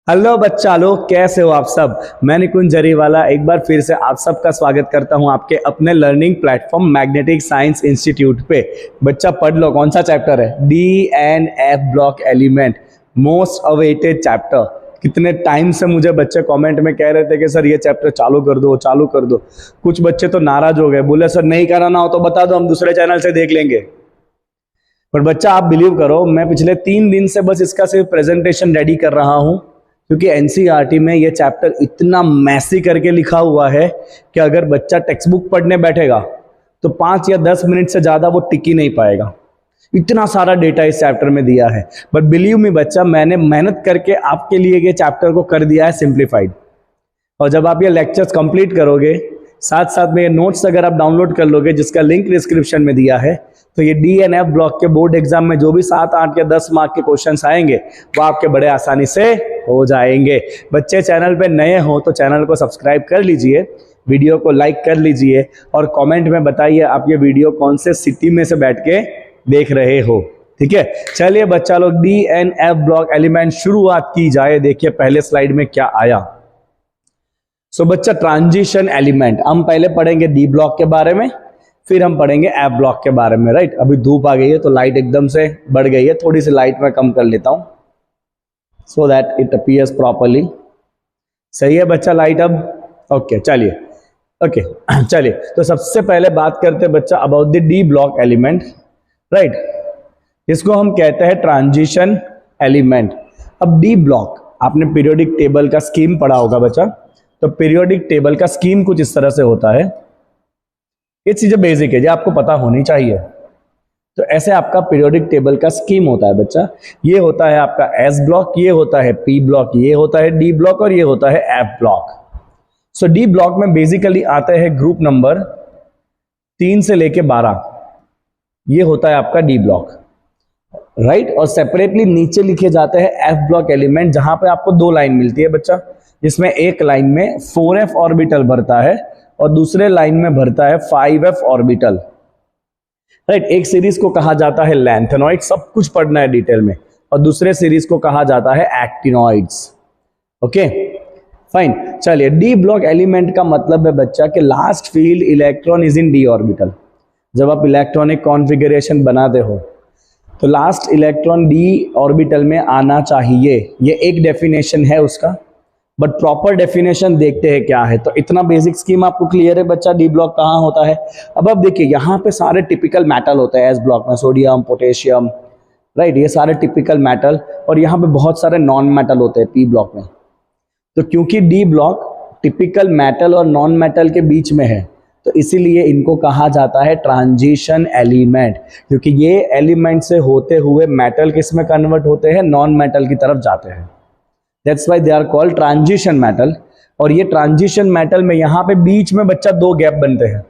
Hello बच्चा लोग, कैसे हो आप सब। मैं निकुंज जरीवाला एक बार फिर से आप सबका स्वागत करता हूं आपके अपने learning platform magnetic science institute पे। बच्चा पढ़ लो, कौन सा चैप्टर है? DNF block element, most awaited chapter. कितने टाइम से मुझे बच्चे कमेंट में कह रहे थे कि सर ये चैप्टर चालू कर दो, चालू कर दो। कुछ बच्चे तो नाराज हो गए, बोले सर नहीं कराना हो तो बता दो, हम दूसरे चैनल से देख लेंगे। पर बच्चा आप बिलीव करो, मैं पिछले 3 दिन से बस इसका सिर्फ प्रेजेंटेशन रेडी कर रहा हूं, क्योंकि एनसीईआरटी में ये चैप्टर इतना मैसी करके लिखा हुआ है कि अगर बच्चा टेक्स्ट बुक पढ़ने बैठेगा तो 5 या 10 मिनट से ज़्यादा वो टिक ही नहीं पाएगा। इतना सारा डेटा इस चैप्टर में दिया है। बट बिलीव मी बच्चा, मैंने मेहनत करके आपके लिए ये चैप्टर को कर दिया है सिंप्लीफाइड। और जब आप ये लेक्चर्स कंप्लीट करोगे, साथ साथ में ये नोट्स अगर आप डाउनलोड कर लोगे, जिसका लिंक डिस्क्रिप्शन में दिया है, तो ये DNF ब्लॉक के बोर्ड एग्जाम में जो भी 7, 8 या 10 मार्क के क्वेश्चंस आएंगे वो आपके बड़े आसानी से हो जाएंगे। बच्चे चैनल पे नए हो तो चैनल को सब्सक्राइब कर लीजिए, वीडियो को लाइक कर लीजिए और कमेंट में बताइए आप ये वीडियो कौन से सिटी में से बैठ के देख रहे हो। ठीक है, चलिए बच्चा लोग, DNF ब्लॉक एलिमेंट शुरुआत की जाए। देखिए पहले स्लाइड में क्या आया। सो बच्चा, ट्रांजिशन एलिमेंट हम पहले पढ़ेंगे डी ब्लॉक के बारे में, फिर हम पढ़ेंगे एफ ब्लॉक के बारे में। राइट, अभी धूप आ गई है तो लाइट एकदम से बढ़ गई है, थोड़ी सी लाइट मैं कम कर लेता हूं so that it appears properly. सही है बच्चा लाइट अब? ओके चलिए, ओके चलिए, तो सबसे पहले बात करते हैं बच्चा about the D block element. Right, इसको हम कहते हैं ट्रांजिशन एलिमेंट। अब डी ब्लॉक, आपने पीरियोडिक टेबल का स्कीम पढ़ा होगा बच्चा, तो पीरियोडिक टेबल का स्कीम कुछ इस तरह से होता है। ये चीजें बेसिक है, जो आपको पता होनी चाहिए। तो ऐसे आपका पीरियोडिक टेबल का स्कीम होता है बच्चा। ये होता है आपका एस ब्लॉक, ये होता है पी ब्लॉक, ये होता है डी ब्लॉक और ये होता है एफ ब्लॉक। सो डी ब्लॉक में बेसिकली आते हैं ग्रुप नंबर 3 से लेके 12, ये होता है आपका डी ब्लॉक। राइट, और सेपरेटली नीचे लिखे जाते हैं एफ ब्लॉक एलिमेंट, जहां पे आपको 2 लाइन मिलती है बच्चा, जिसमें एक लाइन में 4f ऑर्बिटल भरता है और दूसरे लाइन में भरता है 5f ऑर्बिटल। राइट, एक सीरीज को कहा जाता है लैंथेनॉइड, सब कुछ पढ़ना है डिटेल में, और दूसरे सीरीज को कहा जाता है एक्टिनॉइड्स। ओके फाइन, चलिए, डी ब्लॉक एलिमेंट का मतलब है बच्चा कि last field electron is in D orbital. जब आप इलेक्ट्रॉनिक कॉन्फ़िगरेशन बनाते हो तो लास्ट इलेक्ट्रॉन डी ऑर्बिटल में आना चाहिए, ये एक डेफिनेशन है उसका। बट प्रॉपर डेफिनेशन देखते हैं क्या है। तो इतना बेसिक स्कीम आपको क्लियर है बच्चा, डी ब्लॉक कहाँ होता है। अब आप देखिए, यहाँ पे सारे टिपिकल मेटल होते हैं एस ब्लॉक में, सोडियम, पोटेशियम, राइट, ये सारे टिपिकल मेटल, और यहाँ पे बहुत सारे नॉन मेटल होते हैं पी ब्लॉक में। तो क्योंकि डी ब्लॉक टिपिकल मेटल और नॉन मेटल के बीच में है, तो इसीलिए इनको कहा जाता है ट्रांजिशन एलिमेंट, क्योंकि ये एलिमेंट से होते हुए मेटल किस में कन्वर्ट होते हैं? नॉन मेटल की तरफ जाते हैं। That's why they are called transition metal। और ये ट्रांजिशन मेटल में यहाँ पे बीच में बच्चा 2 गैप बनते हैं,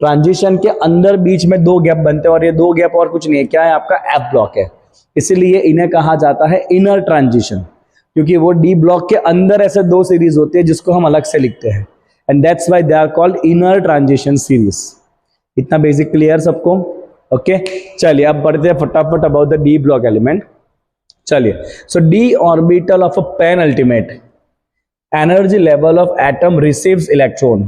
ट्रांजिशन के अंदर बीच में 2 गैप बनते हैं, और ये 2 गैप और कुछ नहीं है, क्या है? आपका एफ ब्लॉक है। इसीलिए इन्हें कहा जाता है इनर ट्रांजिशन, क्योंकि वो डी ब्लॉक के अंदर ऐसे 2 सीरीज होती है जिसको हम अलग से लिखते हैं, and that's why they are called inner transition series. इतना बेसिक क्लियर सबको? ओके चलिए, अब बढ़ते हैं फटाफट about the D block element. चलिए, so D orbital of a penultimate energy level of atom receives electron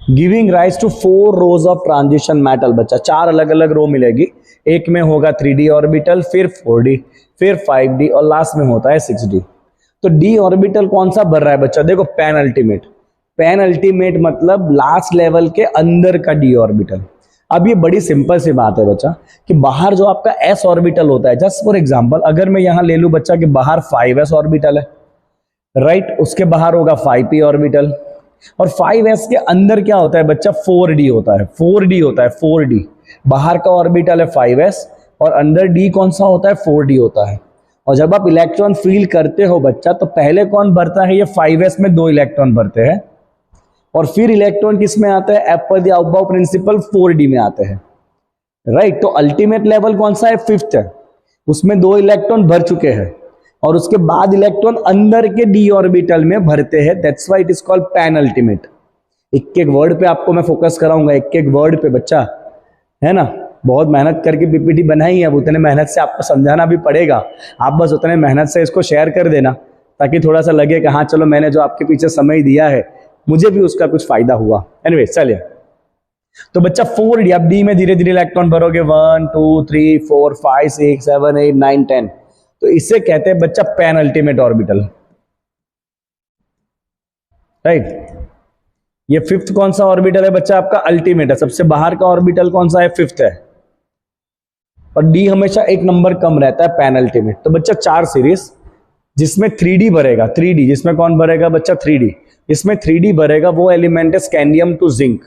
giving rise to 4 rows of transition metal. बच्चा 4 अलग अलग रो मिलेगी, एक में होगा 3d ऑर्बिटल, फिर 4d, फिर 5d और लास्ट में होता है 6d। तो डी ऑर्बिटल कौन सा भर रहा है बच्चा? देखो, पेनल्टीमेट। पेनल्टीमेट मतलब लास्ट लेवल के अंदर का डी ऑर्बिटल। अब ये बड़ी सिंपल सी बात है बच्चा कि बाहर जो आपका s ऑर्बिटल होता है, जस्ट फॉर एग्जांपल अगर मैं यहां ले लूं बच्चा कि बाहर 5s ऑर्बिटल है, राइट, उसके बाहर होगा 5p ऑर्बिटल, और 5s के अंदर क्या होता है बच्चा? 4d होता है, 4d होता है, 4d। बाहर का ऑर्बिटल है 5s और अंदर d कौन सा होता है? 4d होता है। और जब आप इलेक्ट्रॉन फील करते हो बच्चा, तो पहले कौन भरता है? ये 5s में 2 इलेक्ट्रॉन भरते हैं, और फिर इलेक्ट्रॉन किस में आता है? As per the आउटबाउ principal 4d में आते हैं। राइट, तो अल्टीमेट लेवल कौन सा है? 5th है, उसमें 2 इलेक्ट्रॉन भर चुके हैं, और उसके बाद इलेक्ट्रॉन अंदर के डी ऑर्बिटल में भरते हैं। That's why it is called penultimate. एक एक वर्ड पे आपको मैं फोकस कराऊंगा, एक एक वर्ड पे बच्चा, है ना। बहुत मेहनत करके पीपीटी बनाई है, अब उतने मेहनत से आपको समझाना भी पड़ेगा। आप बस उतने मेहनत से इसको शेयर कर देना, ताकि थोड़ा सा लगे कि हाँ चलो मैंने जो आपके पीछे समय दिया है मुझे भी उसका कुछ फायदा हुआ। एनीवे चलिए, तो बच्चा 4D, आप डी में धीरे धीरे इलेक्ट्रॉन भरोगे 1 2 3 4 5 6 7 8 9 10, तो इससे कहते हैं बच्चा पेन अल्टीमेट ऑर्बिटल, राइट। ये फिफ्थ कौन सा ऑर्बिटल है बच्चा आपका? अल्टीमेट है। सबसे बाहर का ऑर्बिटल कौन सा है? फिफ्थ है। और डी हमेशा एक नंबर कम रहता है, पेन अल्टीमेट। तो बच्चा 4 सीरीज जिसमें 3D भरेगा, 3D जिसमें कौन भरेगा बच्चा? 3D। इसमें 3D भरेगा वो एलिमेंट है स्कैंडियम टू जिंक,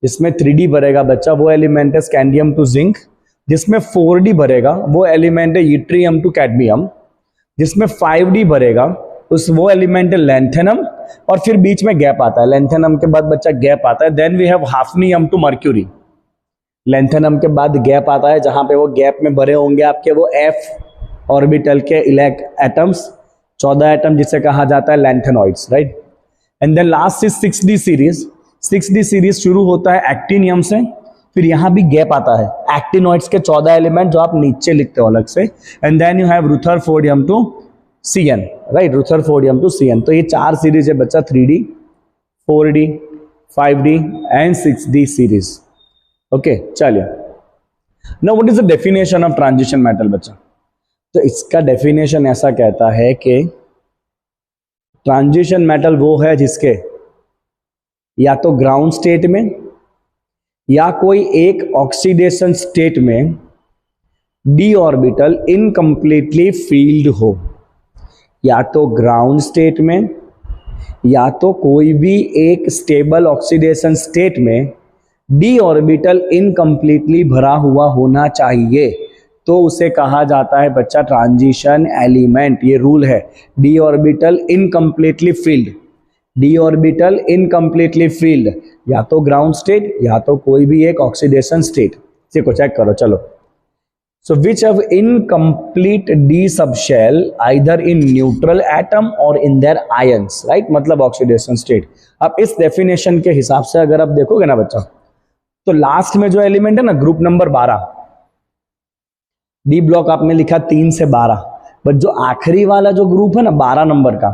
इसमें 3D भरेगा बच्चा वो एलिमेंट है स्कैंडियम टू जिंक। जिसमें 4D भरेगा वो एलिमेंट है यूट्रियम टू कैडमियम। जिसमें 5D भरेगा वो एलिमेंट है लैंथेनम। और फिर बीच में गैप आता है, लैंथेनम के बाद बच्चा गैप आता है, then we have hafnium to mercury. Lanthanum के बाद गैप आता है, जहां पे वो गैप में भरे होंगे आपके वो f ऑर्बिटल के एटम्स, 14 एटम, जिसे कहा जाता है lanthanoids, right. And then last is 6D series. 6D series शुरू होता है एक्टिनियम से, फिर यहां भी गैप आता है, एक्टिनॉइड्स के 14 एलिमेंट जो आप नीचे लिखते हो अलग से। And then you have rutherfordium to CN, right, rutherfordium to CN। तो ये 4 सीरीज है बच्चा, 3D, 4D, 5D and 6D series. Okay चलिए, now what is the definition of transition metal बच्चा? तो इसका डेफिनेशन ऐसा कहता है कि ट्रांजिशन मेटल वो है जिसके या तो ग्राउंड स्टेट में या कोई एक ऑक्सीडेशन स्टेट में d ऑर्बिटल इनकम्प्लीटली फील्ड हो, या तो ग्राउंड स्टेट में या तो कोई भी एक स्टेबल ऑक्सीडेशन स्टेट में d ऑर्बिटल इनकम्प्लीटली भरा हुआ होना चाहिए, तो उसे कहा जाता है बच्चा ट्रांजिशन एलिमेंट। ये रूल है, d orbital incompletely field, d orbital incompletely field, या तो ग्राउंड स्टेट या तो कोई भी एक ऑक्सीडेशन स्टेट। देखो चेक करो, चलो। So which have incomplete d subshell either in neutral atom or in their ions, right? मतलब ऑक्सीडेशन स्टेट। अब इस डेफिनेशन के हिसाब से अगर आप देखोगे ना बच्चा, तो लास्ट में जो एलिमेंट है ना, ग्रुप नंबर 12, डी ब्लॉक आपने लिखा 3 से 12, बट जो आखिरी वाला जो ग्रुप है ना 12 नंबर का,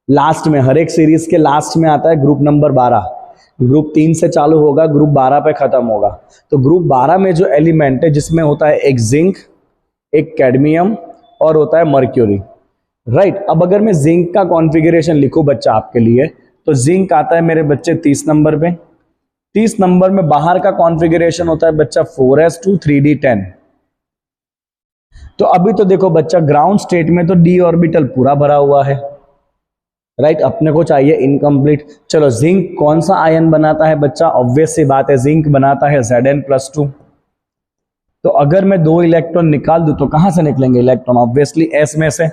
लास्ट में हर एक सीरीज के लास्ट में आता है ग्रुप नंबर 12। ग्रुप 3 से चालू होगा, ग्रुप 12 पे खत्म होगा। तो ग्रुप 12 में जो एलिमेंट है जिसमें होता है एक जिंक, एक कैडमियम और होता है मर्क्यूरी, राइट। अब अगर मैं जिंक का कॉन्फ़िगरेशन लिखूं बच्चा आपके लिए, तो जिंक आता है मेरे बच्चे 30 नंबर पे। 30 नंबर में बाहर का कॉन्फ़िगरेशन होता है बच्चा 4s2 3d10। तो अभी तो देखो बच्चा, ग्राउंड स्टेट में तो d ऑर्बिटल पूरा भरा हुआ है, राइट, अपने को चाहिए इनकम्प्लीट। चलो जिंक कौन सा आयन बनाता है बच्चा? ऑब्वियस सी बात है, जिंक बनाता है Zn+2। तो अगर मैं 2 इलेक्ट्रॉन निकाल दूं तो कहां से निकलेंगे इलेक्ट्रॉन? ऑब्वियसली s में से।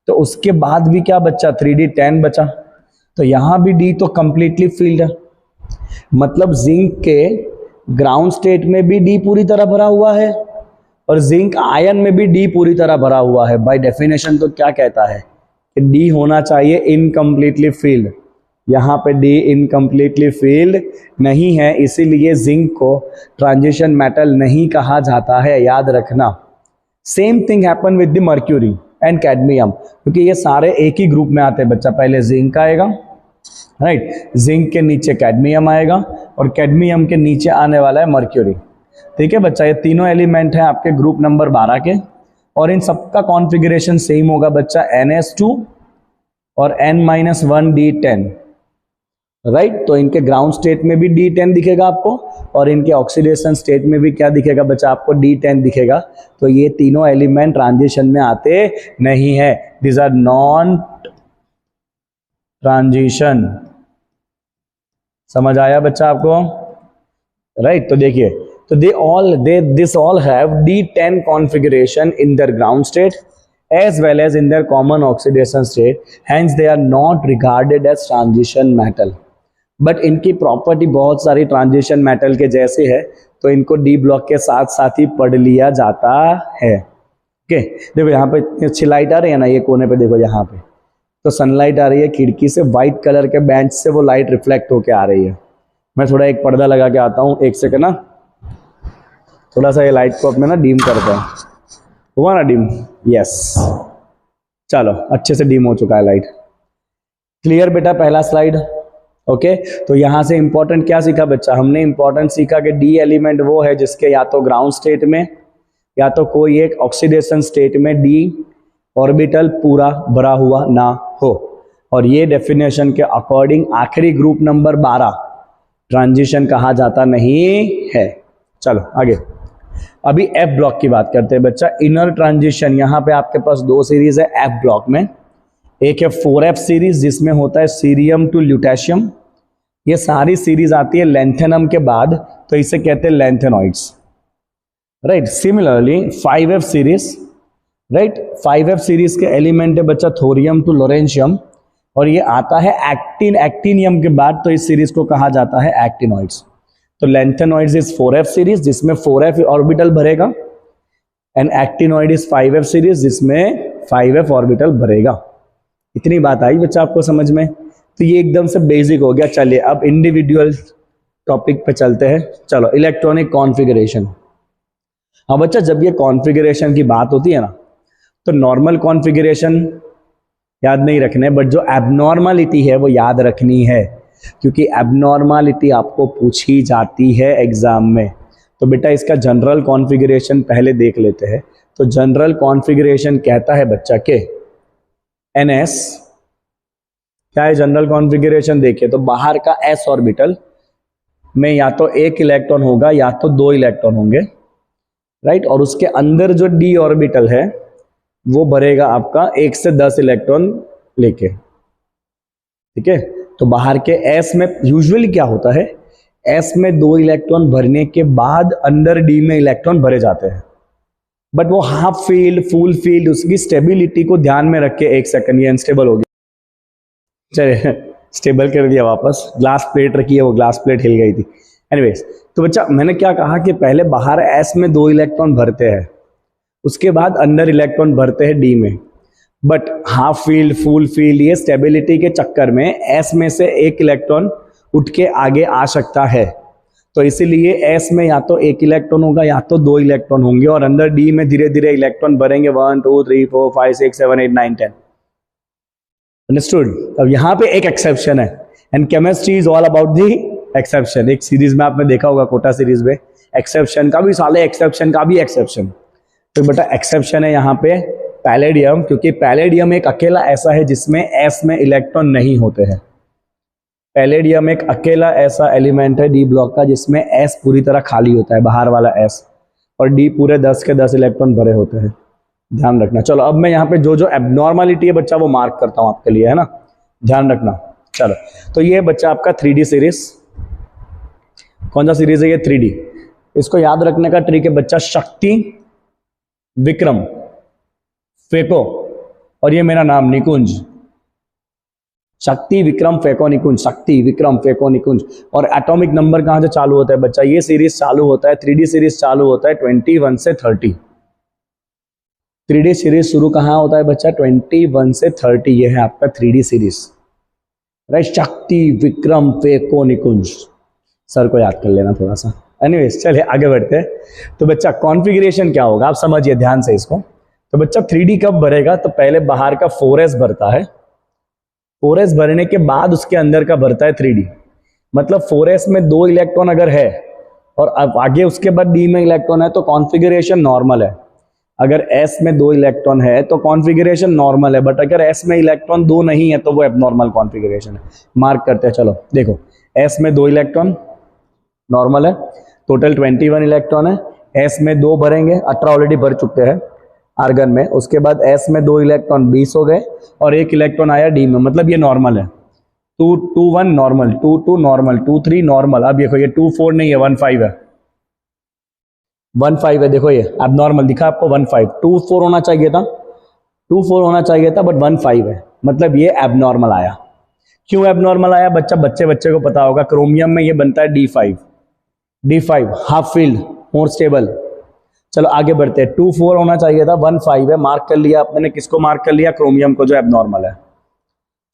तो उसके बाद भी क्या बच्चा? 3d10 बचा। तो यहां भी d तो कंप्लीटली फील्ड है, मतलब जिंक के ग्राउंड स्टेट में भी d पूरी तरह भरा हुआ है और जिंक आयन में भी d पूरी तरह भरा हुआ है। बाय डेफिनेशन तो क्या कहता है कि d होना चाहिए इनकम्प्लीटली फील्ड। यहाँ पे d इनकम्प्लीटली फील्ड नहीं है, इसीलिए जिंक को ट्रांजिशन मेटल नहीं कहा जाता है, याद रखना। Same thing happen with the mercury and cadmium, क्योंकि ये सारे एक ही ग्रुप में आते हैं बच्चा। पहले जिंक आएगा, राइट, जिंक के नीचे कैडमियम आएगा और कैडमियम के नीचे आने वाला है मर्क्यूरी। ठीक है बच्चा, ये तीनों एलिमेंट हैं आपके ग्रुप नंबर 12 के, और इन सबका कॉन्फ़िगरेशन सेम होगा बच्चा, NS2 और N-1d10, राइट। तो इनके ग्राउंड स्टेट में भी d10 दिखेगा आपको और इनके ऑक्सीडेशन स्टेट में भी क्या दिखेगा बच्चा? आपको d10 दिखेगा। तो ये तीनों एलिमेंट ट्रांजिशन में आते नहीं है, दिस आर नॉन ट्रांजिशन। समझ आया बच्चा आपको, राइट। तो देखिए, तो this all have d10 configuration in their ground state as well as in their common oxidation state, hence they are not regarded as transition metal। But इनकी property बहुत सारी ट्रांजिशन मेटल के जैसे है, तो इनको डी ब्लॉक के साथ साथ ही पढ़ लिया जाता है। ओके, देखो यहाँ पे इतनी अच्छी लाइट आ रही है ना, ये कोने पे देखो, यहाँ पे तो सनलाइट आ रही है खिड़की से, व्हाइट कलर के बेंच से वो लाइट रिफ्लेक्ट होके आ रही है। मैं थोड़ा एक पर्दा लगा के आता हूँ, एक सेकंड ना, थोड़ा सा ये लाइट को अपने ना डीम करते हैं, हुआ ना डीम, यस। चलो अच्छे से डिम हो चुका है लाइट। क्लियर बेटा पहला स्लाइड। ओके तो यहां से इंपॉर्टेंट क्या सीखा बच्चा, हमने इंपॉर्टेंट सीखा कि डी एलिमेंट वो है जिसके या तो ग्राउंड स्टेट में या तो कोई एक ऑक्सीडेशन स्टेट में डी ऑर्बिटल पूरा भरा हुआ ना हो। और ये डेफिनेशन के अकॉर्डिंग आखिरी ग्रुप नंबर 12 ट्रांजिशन कहा जाता नहीं है। चलो आगे, अभी एफ ब्लॉक की बात करते हैं बच्चा। इनर ट्रांजिशन, यहां पे आपके पास दो सीरीज है एफ ब्लॉक में। एक है 4F सीरीज जिसमें होता है सीरियम टू ल्यूटेशियम, ये सारी सीरीज आती है लेंथेनम के बाद, तो इसे कहते हैं lanthanoids, right. Similarly 5F series, right, 5F series के एलिमेंट है बच्चा थोरियम टू लोरेंशियम, और ये आता है एक्टिनियम के बाद, तो इस सीरीज को कहा जाता है एक्टिनॉइड्स। तो लेंथेनॉइड्स इज 4F सीरीज जिसमें 4F ऑर्बिटल भरेगा, and actinoid is 5F series जिसमें 5F ऑर्बिटल भरेगा। इतनी बात आई बच्चा आपको समझ में? तो ये एकदम से बेसिक हो गया। चलिए अब इंडिविजुअल टॉपिक पे चलते हैं। चलो इलेक्ट्रॉनिक कॉन्फ़िगरेशन। हाँ बच्चा, जब ये कॉन्फ़िगरेशन की बात होती है ना, तो नॉर्मल कॉन्फ़िगरेशन याद नहीं रखने, बट जो एबनॉर्मलिटी है वो याद रखनी है, क्योंकि एबनॉर्मलिटी आपको पूछी जाती है एग्जाम में। तो बेटा इसका जनरल कॉन्फ़िगरेशन पहले देख लेते हैं। तो जनरल कॉन्फ़िगरेशन कहता है बच्चा के NS क्या है जनरल कॉन्फ़िगरेशन, देखिए तो बाहर का s ऑर्बिटल में या तो एक इलेक्ट्रॉन होगा या तो दो इलेक्ट्रॉन होंगे, राइट। और उसके अंदर जो d ऑर्बिटल है वो भरेगा आपका 1 से 10 इलेक्ट्रॉन लेके, ठीक है। तो बाहर के s में यूजुअली क्या होता है, s में 2 इलेक्ट्रॉन भरने के बाद अंदर d में इलेक्ट्रॉन भरे जाते हैं, बट वो हाफ फील्ड फुल फील्ड उसकी स्टेबिलिटी को ध्यान में रख के, एक सेकंड ये अनस्टेबल हो गया, चलिए स्टेबल कर दिया वापस। ग्लास प्लेट रखी है, वो ग्लास प्लेट हिल गई थी। एनीवेज, तो बच्चा मैंने क्या कहा कि पहले बाहर S में 2 इलेक्ट्रॉन भरते हैं, उसके बाद अंदर इलेक्ट्रॉन भरते हैं D में, but half field full field ये स्टेबिलिटी के चक्कर में S में से एक इलेक्ट्रॉन उठ के आगे आ सकता है। तो इसीलिए S में या तो एक इलेक्ट्रॉन होगा या तो 2 इलेक्ट्रॉन होंगे, और अंदर D में धीरे धीरे इलेक्ट्रॉन भरेंगे 1 2 3 4 5 6 7 8 9 10। अंडरस्टूड? अब यहाँ पे एक एक्सेप्शन है, and chemistry is all about the exception. एक सीरीज में आपने देखा होगा कोटा सीरीज में, एक्सेप्शन का भी साले एक्सेप्शन का भी एक्सेप्शन। तो बेटा एक्सेप्शन है यहाँ पे पैलेडियम, क्योंकि पैलेडियम एक अकेला ऐसा है जिसमें S में इलेक्ट्रॉन नहीं होते हैं। पैलेडियम एक अकेला ऐसा एलिमेंट है डी ब्लॉक का जिसमें S पूरी तरह खाली होता है, बाहर वाला S, और D पूरे 10 के 10 इलेक्ट्रॉन भरे होते हैं, ध्यान रखना। चलो अब मैं यहाँ पे जो जो एबनॉर्मलिटी है बच्चा वो मार्क करता हूँ आपके लिए, है ना, ध्यान रखना। चलो तो ये बच्चा आपका 3D सीरीज, कौन सा सीरीज है ये 3D। इसको याद रखने का ट्रिक है बच्चा, शक्ति विक्रम फेको, और ये मेरा नाम निकुंज, शक्ति विक्रम फेको निकुंज, शक्ति विक्रम फेको निकुंज। और एटॉमिक नंबर कहां से चालू होता है बच्चा, ये सीरीज चालू होता है 3D सीरीज चालू होता है 21 से 30। 3D सीरीज शुरू कहां होता है बच्चा, 21 से 30, ये है आपका 3D सीरीज, राइट। शक्ति विक्रम फेको निकुंज, सर को याद कर लेना थोड़ा सा। एनीवेज चलिए आगे बढ़ते हैं। तो बच्चा कॉन्फ़िगरेशन क्या होगा आप समझिए ध्यान से इसको। तो बच्चा 3D कब भरेगा, तो पहले बाहर का 4S भरता है, 4S भरने के बाद उसके अंदर का भरता है 3D। मतलब 4S में 2 इलेक्ट्रॉन अगर है और अब आगे उसके बाद D में इलेक्ट्रॉन है तो कॉन्फ़िगरेशन नॉर्मल है। अगर S में 2 इलेक्ट्रॉन है तो कॉन्फ़िगरेशन नॉर्मल है, बट अगर S में इलेक्ट्रॉन 2 नहीं है तो वो एबनॉर्मल कॉन्फ़िगरेशन है। मार्क करते हैं, चलो देखो S में 2 इलेक्ट्रॉन नॉर्मल है, टोटल 21 इलेक्ट्रॉन है। S में 2 भरेंगे, 18 ऑलरेडी भर चुके हैं आर्गन में। उसके बाद S में 2 इलेक्ट्रॉन 20 हो गए और 1 इलेक्ट्रॉन आया D में, मतलब ये नॉर्मल है। 2 2 1 नॉर्मल, 2 2 नॉर्मल, 2 3 नॉर्मल। अब देखो ये 2 4 नहीं है, 1 5 है, 1 5 है। देखो ये अब नॉर्मल दिखा आपको, 1 5, 2 4 होना चाहिए था, 2 4 होना चाहिए था, बट 1 5 है, मतलब ये एबनॉर्मल आया। क्यों एबनॉर्मल आया बच्चा, बच्चे को पता होगा, क्रोमियम में ये बनता है D5 half field more stable. चलो आगे बढ़ते हैं, 2 4 होना चाहिए था, 1 5 है। मार्क कर लिया आपने, किसको मार्क कर लिया, क्रोमियम को जो एबनॉर्मल है।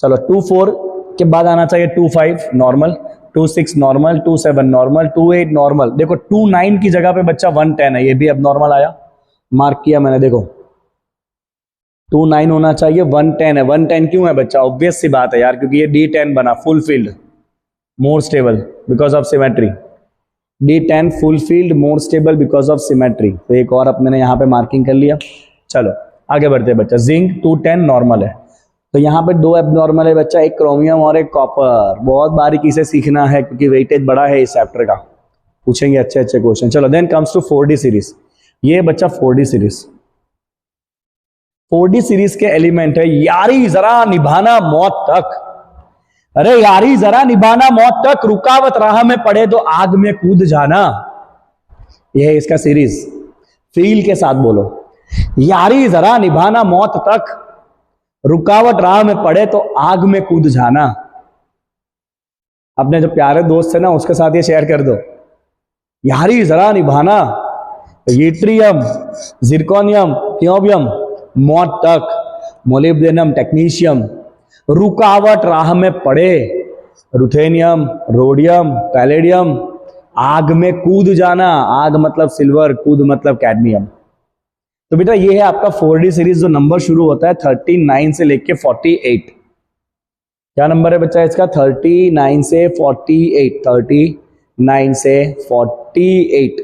चलो 2 4 के बाद आना चाहिए 2 5 नॉर्मल, 2 6 नॉर्मल, 2 7 नॉर्मल, 2 8 नॉर्मल। देखो 2 9 की जगह पे बच्चा 1 10 है, ये भी एबनॉर्मल आया, मार्क किया मैंने। देखो 29 होना चाहिए, 110 है। 110 क्यों है बच्चा? ऑब्वियस सी बात है यार, क्योंकि ये D10 बना, fulfilled, more stable because of symmetry. D10 fulfilled, more stable because of symmetry. तो एक और अपने यहाँ पे मार्किंग कर लिया। चलो आगे बढ़ते हैं बच्चा। जिंक 210 नॉर्मल है, तो यहाँ पे दो एबनॉर्मल है बच्चा, एक क्रोमियम और एक कॉपर। बहुत बारीकी से सीखना है क्योंकि वेटेज बड़ा है इस चैप्टर का, पूछेंगे अच्छे अच्छे क्वेश्चन। चलो then comes to 4D series. ये बच्चा 4D सीरीज, 4D सीरीज के एलिमेंट है यारी जरा निभाना मौत तक। अरे यारी जरा निभाना मौत तक, रुकावट राह में पड़े तो आग में कूद जाना। यह है इसका सीरीज। फील के साथ बोलो, यारी जरा निभाना मौत तक, रुकावट राह में पड़े तो आग में कूद जाना। अपने जो प्यारे दोस्त है ना उसके साथ ये शेयर कर दो, यारी जरा निभाना, यूट्रियम, जिरकोनियम, नियोबियम, मौत तक, मोलिब्डेनम, टेक्नीशियम, रुकावट राह में पड़े, रुथेनियम, रोडियम, पैलेडियम, आग में कूद जाना। आग मतलब सिल्वर, कूद मतलब कैडमियम। तो बेटा ये है आपका 4D सीरीज, जो नंबर शुरू होता है 39 से लेके 48। क्या नंबर है बच्चा इसका? 39 से 48, 39 से 48।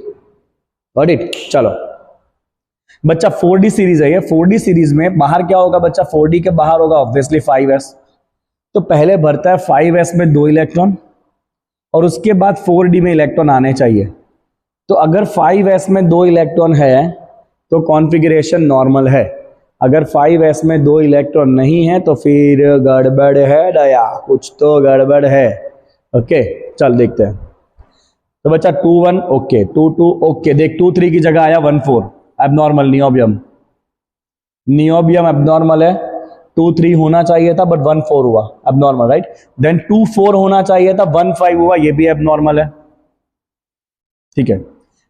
Got it? चलो बच्चा 4D सीरीज है ये। 4D सीरीज में बाहर क्या होगा बच्चा? 4D के बाहर होगा ऑब्वियसली 5s। तो पहले भरता है 5s में 2 इलेक्ट्रॉन, और उसके बाद 4D में इलेक्ट्रॉन आने चाहिए। तो अगर 5s में 2 इलेक्ट्रॉन है तो कॉन्फ़िगरेशन नॉर्मल है। अगर 5s में 2 इलेक्ट्रॉन नहीं है तो फिर गड़बड़ है दया, कुछ तो गड़बड़ है। ओके चल देखते हैं। तो बच्चा 2-1 ओके, 2-2 ओके। देख 2-3 की जगह आया 1-4, एबनॉर्मल, नियोबियम। नियोबियम एबनॉर्मल है, 2-3 होना चाहिए था बट 1-4 हुआ, एबनॉर्मल राइट। देन 2-4 होना चाहिए था, 1-5 हुआ, ये भी एबनॉर्मल है, ठीक है।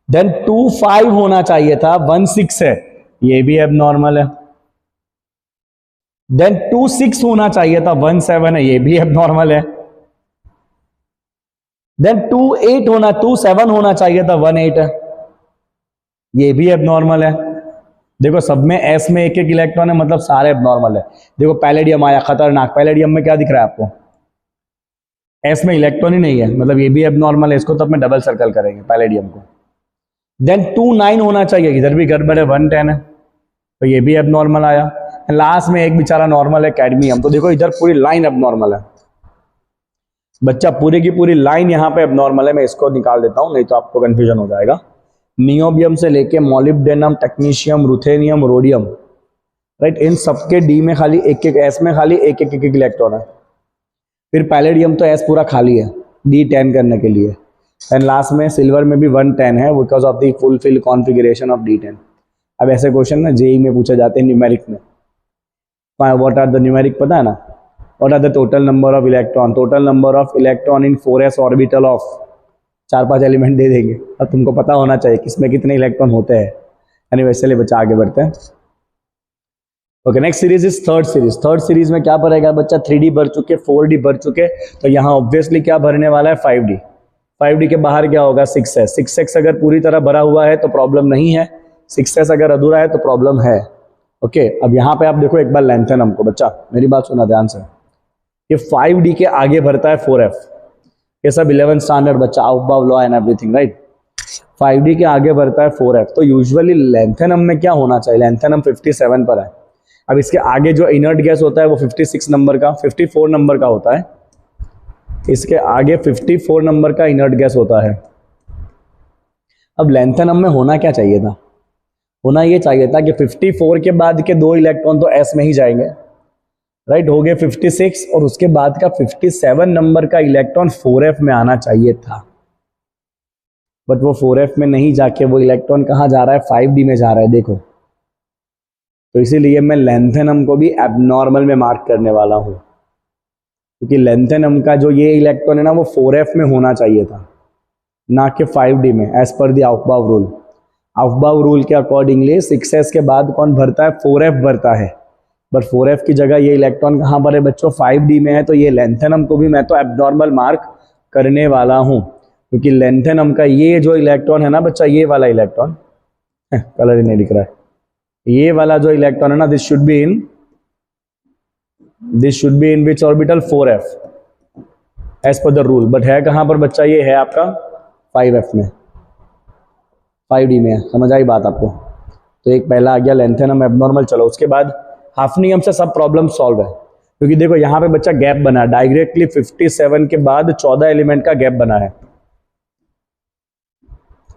देन 2-5 होना चाहिए था, 1-6 है, ये भी एबनॉर्मल है। देन 2-6 होना चाहिए था, 1-7 है, ये भी एबनॉर्मल है। देन 2-7 होना चाहिए था, 1-8 है, ये भी एबनॉर्मल है। देखो सब में एस में एक एक इलेक्ट्रॉन है, मतलब सारे एबनॉर्मल है। देखो पैलेडियम आया, खतरनाक। पैलेडियम में क्या दिख रहा है आपको? एस में इलेक्ट्रॉन ही नहीं है, मतलब ये भी एबनॉर्मल है। इसको तो अपने डबल सर्कल करेंगे पैलेडियम को। देन 2-9 होना चाहिए, इधर भी गड़बड़ है, 1-10 है, तो ये भी एबनॉर्मल आया। लास्ट में एक बेचारा नॉर्मल है, कैडमियम। तो देखो इधर पूरी लाइन एबनॉर्मल है बच्चा, पूरी की पूरी लाइन यहाँ पे एबनॉर्मल है। मैं इसको निकाल देता हूं, नहीं तो आपको कंफ्यूजन हो जाएगा। नियोबियम से लेके molybdenum, technetium, ruthenium, rhodium, right, इन सबके डी में खाली एक एक, एस में खाली एक एक इलेक्ट्रॉन है। फिर पैलेडियम तो एस पूरा खाली है D10 करने के लिए। एंड लास्ट में सिल्वर में भी 110 है because of the fulfil configuration of D10। अब ऐसे क्वेश्चन ना जेई में पूछे जाते हैं न्यूमेरिक में। व्हाट आर द न्यूमेरिक पता है ना? What are the total number of electron? Total number of electron in 4s orbital of, 4-5 element दे देंगे। अब तुमको पता होना चाहिए किसमें कितने इलेक्ट्रॉन होते हैं। एनीवे चलिए बच्चा आगे बढ़ते हैं। Okay next series is third series. Third series में क्या भरेगा बच्चा? 3D भर चुके, 4D भर चुके, तो यहाँ ऑब्वियसली क्या भरने वाला है? 5D। 5D के बाहर क्या होगा? 6s। 6s अगर पूरी तरह भरा हुआ है तो प्रॉब्लम नहीं है, 6s अगर अधूरा है तो प्रॉब्लम है। ओके अब यहाँ पे आप देखो एक बार लेंथेनम को, बच्चा मेरी बात सुना ध्यान से। ये 5D के आगे भरता है 4f। ये सब 11th स्टैंडर्ड बच्चा, Aufbau law and everything right. 5D के आगे भरता है 4f। तो यूजुअली लेंथेनम में क्या होना चाहिए? लेंथेनम 57 पर है। अब इसके आगे जो इनर्ट गैस होता है वो 56 नंबर का, 54 नंबर का होता है। इसके आगे 54 नंबर का इनर्ट गैस होता है। अब लेंथेनम में होना क्या चाहिए था? होना ये चाहिए था कि 54 के बाद के 2 इलेक्ट्रॉन तो एस में ही जाएंगे, राइट, हो गए 56, और उसके बाद का 57 नंबर का इलेक्ट्रॉन 4f में आना चाहिए था। बट वो 4f में नहीं जाके वो इलेक्ट्रॉन कहाँ जा रहा है? 5D में जा रहा है। देखो तो इसीलिए मैं लेंथेनम को भी एबनॉर्मल में मार्क करने वाला हूं, क्योंकि लेंथेनम का जो ये इलेक्ट्रॉन है ना वो 4f में होना चाहिए था, ना कि 5D में, एज पर दी आउफबाउ रूल। आउफबाउ रूल के अकॉर्डिंगली 6s के बाद कौन भरता है? 4f भरता है। बट 4f की जगह ये इलेक्ट्रॉन कहाँ पर है बच्चों? 5D में है। तो ये लेंथेनम को भी मैं तो एबनॉर्मल मार्क करने वाला हूं, क्योंकि लेंथेनम का ये जो इलेक्ट्रॉन है ना बच्चा, ये वाला इलेक्ट्रॉन, कलर ही नहीं दिख रहा है, ये वाला जो इलेक्ट्रॉन है ना, this should be in which orbital 4f as per the rule, but है कहां पर बच्चा, ये है आपका 5f में, 5d में है। समझ आई बात आपको? तो एक पहला आ गया लेंथेनम एबनॉर्मल। चलो उसके बाद हाफनियम से सब प्रॉब्लम सॉल्व है, क्योंकि देखो यहाँ पे बच्चा गैप बना है डायरेक्टली 57 के बाद 14 एलिमेंट का गैप बना है,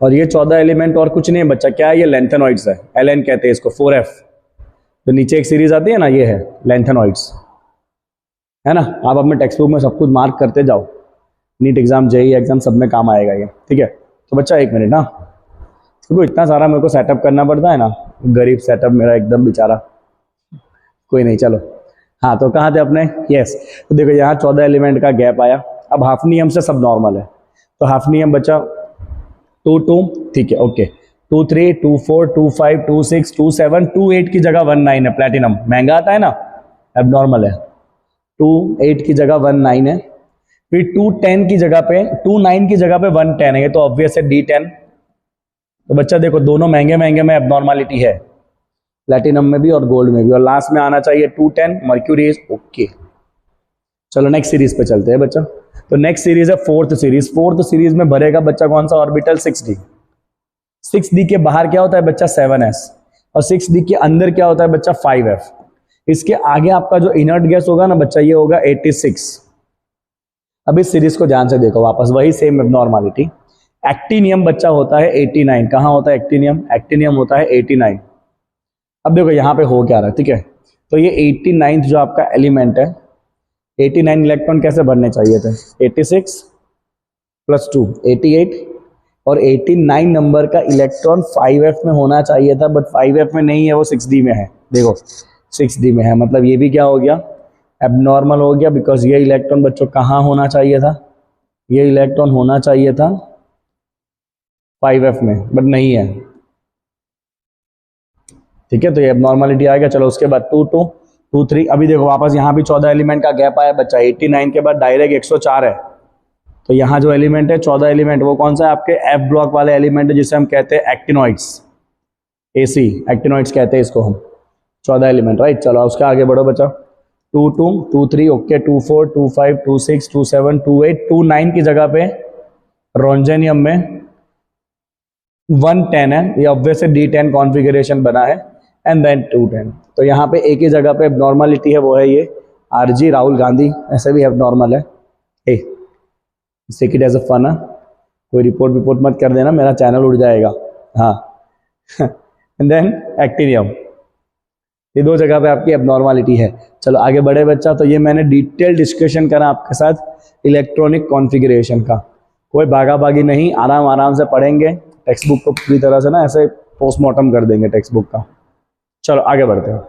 और ये 14 एलिमेंट और कुछ नहीं है बच्चा, क्या है ये, लेंथेनॉइड्स है, एलएन कहते हैं इसको, 4f। तो नीचे एक सीरीज आती है ना, ये है लेंथेनॉइड्स, है ना। आप अपने टेक्स्ट बुक में सब कुछ मार्क करते जाओ, नीट एग्जाम, जेईई एग्जाम सब में काम आएगा ये, ठीक है। तो बच्चा एक मिनट ना, क्योंकि इतना सारा मेरे को सेटअप करना पड़ता है ना, गरीब सेटअप मेरा एकदम बेचारा, कोई नहीं, चलो। हाँ, तो कहाँ थे अपने, यस। तो देखो यहाँ 14 एलिमेंट का गैप आया। अब हाफनियम से सब नॉर्मल है, तो हाफनियम बच्चा 2 2, ठीक है, ओके, 2 3 2 4 2 5 2 6 2 7 2 8 की जगह 1 9 है। प्लेटिनम महंगा आता है ना, अब नॉर्मल है। 2 8 की जगह 1 9 है। फिर 2 10 की जगह पे, 2 9 की जगह पे 1 10 है, ये तो ऑब्वियस है, D10। तो बच्चा देखो दोनों महंगे महंगे में एबनॉर्मलिटी है, प्लेटिनम में भी और गोल्ड में भी, और लास्ट में आना चाहिए 2 10 मर्क्यूरी इज ओके। चलो नेक्स्ट सीरीज पे चलते हैं बच्चा। तो नेक्स्ट सीरीज है फोर्थ सीरीज। फोर्थ सीरीज में भरेगा बच्चा कौन सा ऑर्बिटल, 6d। 6d के बाहर क्या होता है बच्चा, 7s, और 6d के अंदर क्या होता है बच्चा, 5f। इसके आगे आपका जो इनर्ट गैस होगा ना बच्चा, ये होगा 86। अब इस सीरीज को ध्यान से देखो, वापस वही सेम एबनॉर्मलिटी। एक्टिनियम बच्चा होता है 89। कहाँ होता है एक्टिनियम, एक्टिनियम होता है 89। अब देखो यहाँ पे हो क्या रहा है, ठीक है। तो ये 89th जो आपका एलिमेंट है, 89 इलेक्ट्रॉन कैसे भरने चाहिए थे, 86 + 2 88, और 89 नंबर का इलेक्ट्रॉन 5f में होना चाहिए था, बट 5f में नहीं है, वो 6d में है। देखो 6d में है, मतलब ये भी क्या हो गया, एबनॉर्मल हो गया, बिकॉज ये इलेक्ट्रॉन बच्चों कहाँ होना चाहिए था, ये इलेक्ट्रॉन होना चाहिए था 5f में, बट नहीं है, ठीक है। तो ये एबनॉर्मलिटी आएगा। चलो उसके बाद 2 2 2 3, अभी देखो वापस यहाँ भी 14 एलिमेंट का गैप आया बच्चा, 89 के बाद डायरेक्ट 104 है। तो यहाँ जो एलिमेंट है 14 एलिमेंट, वो कौन सा है, आपके F ब्लॉक वाले एलिमेंट है, जिसे हम कहते हैं एक्टिनॉइड्स, AC एक्टिनॉइड्स कहते हैं इसको हम, 14 एलिमेंट, राइट। चलो उसके आगे बढ़ो बच्चा, 2 2 2 3 ओके, 2 4 2 5 2 6 2 7 2 8 2 9 की जगह पे रोंजेनियम में 1 10 है, ये ऑब्वियस D10 कॉन्फ़िगरेशन बना है, एंड देन 2 10। तो यहाँ पे एक ही जगह पे एबनॉर्मलिटी है, वो है ये RG राहुल गांधी, ऐसे भी एबनॉर्मल है। Take it as a fun, कोई रिपोर्ट मत कर देना, मेरा चैनल उड़ जाएगा। हाँ एंड देन एक्टिनियम, ये 2 जगह पे आपकी एबनॉर्मलिटी है। चलो आगे बढ़े बच्चा। तो ये मैंने डिटेल डिस्कशन करा आपके साथ इलेक्ट्रॉनिक कॉन्फ़िगरेशन का, कोई भागा भागी नहीं, आराम से पढ़ेंगे, टेक्स्ट बुक को पूरी तरह से ना ऐसे पोस्टमार्टम कर देंगे टेक्स्ट बुक का। चलो आगे बढ़ते हैं।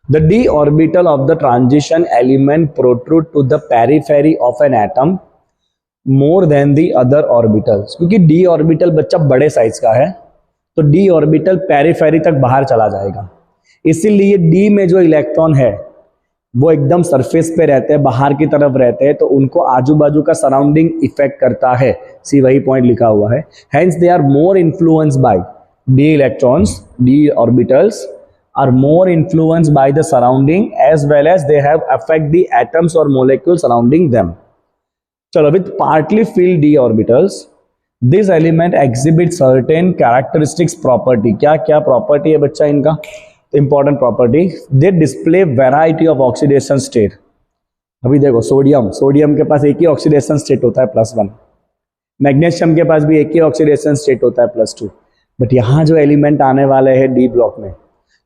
The d orbital of the transition element protrude to the periphery of an atom more than the other orbitals। क्योंकि d ऑर्बिटल बच्चा बड़े साइज का है, तो d ऑर्बिटल पेरिफेरी तक बाहर चला जाएगा, इसीलिए d में जो इलेक्ट्रॉन है वो एकदम सरफेस पे रहते हैं, बाहर की तरफ रहते हैं, तो उनको आजू बाजू का सराउंडिंग इफेक्ट करता है। सी वही पॉइंट लिखा हुआ है, hence they are more influenced by d electrons, d orbitals are more influenced by the surrounding as well as they have affect the atoms or molecules surrounding them। चलो, with partly filled d orbitals this element exhibit certain characteristics property। क्या क्या property है बच्चा इनका, important property, they display variety of oxidation state। अभी देखो sodium के पास एक ही ऑक्सीडेशन स्टेट होता है +1, मैग्नीशियम के पास भी एक ही ऑक्सीडेशन स्टेट होता है +2, बट यहाँ जो एलिमेंट आने वाले हैं डी ब्लॉक में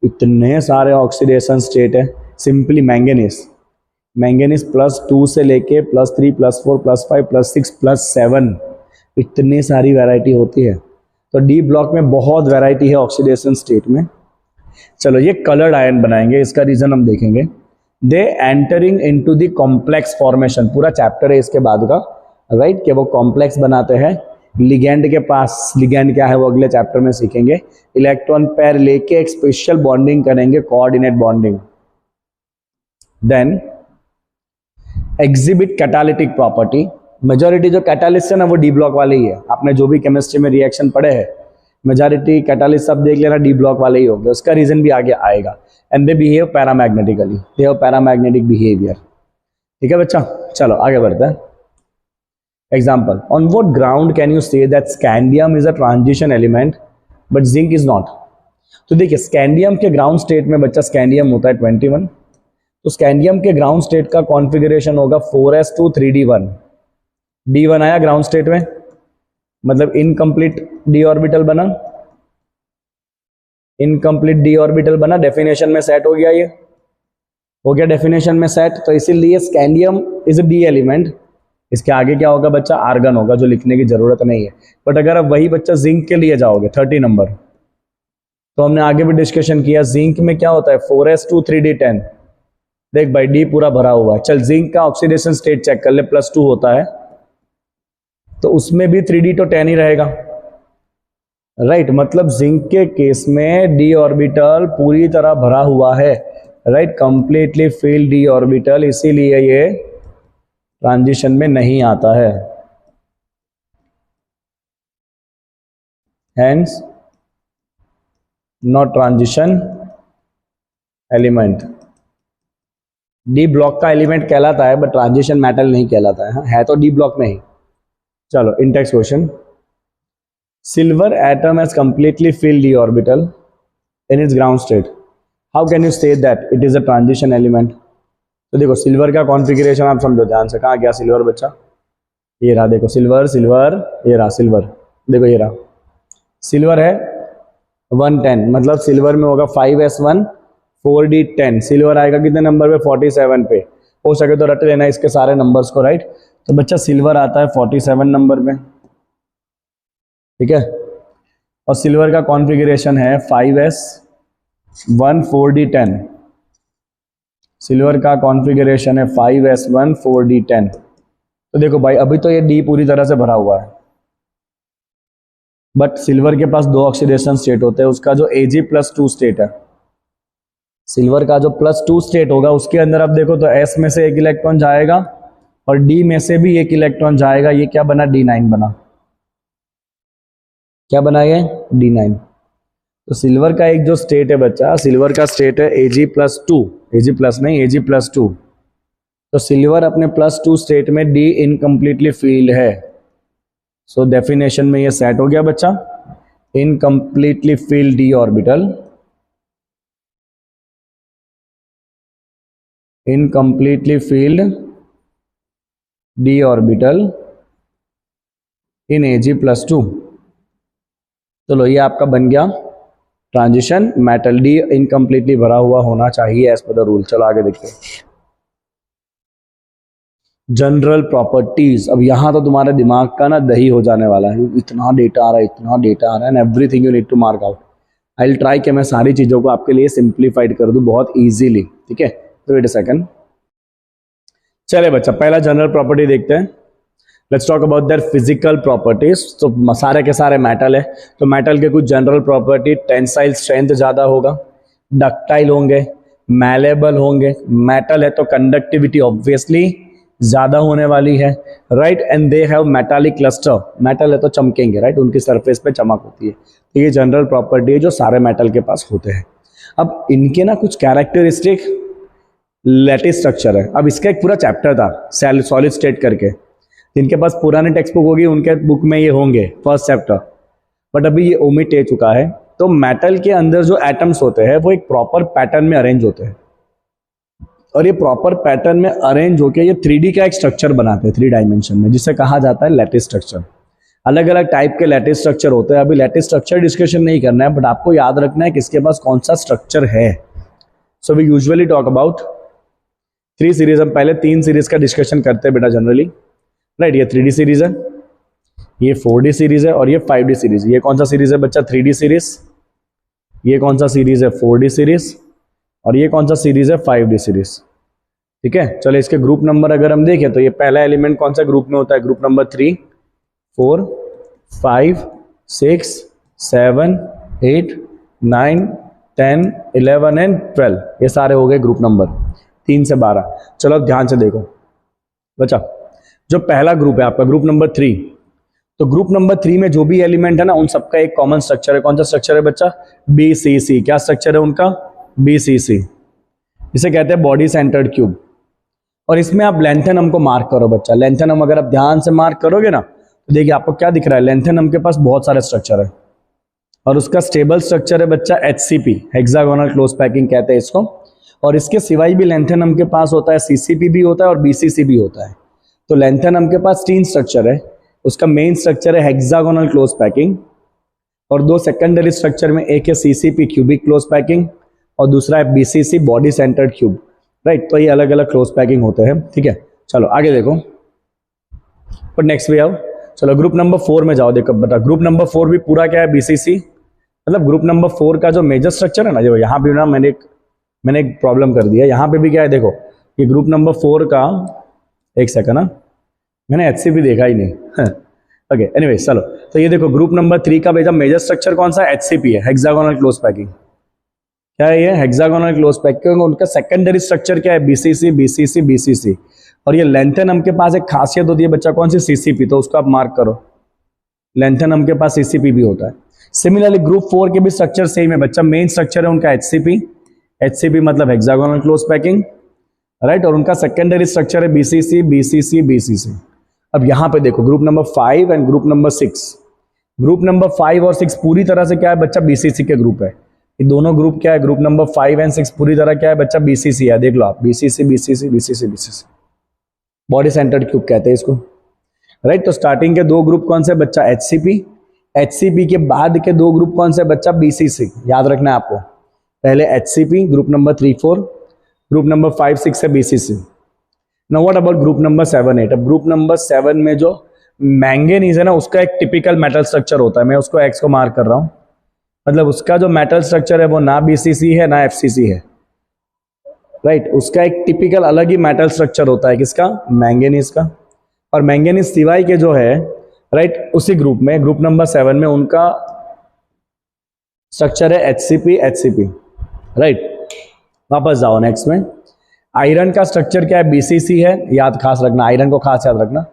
इतने सारे ऑक्सीडेशन स्टेट है। सिंपली मैंगनीज +2 से लेके +3 +4 +5 +6 +7, इतनी सारी वैरायटी होती है। तो डी ब्लॉक में बहुत वैरायटी है ऑक्सीडेशन स्टेट में। चलो ये कलर्ड आयन बनाएंगे, इसका रीजन हम देखेंगे। They entering into the complex formation, पूरा चैप्टर है इसके बाद का, राइट, कि वो कॉम्प्लेक्स बनाते हैं। लिगेंड के पास, लिगेंड क्या है वो अगले चैप्टर में सीखेंगे। इलेक्ट्रॉन पेयर लेके एक स्पेशल बॉन्डिंग करेंगे, coordinate bonding. Then exhibit catalytic property. Majority जो कैटालिस्ट है ना वो डी ब्लॉक वाले ही है, आपने जो भी केमिस्ट्री में रिएक्शन पढ़े हैं मेजॉरिटी कैटालिस्ट सब देख लेना डी ब्लॉक वाले ही होंगे, उसका रीजन भी आगे आएगा। And they behave paramagnetically, they have paramagnetic behaviour. ठीक है बच्चा, चलो आगे बढ़ते हैं। Example, on what ground can you say that scandium is a transition element but zinc is not. तो देखिए स्कैंडियम के ग्राउंड स्टेट में बच्चा स्कैंडियम होता है 21, तो स्कैंडियम के ग्राउंड स्टेट का कॉन्फ़िगरेशन होगा 4s2 3d1। d1 आया ग्राउंड स्टेट में, मतलब इनकम्प्लीट डी ऑर्बिटल बना, इनकम्प्लीट डी ऑर्बिटल बना, डेफिनेशन में सेट हो गया, ये हो गया डेफिनेशन में सेट। तो इसीलिए scandium is a D element. इसके आगे क्या होगा बच्चा, आर्गन होगा, जो लिखने की जरूरत नहीं है। बट अगर आप वही बच्चा जिंक के लिए जाओगे 30 नंबर, तो हमने आगे भी डिस्कशन किया, जिंक में क्या होता है 4s2 3d10। देख भाई डी पूरा भरा हुआ है, चल जिंक का ऑक्सीडेशन स्टेट चेक कर ले, +2 होता है, तो उसमें भी 3d तो 10 ही रहेगा, राइट। मतलब जिंक के केस में डी ऑर्बिटल पूरी तरह भरा हुआ है, right, completely filled D orbital, इसीलिए ये ट्रांजिशन में नहीं आता है। Hence not transition element. D block का एलिमेंट कहलाता है बट ट्रांजिशन मेटल नहीं कहलाता है तो डी ब्लॉक में ही। चलो in text question, silver atom has completely filled D orbital in its ground state, how can you say that it is a transition element. तो देखो सिल्वर का कॉन्फ़िगरेशन आप समझो ध्यान से, कहाँ गया सिल्वर बच्चा, ये रहा, देखो सिल्वर सिल्वर, ये रहा सिल्वर, देखो ये रहा सिल्वर है 110, मतलब सिल्वर में होगा 5s1 4d10, सिल्वर आएगा कितने नंबर पे 47 पे, हो सके तो रट लेना इसके सारे नंबर्स को, राइट। तो बच्चा सिल्वर आता है 47 नंबर पे, ठीक है, और सिल्वर का कॉन्फ़िगरेशन है 5s1 4d10, सिल्वर का कॉन्फ़िगरेशन है 5s1 4d10। तो देखो भाई अभी तो ये डी पूरी तरह से भरा हुआ है, बट सिल्वर के पास 2 ऑक्सीडेशन स्टेट होते हैं, उसका जो Ag+2 स्टेट है, सिल्वर का जो +2 स्टेट होगा उसके अंदर आप देखो तो S में से 1 इलेक्ट्रॉन जाएगा और D में से भी 1 इलेक्ट्रॉन जाएगा, ये क्या बना D9 बना, क्या बना ये D9। तो सिल्वर का एक जो स्टेट है बच्चा, सिल्वर का स्टेट है Ag+2, Ag+ नहीं Ag+2, तो सिल्वर अपने +2 स्टेट में डी इनकम्प्लीटली फील्ड है। सो डेफिनेशन में ये सेट हो गया बच्चा, incompletely field D orbital, incompletely field D orbital इन Ag+2। चलो ये आपका बन गया ट्रांजिशन मेटल, डी इनकम्प्लीटली भरा हुआ होना चाहिए एज पर द रूल। चलो आगे देखते हैं जनरल प्रॉपर्टीज। अब यहाँ तो तुम्हारे दिमाग का ना दही हो जाने वाला है, इतना डेटा आ रहा है, इतना डेटा आ रहा है, and everything you need to mark out. I will try कि मैं सारी चीज़ों को आपके लिए सिंप्लीफाइड कर दूँ बहुत ईजीली, ठीक है। तो वेट अ सेकंड, चले बच्चा पहला जनरल प्रॉपर्टी देखते हैं। Let's talk about their physical properties. तो सारे के सारे मेटल है, तो मेटल के कुछ जनरल प्रॉपर्टी, टेंसाइल स्ट्रेंथ ज़्यादा होगा, डक्टाइल होंगे, मैलेबल होंगे, मेटल है तो कंडक्टिविटी ऑब्वियसली ज़्यादा होने वाली है, right, and they have metallic cluster, metal है तो चमकेंगे, राइट, उनकी सरफेस पे चमक होती है। तो ये जनरल प्रॉपर्टी है जो सारे मेटल के पास होते हैं। अब इनके ना कुछ कैरेक्टरिस्टिक लैटिस स्ट्रक्चर है। अब इसका एक पूरा चैप्टर था सॉलिड स्टेट करके, जिनके पास पुराने टेक्स्ट बुक होगी उनके बुक में ये होंगे फर्स्ट चैप्टर, बट अभी ये ओमिट हो चुका है। तो मेटल के अंदर जो एटम्स होते हैं वो एक प्रॉपर पैटर्न में अरेंज होते हैं, और ये प्रॉपर पैटर्न में अरेंज होकर ये 3D का एक स्ट्रक्चर बनाते हैं 3 डायमेंशन में, जिसे कहा जाता है लैटिस स्ट्रक्चर। अलग अलग टाइप के लैटिस स्ट्रक्चर होते हैं, अभी लैटिस स्ट्रक्चर डिस्कशन नहीं करना है, बट आपको याद रखना है किसके पास कौन सा स्ट्रक्चर है। So we usually talk about 3 series. हम पहले 3 सीरीज का डिस्कशन करते हैं बेटा जनरली, राइट। ये 3D सीरीज है, ये 4D सीरीज है, और ये 5D सीरीज। ये कौन सा सीरीज है बच्चा 3D सीरीज, ये कौन सा सीरीज है 4D सीरीज, और ये कौन सा सीरीज है 5D सीरीज, ठीक है। चलो इसके ग्रुप नंबर अगर हम देखें तो ये पहला एलिमेंट कौन सा ग्रुप में होता है, ग्रुप नंबर 3 4 5 6 7 8 9 10 11 एंड 12, ये सारे हो गए ग्रुप नंबर 3 से 12। चलो अब ध्यान से देखो बच्चा, जो पहला ग्रुप है आपका ग्रुप नंबर 3, तो ग्रुप नंबर 3 में जो भी एलिमेंट है ना, उन सबका एक कॉमन स्ट्रक्चर है। कौन सा स्ट्रक्चर है बच्चा? BCC। क्या स्ट्रक्चर है उनका? BCC। इसे कहते हैं बॉडी सेंटर्ड क्यूब। और इसमें आप लेंथेनम को मार्क करो बच्चा। लेंथेनम अगर आप ध्यान से मार्क करोगे ना, तो देखिए आपको क्या दिख रहा है, लेंथेनम के पास बहुत सारे स्ट्रक्चर है और उसका स्टेबल स्ट्रक्चर है बच्चा HCP, हेक्सागोनल क्लोज पैकिंग कहते हैं इसको। और इसके सिवाय भी लेंथेनम के पास होता है CCP भी होता है और BCC भी होता है। तो लेंथेनम के पास 3 स्ट्रक्चर है। उसका मेन स्ट्रक्चर है हेक्सागोनल क्लोज पैकिंग और 2 सेकेंडरी स्ट्रक्चर में, एक है CCP क्यूबिक क्लोज पैकिंग और दूसरा है BCC body centred cube, right. तो ये अलग अलग क्लोज पैकिंग होते हैं, ठीक है। चलो आगे देखो, पर नेक्स्ट भी आओ। चलो ग्रुप नंबर 4 में जाओ। देखो बता, ग्रुप नंबर 4 भी पूरा क्या है? BCC। मतलब ग्रुप नंबर 4 का जो मेजर स्ट्रक्चर है ना, जो यहाँ पे ना मैंने एक प्रॉब्लम कर दिया। यहाँ पे भी क्या है देखो, ये ग्रुप नंबर 4 का, एक सेकंड ना, मैंने HCP देखा ही नहीं। ओके एनीवे चलो, तो ये देखो ग्रुप नंबर 3 का बेटा मेजर स्ट्रक्चर कौन सा है? HCP है, हेक्सागोनल क्लोज पैकिंग। क्या है ये? Hexagonal close packing. उनका सेकेंडरी स्ट्रक्चर क्या है? BCC BCC BCC। और ये लेंथेनम के पास एक खासियत होती है बच्चा, कौन सी? CCP। तो उसको आप मार्क करो, लेंथेनम के पास CCP भी होता है। सिमिलरली ग्रुप 4 के भी स्ट्रक्चर सेम है बच्चा। मेन स्ट्रक्चर है उनका HCP मतलब हेक्सागोनल क्लोज पैकिंग, राइट। और उनका सेकेंडरी स्ट्रक्चर है BCC BCC BCC। अब यहां पे देखो group number 5 and group number 6। Group number 5 और 6 पूरी तरह से क्या है बच्चा? BCC के ग्रुप है। ये दोनों ग्रुप क्या है? ग्रुप नंबर 5 एंड 6 पूरी तरह क्या है बच्चा? BCC है। देख लो आप, BCC BCC BCC BCC, body centred cube कहते हैं इसको, राइट। तो स्टार्टिंग के 2 ग्रुप कौन से बच्चा? HCP के बाद के 2 ग्रुप कौन से बच्चा? BCC। याद रखना है आपको, पहले HCP group number 3 4, group number 5 6 है BCC। Now what about group number 7 8? अब ग्रुप नंबर 7 में जो मैंगनीज है ना, उसका एक टिपिकल मेटल स्ट्रक्चर होता है। मैं उसको X को मार्क कर रहा हूं, मतलब उसका जो मेटल स्ट्रक्चर है वो ना BCC है ना FCC है, राइट। उसका एक टिपिकल अलग ही मेटल स्ट्रक्चर होता है, किसका? मैंगनीज का। और मैंगनीज सिवाय के जो है, राइट, उसी ग्रुप में, ग्रुप नंबर 7 में उनका स्ट्रक्चर है HCP, राइट। वापस जाओ नेक्स्ट में। आयरन का स्ट्रक्चर क्या है? BCC है, याद खास रखना, आयरन को खास याद रखना।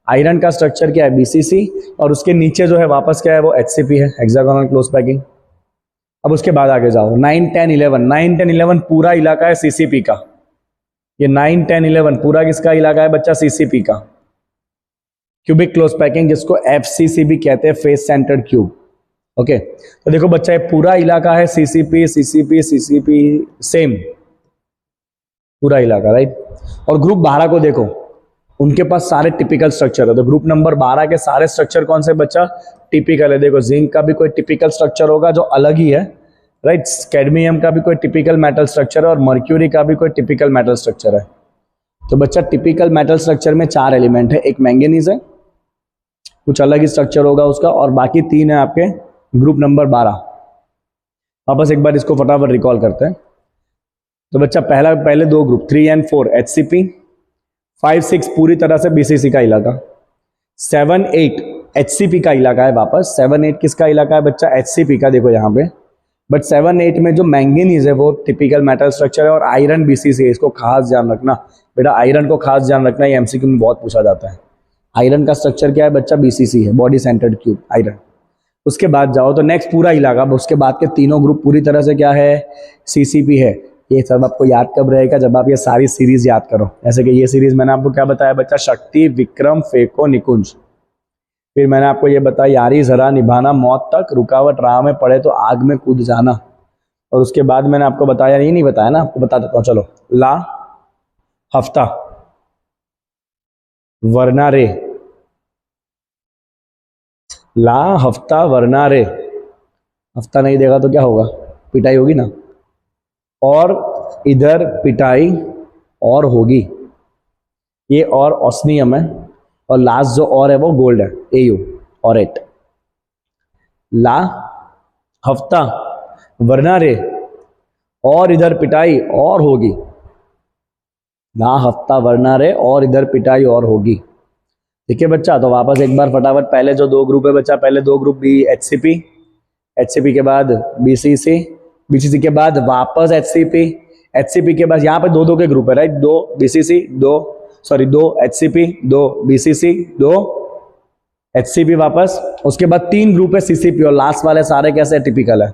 आयरन का स्ट्रक्चर क्या है? BCC। और उसके नीचे जो है वापस क्या है? वो HCP है, हेक्सागोनल क्लोज पैकिंग। अब उसके बाद आगे जाओ, 9 10 11। 9 10 11 पूरा इलाका है CCP का। ये 9 10 11 पूरा किसका इलाका है बच्चा? CCP का। क्यूबिक क्लोज पैकिंग, जिसको FCC भी कहते हैं, फेस सेंटर्ड क्यूब। ओके, तो देखो बच्चा, ये पूरा इलाका है CCP सेम पूरा इलाका, राइट। और ग्रुप 12 को देखो, उनके पास सारे टिपिकल स्ट्रक्चर है। तो ग्रुप नंबर 12 के सारे स्ट्रक्चर कौन से बच्चा? टिपिकल है। देखो जिंक का भी कोई टिपिकल स्ट्रक्चर होगा जो अलग ही है, राइट। कैडमियम का भी कोई टिपिकल मेटल स्ट्रक्चर है और मर्क्यूरी का भी कोई टिपिकल मेटल स्ट्रक्चर है। तो बच्चा टिपिकल मेटल स्ट्रक्चर में 4 एलिमेंट है। एक मैंगनीज है, कुछ अलग ही स्ट्रक्चर होगा उसका, और बाकी 3 है आपके ग्रुप नंबर 12। वापस एक बार इसको फटाफट रिकॉल करते हैं। तो बच्चा पहले 2 ग्रुप 3 एंड 4 HCP, 5 6 पूरी तरह से BCC का इलाका, 7 8 HCP का इलाका है। वापस 7 8 किसका इलाका है बच्चा? HCP का। देखो यहाँ पे, बट 7 8 में जो मैंगनीज है वो टिपिकल मेटल स्ट्रक्चर है, और आयरन BCC है। इसको खास ध्यान रखना बेटा, आयरन को खास ध्यान रखना, ये MCQ में बहुत पूछा जाता है। आयरन का स्ट्रक्चर क्या है बच्चा? BCC है, बॉडी सेंटर्ड क्यूब, आयरन। उसके बाद जाओ तो नेक्स्ट पूरा इलाका, उसके बाद के तीनों ग्रुप पूरी तरह से क्या है? CCP है। ये सब आपको याद कब रहेगा? जब आप ये सारी सीरीज याद करो। जैसे कि ये सीरीज मैंने आपको क्या बताया बच्चा? शक्ति, विक्रम, फेको, निकुंज। फिर मैंने आपको ये बताया, यारी जरा निभाना, मौत तक, रुकावट राह में पड़े तो आग में कूद जाना। और उसके बाद मैंने आपको बताया, ये नहीं बताया ना, आपको बता देता हूँ, चलो। ला, हफ्ता, वरना रे। ला, हफ्ता, वरना रे। हफ्ता नहीं देगा तो क्या होगा? पिटाई होगी ना। और इधर पिटाई और होगी, ये और ऑस्नियम है, और लास्ट जो और है वो गोल्ड है, AU और 8। ला, हफ्ता, वरना रे, और इधर पिटाई और होगी। ला, हफ्ता, वरना रे, और इधर पिटाई और होगी। ठीक है बच्चा। तो वापस एक बार फटाफट, पहले जो 2 ग्रुप है बच्चा, पहले 2 ग्रुप भी HCP के बाद BCC के बाद वापस HCP के बाद यहाँ पे 2 के ग्रुप है, right. 2 BCC, 2 HCP, 2 BCC, 2 HCP वापस, उसके बाद 3 ग्रुप है CCP और लास्ट वाले सारे कैसे टिपिकल है,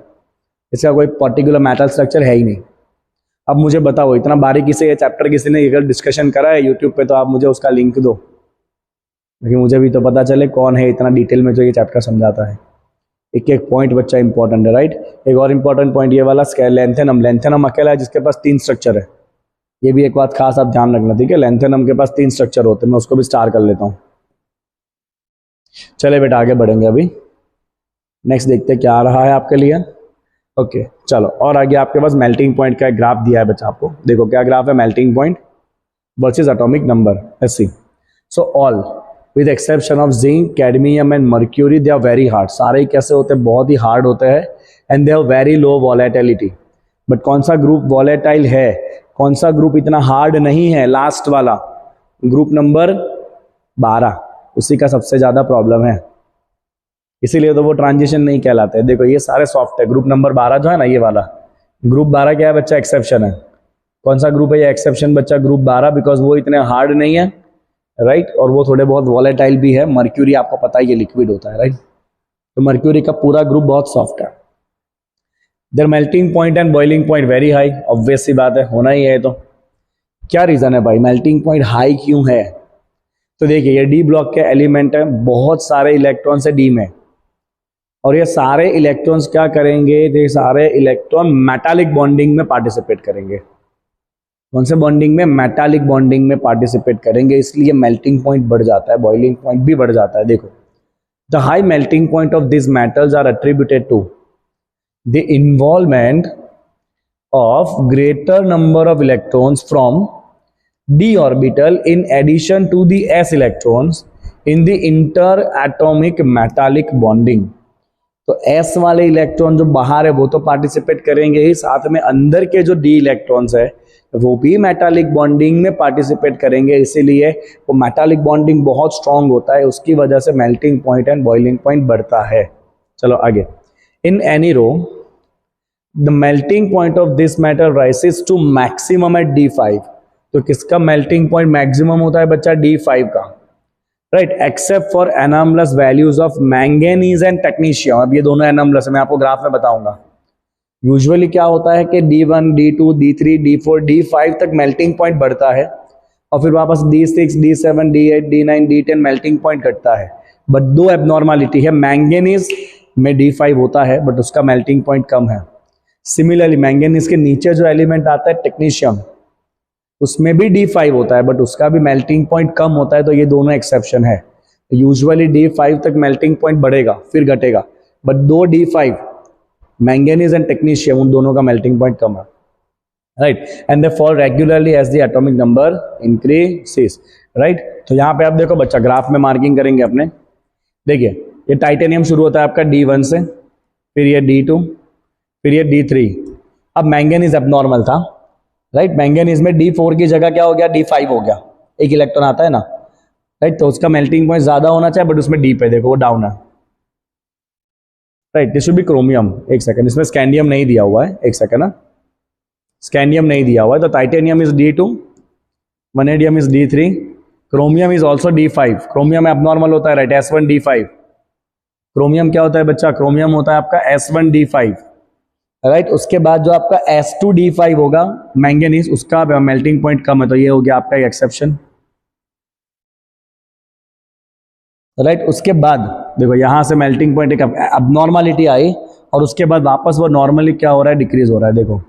इसका कोई पर्टिकुलर मेटल स्ट्रक्चर है ही नहीं। अब मुझे बताओ, इतना बारीकी से ये चैप्टर किसी ने अगर डिस्कशन करा है यूट्यूब पे तो आप मुझे उसका लिंक दो, लेकिन मुझे भी तो पता चले कौन है इतना डिटेल में जो ये चैप्टर समझाता है। एक एक पॉइंट बच्चा इंपॉर्टेंट है, राइट। एक और इंपॉर्टेंट पॉइंट ये वाला लेंथेनम, लेंथेनम अकेला है जिसके पास 3 स्ट्रक्चर है। ये भी एक बात खास आप ध्यान रखना, ठीक है। लेंथेनम के पास 3 स्ट्रक्चर होते हैं, मैं उसको भी स्टार कर लेता हूँ। चले बेटा आगे बढ़ेंगे, अभी नेक्स्ट देखते क्या आ रहा है आपके लिए। ओके चलो, और आगे आपके पास मेल्टिंग पॉइंट का एक ग्राफ दिया है बच्चा आपको, देखो क्या ग्राफ है, melting point versus atomic number, ऐसी। So all with exception of zinc, cadmium and mercury, they are very hard. सारे कैसे होते हैं, बहुत ही हार्ड होते हैं, and they have very low volatility. But कौन सा ग्रुप वॉलेटाइल है, कौन सा ग्रुप इतना हार्ड नहीं है, लास्ट वाला ग्रुप नंबर 12, उसी का सबसे ज्यादा प्रॉब्लम है, इसीलिए तो वो ट्रांजिशन नहीं कहलाते। देखो ये सारे सॉफ्ट है, ग्रुप नंबर 12 जो है ना, ये वाला ग्रुप 12 क्या है बच्चा, एक्सेप्शन है। कौन सा ग्रुप है ये, एक्सेप्शन बच्चा, ग्रुप 12, बिकॉज वो इतने हार्ड नहीं है, राइट, और वो थोड़े बहुत वॉलेटाइल भी है। मर्क्यूरी आपको पता है ये लिक्विड होता है, राइट, तो मर्क्यूरी का पूरा ग्रुप बहुत सॉफ्ट है। Their melting point and boiling point very high, obvious सी बात है, होना ही है। तो क्या रीजन है भाई, मेल्टिंग पॉइंट हाई क्यों है, तो देखिए ये डी ब्लॉक के एलिमेंट है, बहुत सारे इलेक्ट्रॉन से डी में, और ये सारे इलेक्ट्रॉन्स क्या करेंगे, ये सारे इलेक्ट्रॉन मेटालिक बॉन्डिंग में पार्टिसिपेट करेंगे। कौन से बॉन्डिंग में, मेटालिक बॉन्डिंग में पार्टिसिपेट करेंगे, इसलिए मेल्टिंग पॉइंट बढ़ जाता है, बॉइलिंग पॉइंट भी बढ़ जाता है। देखो the high melting point of this metals are attributed to the involvement of greater number of electrons from d orbital in addition to the s electrons in the interatomic metallic bonding। तो s वाले electron जो बाहर है वो तो participate करेंगे ही, साथ में अंदर के जो d इलेक्ट्रॉन्स है वो भी मेटालिक बॉन्डिंग में पार्टिसिपेट करेंगे, इसीलिए वो मेटालिक बॉन्डिंग बहुत स्ट्रांग होता है, उसकी वजह से melting point and boiling point बढ़ता है। चलो आगे, in any row the melting point of this metal rises to maximum at D5। तो किसका melting point maximum होता है बच्चा, D5 का, right, except for anomalous values of manganese and technetium। अब ये दोनों anomalous है, मैं आपको ग्राफ में बताऊंगा। यूजुअली क्या होता है कि D1, D2, D3, D4, D5 तक melting point बढ़ता है, और फिर वापस D6, D7, D8, D9, D10 melting point घटता है। बट दो एबनॉर्मलिटी है, मैंगनीज में D5 होता है बट उसका melting point कम है। सिमिलरली मैंगनीज के नीचे जो एलिमेंट आता है टेक्नीशियम, उसमें भी D5 होता है बट उसका भी मेल्टिंग पॉइंट कम होता है, तो ये दोनों एक्सेप्शन है। यूजुअली D5 तक मेल्टिंग पॉइंट बढ़ेगा फिर घटेगा, बट दो D5 मैंगनीज एंड टेक्नीशियम उन दोनों का मेल्टिंग पॉइंट कम है, right, and they fall regularly as the atomic number increases, right. तो यहाँ पे आप देखो बच्चा, ग्राफ में मार्किंग करेंगे अपने, देखिए ये टाइटेनियम शुरू होता है आपका D1 से, फिर ये D2, फिर ये D3। अब मैंगनीज एबनॉर्मल था, राइट, मैंगनीज में D4 की जगह क्या हो गया, D5 हो गया, एक इलेक्ट्रॉन आता है ना, राइट, तो उसका मेल्टिंग पॉइंट ज्यादा होना चाहिए बट उसमें D पे देखो वो डाउन है, right. This should B chromium, एक सेकंड, इसमें स्कैंडियम नहीं दिया हुआ है, एक सेकंड ना, स्कैंडियम नहीं दिया हुआ है, तो titanium is D2, vanadium is D3, chromium is also D5। Chromium abnormal होता है, राइट, S1D5। क्रोमियम क्या होता है बच्चा, क्रोमियम होता है आपका S1D5, राइट। उसके बाद जो आपका S2D5 होगा मैंगनीज, उसका मेल्टिंग पॉइंट कम है, तो ये हो गया आपका एक्सेप्शन, राइट। उसके बाद देखो यहां से मेल्टिंग पॉइंट एक अबनॉर्मलिटी आई, और उसके बाद वापस वो नॉर्मली क्या हो रहा है, डिक्रीज हो रहा है। देखो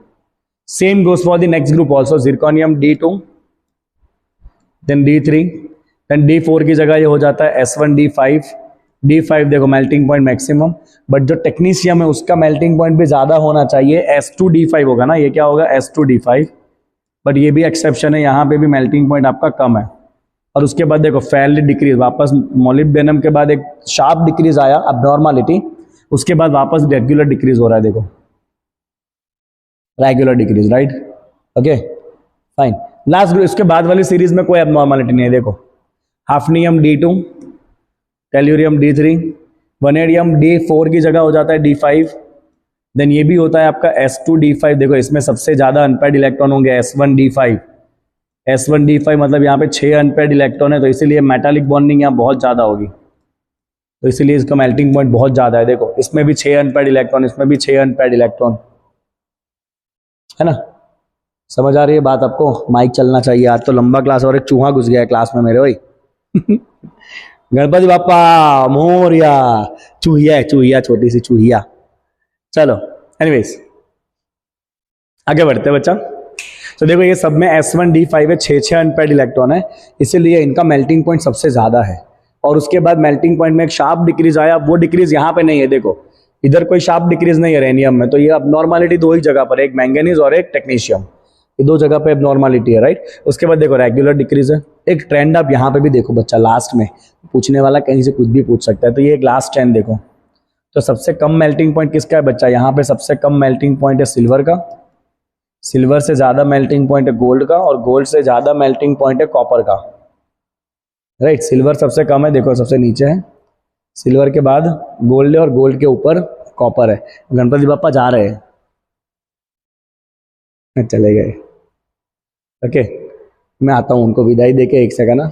same goes for the next group also, zirconium D2, then D3, then D4 की जगह ये हो जाता है S1D5, D5 देखो मेल्टिंग पॉइंट मैक्सिमम, बट जो टेक्नीशियम है उसका मेल्टिंग पॉइंट भी ज्यादा होना चाहिए, S2D5 होगा ना, ये क्या होगा S2D5, बट ये भी एक्सेप्शन है, यहाँ पे भी मेल्टिंग पॉइंट आपका कम है। और उसके बाद देखो फेयरली डिक्रीज, वापस मोलिब्डेनम के बाद एक शार्प डिक्रीज आया, अबनॉर्मलिटी, उसके बाद वापस रेगुलर डिक्रीज हो रहा है, देखो regular decrease, right, okay fine. Last उसके बाद वाली सीरीज में कोई अबनॉर्मलिटी नहीं है, देखो hafnium D2, tellurium D3, vanadium D4 की जगह हो जाता है D5, देन ये भी होता है आपका S2D5। देखो इसमें सबसे ज्यादा अनपेयर्ड इलेक्ट्रॉन होंगे S1D5, S1D5 मतलब यहाँ पे 6 अनपेयर्ड इलेक्ट्रॉन है, तो इसीलिए मेटालिक बॉन्डिंग यहाँ बहुत ज्यादा होगी, तो इसीलिए इसका मेल्टिंग पॉइंट बहुत ज़्यादा है। देखो इसमें भी 6 अनपेयर्ड इलेक्ट्रॉन, इसमें भी 6 अनपेयर्ड इलेक्ट्रॉन, है ना। समझ आ रही है बात आपको? माइक चलना चाहिए। आज तो लंबा क्लास और एक चूहा घुस गया है क्लास में मेरे भाई। गणपति बापा मोरिया। चूहिया है, चूहिया, छोटी सी चूहिया। चलो एनीवेज आगे बढ़ते हैं बच्चा। तो देखो ये सब में S1D5 है, 6 अनपेयर्ड इलेक्ट्रॉन है, इसीलिए इनका मेल्टिंग पॉइंट सबसे ज्यादा है। और उसके बाद मेल्टिंग पॉइंट में एक शार्प डिक्रीज आया, वो डिक्रीज यहाँ पे नहीं है। देखो इधर कोई शार्प डिक्रीज नहीं है रेनियम में, तो ये अब नॉर्मलिटी दो ही जगह पर, एक मैंगनीज और एक टेक्नीशियम, ये दो जगह पे अब नॉर्मलिटी है, राइट। उसके बाद देखो रेगुलर डिक्रीज है। एक ट्रेंड आप यहाँ पे भी देखो बच्चा, लास्ट में पूछने वाला कहीं से कुछ भी पूछ सकता है, तो ये एक लास्ट ट्रेंड देखो। तो सबसे कम मेल्टिंग पॉइंट किसका है बच्चा? यहाँ पे सबसे कम मेल्टिंग पॉइंट है सिल्वर का, सिल्वर से ज्यादा मेल्टिंग पॉइंट है गोल्ड का, और गोल्ड से ज्यादा मेल्टिंग पॉइंट है कॉपर का, राइट। सिल्वर सबसे कम है, देखो सबसे नीचे है, सिल्वर के बाद गोल्ड है और गोल्ड के ऊपर कॉपर है। गणपति बापा जा रहे हैं, चले गए। ओके मैं आता हूं उनको विदाई देके, एक सेकंड ना।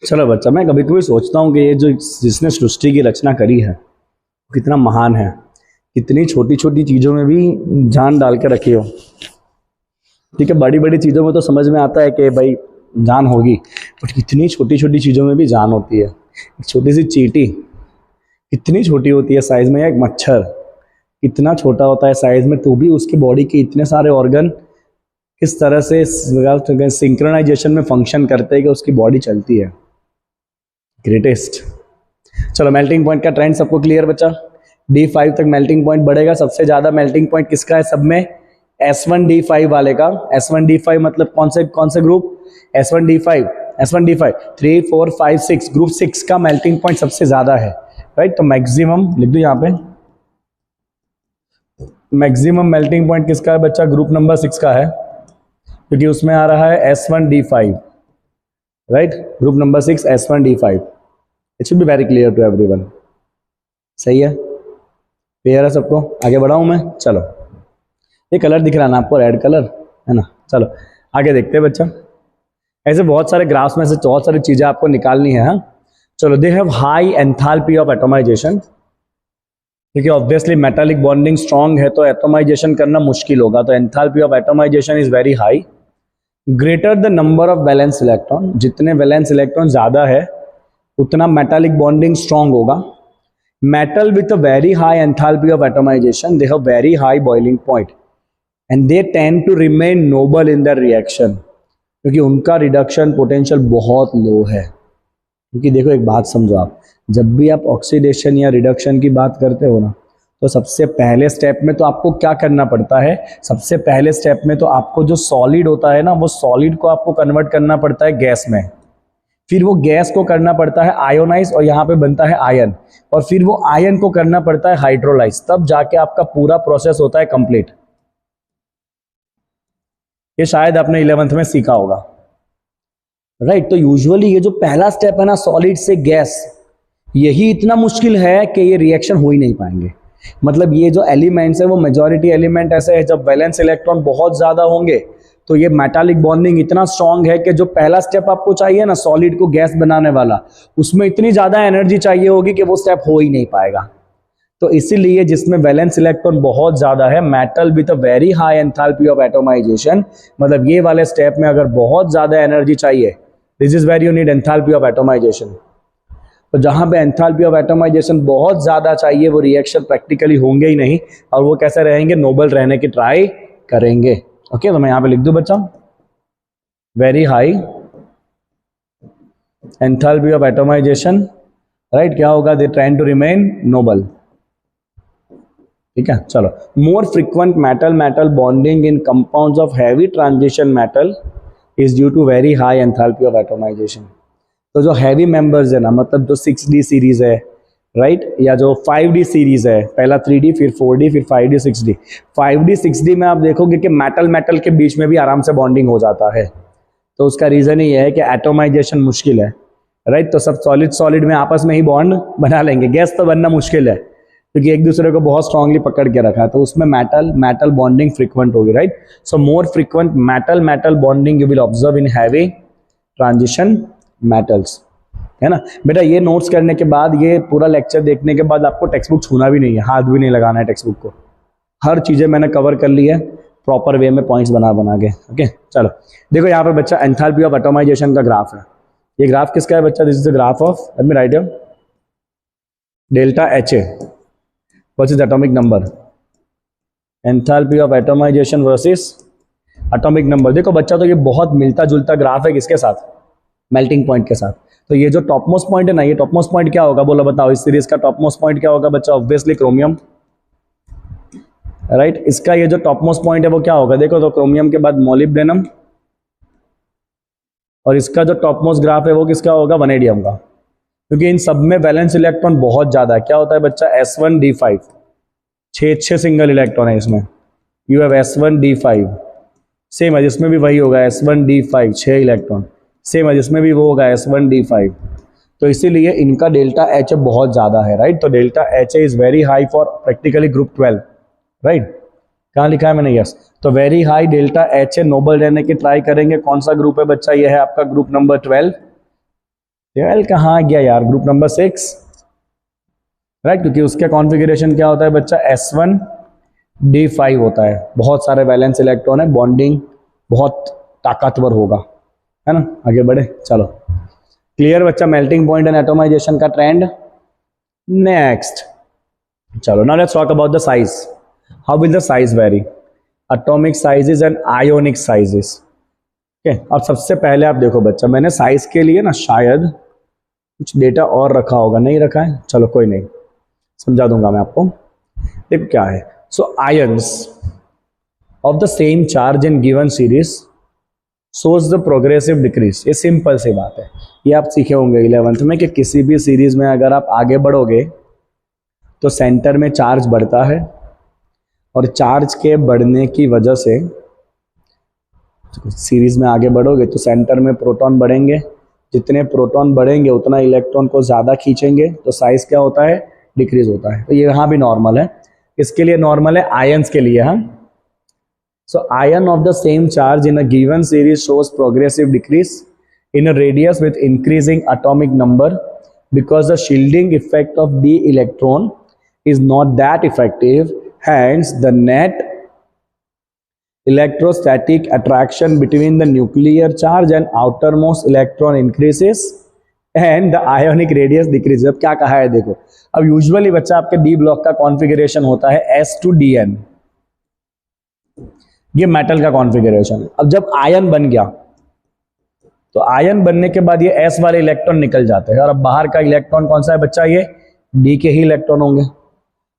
चलो बच्चा, मैं कभी कभी सोचता हूँ कि ये जो जिसने सृष्टि की रचना करी है कितना महान है, कितनी छोटी छोटी चीजों में भी जान डाल के रखी हो। ठीक है, बड़ी बड़ी चीजों में तो समझ में आता है कि भाई जान होगी, बट कितनी छोटी छोटी चीजों में भी जान होती है। एक छोटी सी चींटी कितनी छोटी होती है साइज में, या एक मच्छर कितना छोटा होता है साइज में, तो भी उसकी बॉडी के इतने सारे ऑर्गन किस तरह से सिंक्रोनाइजेशन में फंक्शन करते हैं कि उसकी बॉडी चलती है। ग्रेटेस्ट। चलो मेल्टिंग पॉइंट का ट्रेंड सबको क्लियर बच्चा? D5 तक मेल्टिंग पॉइंट बढ़ेगा। सबसे ज्यादा मेल्टिंग पॉइंट किसका है सब में? S1D5 वाले का। S1D5 मतलब कौन से ग्रुप? S1D5 3 4 5 6 ग्रुप 6 का मेल्टिंग पॉइंट सबसे ज्यादा है, राइट। तो मैक्सिमम लिख दो यहाँ पे, मैक्सिमम मेल्टिंग पॉइंट किसका है बच्चा? ग्रुप नंबर 6 का है, क्योंकि उसमें आ रहा है S1D5, right. Group number 6 S1D5। It should be very clear to everyone. सही है, क्लियर है सबको? आगे बढ़ाऊं मैं? चलो ये कलर दिख रहा है ना आपको, रेड कलर है ना। चलो आगे देखते हैं बच्चा। ऐसे बहुत सारे ग्राफ्स में से बहुत सारी चीजें आपको निकालनी है। हाँ चलो, they have high enthalpy of atomisation. देखिए ऑब्वियसली मेटालिक बॉन्डिंग स्ट्रांग है तो एटोमाइजेशन करना मुश्किल होगा, तो enthalpy of atomisation is very high. Greater the number of valence electron, जितने वैलेंस इलेक्ट्रॉन ज्यादा है उतना मेटालिक बॉन्डिंग स्ट्रांग होगा। Metal with a very high enthalpy of atomisation, they have very high boiling point and they tend to remain noble in the reaction, क्योंकि उनका reduction potential बहुत लो है। क्योंकि देखो एक बात समझो आप, जब भी आप ऑक्सीडेशन या रिडक्शन की बात करते हो ना, तो सबसे पहले स्टेप में तो आपको क्या करना पड़ता है? सबसे पहले स्टेप में तो आपको जो सॉलिड होता है ना, वो सॉलिड को आपको कन्वर्ट करना पड़ता है गैस में, फिर वो गैस को करना पड़ता है आयोनाइज और यहाँ पे बनता है आयन, और फिर वो आयन को करना पड़ता है हाइड्रोलाइज, तब जाके आपका पूरा प्रोसेस होता है कंप्लीट। ये शायद आपने 11th में सीखा होगा, राइट। तो यूजुअली ये जो पहला स्टेप है ना, सॉलिड से गैस, यही इतना मुश्किल है कि ये रिएक्शन हो ही नहीं पाएंगे। मतलब ये जो एलिमेंट्स है वो मेजॉरिटी एलिमेंट ऐसे है, जब वैलेंस इलेक्ट्रॉन बहुत ज्यादा होंगे तो ये मेटालिक बॉन्डिंग इतना स्ट्रांग है कि जो पहला स्टेप आपको चाहिए ना सॉलिड को गैस बनाने वाला, उसमें इतनी ज्यादा एनर्जी चाहिए होगी कि वो स्टेप हो ही नहीं पाएगा। तो इसीलिए जिसमें वैलेंस इलेक्ट्रॉन बहुत ज्यादा है, metal with a very high enthalpy of atomisation, मतलब ये वाले स्टेप में अगर बहुत ज्यादा एनर्जी चाहिए, this is where you need enthalpy of atomisation. तो जहां पे एंथैल्पी ऑफ एटोमाइजेशन बहुत ज्यादा चाहिए, वो रिएक्शन प्रैक्टिकली होंगे ही नहीं, और वो कैसे रहेंगे? नोबल रहने की ट्राई करेंगे। ओके तो मैं यहां पे लिख दूं बच्चा, very high enthalpy of atomisation, right. क्या होगा? They trying to remain noble. ठीक है चलो, more frequent metal metal bonding in compounds of heavy transition metal is due to very high enthalpy of atomisation. तो जो हैवी मेंबर्स है ना, मतलब जो 6D सीरीज है, राइट, या जो 5D सीरीज है, पहला 3D फिर 4D फिर 5D 6D, 5D 6D में आप देखोगे कि मेटल मेटल के बीच में भी आराम से बॉन्डिंग हो जाता है। तो उसका रीजन ही है कि एटोमाइजेशन मुश्किल है, राइट। तो सब सॉलिड सॉलिड में आपस में ही बॉन्ड बना लेंगे, गैस तो बनना मुश्किल है क्योंकि एक दूसरे को बहुत स्ट्रांगली पकड़ के रखा है, तो उसमें मेटल मेटल बॉन्डिंग फ्रीक्वेंट होगी, right. So more frequent metal metal bonding you will observe in heavy transition metals। है ना बेटा। ये नोट्स करने के बाद, ये पूरा लेक्चर देखने के बाद आपको टेक्स्ट बुक छूना भी नहीं है, हाथ भी नहीं लगाना है टेक्स्ट बुक को। हर चीज़ें मैंने कवर कर ली है प्रॉपर वे में, पॉइंट्स बना के। ओके चलो देखो यहाँ पे बच्चा एंथैल्पी ऑफ एटॉमाइजेशन का ग्राफ है। ये ग्राफ किसका है बच्चा? This is the graph of, let me write here, delta H A versus atomic number, enthalpy of atomization versus atomic number. देखो बच्चा तो ये बहुत मिलता जुलता ग्राफ है किसके साथ? मेल्टिंग पॉइंट के साथ। तो ये जो टॉप मोस्ट पॉइंट है ना, ये टॉप मोस्ट पॉइंट क्या होगा बोलो बताओ? इस सीरीज का टॉप मोस्ट पॉइंट क्या होगा बच्चा? Obviously chromium, right. इसका ये जो टॉप मोस्ट पॉइंट है वो क्या होगा? देखो तो क्रोमियम के बाद मोलिब्डेनम, और इसका जो टॉप मोस्ट ग्राफ है वो किसका होगा? वनेडियम का, क्योंकि इन सब में वैलेंस इलेक्ट्रॉन बहुत ज्यादा है। क्या होता है बच्चा? S1D5, 6 सिंगल इलेक्ट्रॉन है इसमें। यू हैव S1D5, सेम है जिसमें भी वही होगा S1D5, 6 इलेक्ट्रॉन। सेम है जिसमें भी वो होगा S1D5। तो इसीलिए इनका डेल्टा एच बहुत ज़्यादा है, राइट। तो delta H is very high for practically group 12, right. कहाँ लिखा है मैंने? यस। तो वेरी हाई डेल्टा एच है, नोबल रहने की ट्राई करेंगे। कौन सा ग्रुप है बच्चा? ये है आपका ग्रुप नंबर 12। 12 कहाँ गया यार? Group number 6, right. क्योंकि उसका कॉन्फ़िगरेशन क्या होता है बच्चा? S1D5 होता है। बहुत सारे वैलेंस इलेक्ट्रॉन है, बॉन्डिंग बहुत ताकतवर होगा, है ना। आगे बढ़े चलो। क्लियर बच्चा मेल्टिंग पॉइंट एंड एटॉमाइजेशन का ट्रेंड। नेक्स्ट चलो, now let's talk about the size. How will the size very? Atomic sizes and ionic sizes. Okay, अब सबसे पहले आप देखो बच्चा, मैंने साइज के लिए ना शायद कुछ डेटा और रखा होगा, नहीं रखा है, चलो कोई नहीं, समझा दूंगा मैं आपको। देखो क्या है। So ions of the same charge in given series shows the progressive decrease. ये सिंपल सी बात है, ये आप सीखे होंगे 11th में कि किसी भी सीरीज में अगर आप आगे बढ़ोगे तो सेंटर में चार्ज बढ़ता है, और चार्ज के बढ़ने की वजह से सीरीज में आगे बढ़ोगे तो सेंटर में प्रोटॉन बढ़ेंगे। जितने प्रोटॉन बढ़ेंगे उतना इलेक्ट्रॉन को ज़्यादा खींचेंगे, तो साइज क्या होता है? डिक्रीज होता है। तो ये यहाँ भी नॉर्मल है। इसके लिए नॉर्मल है, आयंस के लिए। हाँ, so ion of the same charge in a given series shows progressive decrease in a radius with increasing atomic number because the shielding effect of d electron is not that effective. Hence the net electrostatic attraction between the nuclear charge and outermost electron increases and the ionic radius decreases. अब क्या कहा है देखो, अब usually बच्चा आपके D block का configuration होता है S2Dn, ये मेटल का कॉन्फ़िगरेशन। अब जब आयन बन गया तो आयन बनने के बाद ये S वाले इलेक्ट्रॉन निकल जाते हैं, और अब बाहर का इलेक्ट्रॉन कौन सा है बच्चा? ये D के ही इलेक्ट्रॉन होंगे।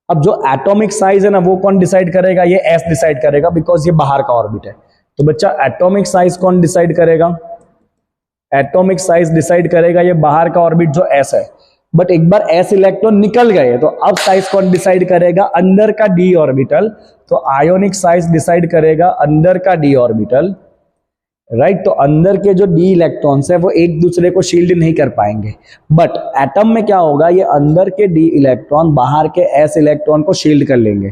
अब जो एटॉमिक साइज है ना, वो कौन डिसाइड करेगा? ये S डिसाइड करेगा, बिकॉज ये बाहर का ऑर्बिट है। तो बच्चा एटॉमिक साइज कौन डिसाइड करेगा? एटॉमिक साइज डिसाइड करेगा ये बाहर का ऑर्बिट जो S है। बट एक बार S इलेक्ट्रॉन निकल गए तो अब साइज कौन डिसाइड करेगा? अंदर का D ऑर्बिटल। तो आयोनिक साइज डिसाइड करेगा अंदर का D ऑर्बिटल, राइट। तो अंदर के जो डी इलेक्ट्रॉन्स है वो एक दूसरे को शील्ड नहीं कर पाएंगे। बट एटम में क्या होगा? ये अंदर के डी इलेक्ट्रॉन बाहर के एस इलेक्ट्रॉन को शील्ड कर लेंगे।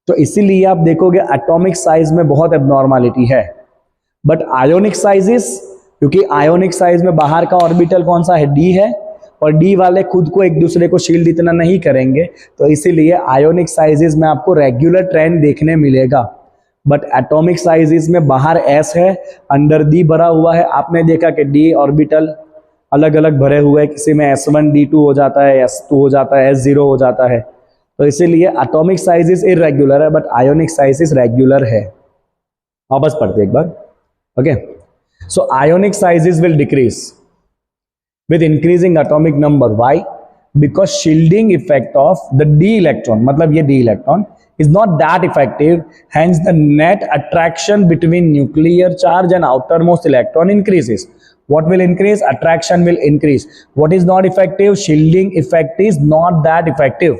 तो इसीलिए आप देखोगे एटॉमिक साइज में बहुत एब्नॉर्मलिटी है। बट आयोनिक साइजेस, क्योंकि आयोनिक साइज में बाहर का ऑर्बिटल कौन सा है? डी है, और डी वाले खुद को एक दूसरे को शील्ड इतना नहीं करेंगे, तो इसीलिए आयोनिक साइजेस में आपको रेगुलर ट्रेंड देखने मिलेगा। बट एटॉमिक साइजेस में बाहर S है, अंदर D भरा हुआ है। आपने देखा कि D ऑर्बिटल अलग अलग भरे हुए हैं, किसी में S1D2 हो जाता है, S2 हो जाता है, S0 हो जाता है। तो इसीलिए एटॉमिक साइजेस इरेगुलर है, बट आयोनिक साइजेस रेगुलर है। वापस पढ़ते एक बार। Okay, so ionic sizes will decrease with increasing atomic number. Why? Because shielding effect of the d electron, मतलब ये d electron is not that effective. Hence the net attraction between nuclear charge and outermost electron increases. What will increase? Attraction will increase. What is not effective? Shielding effect is not that effective.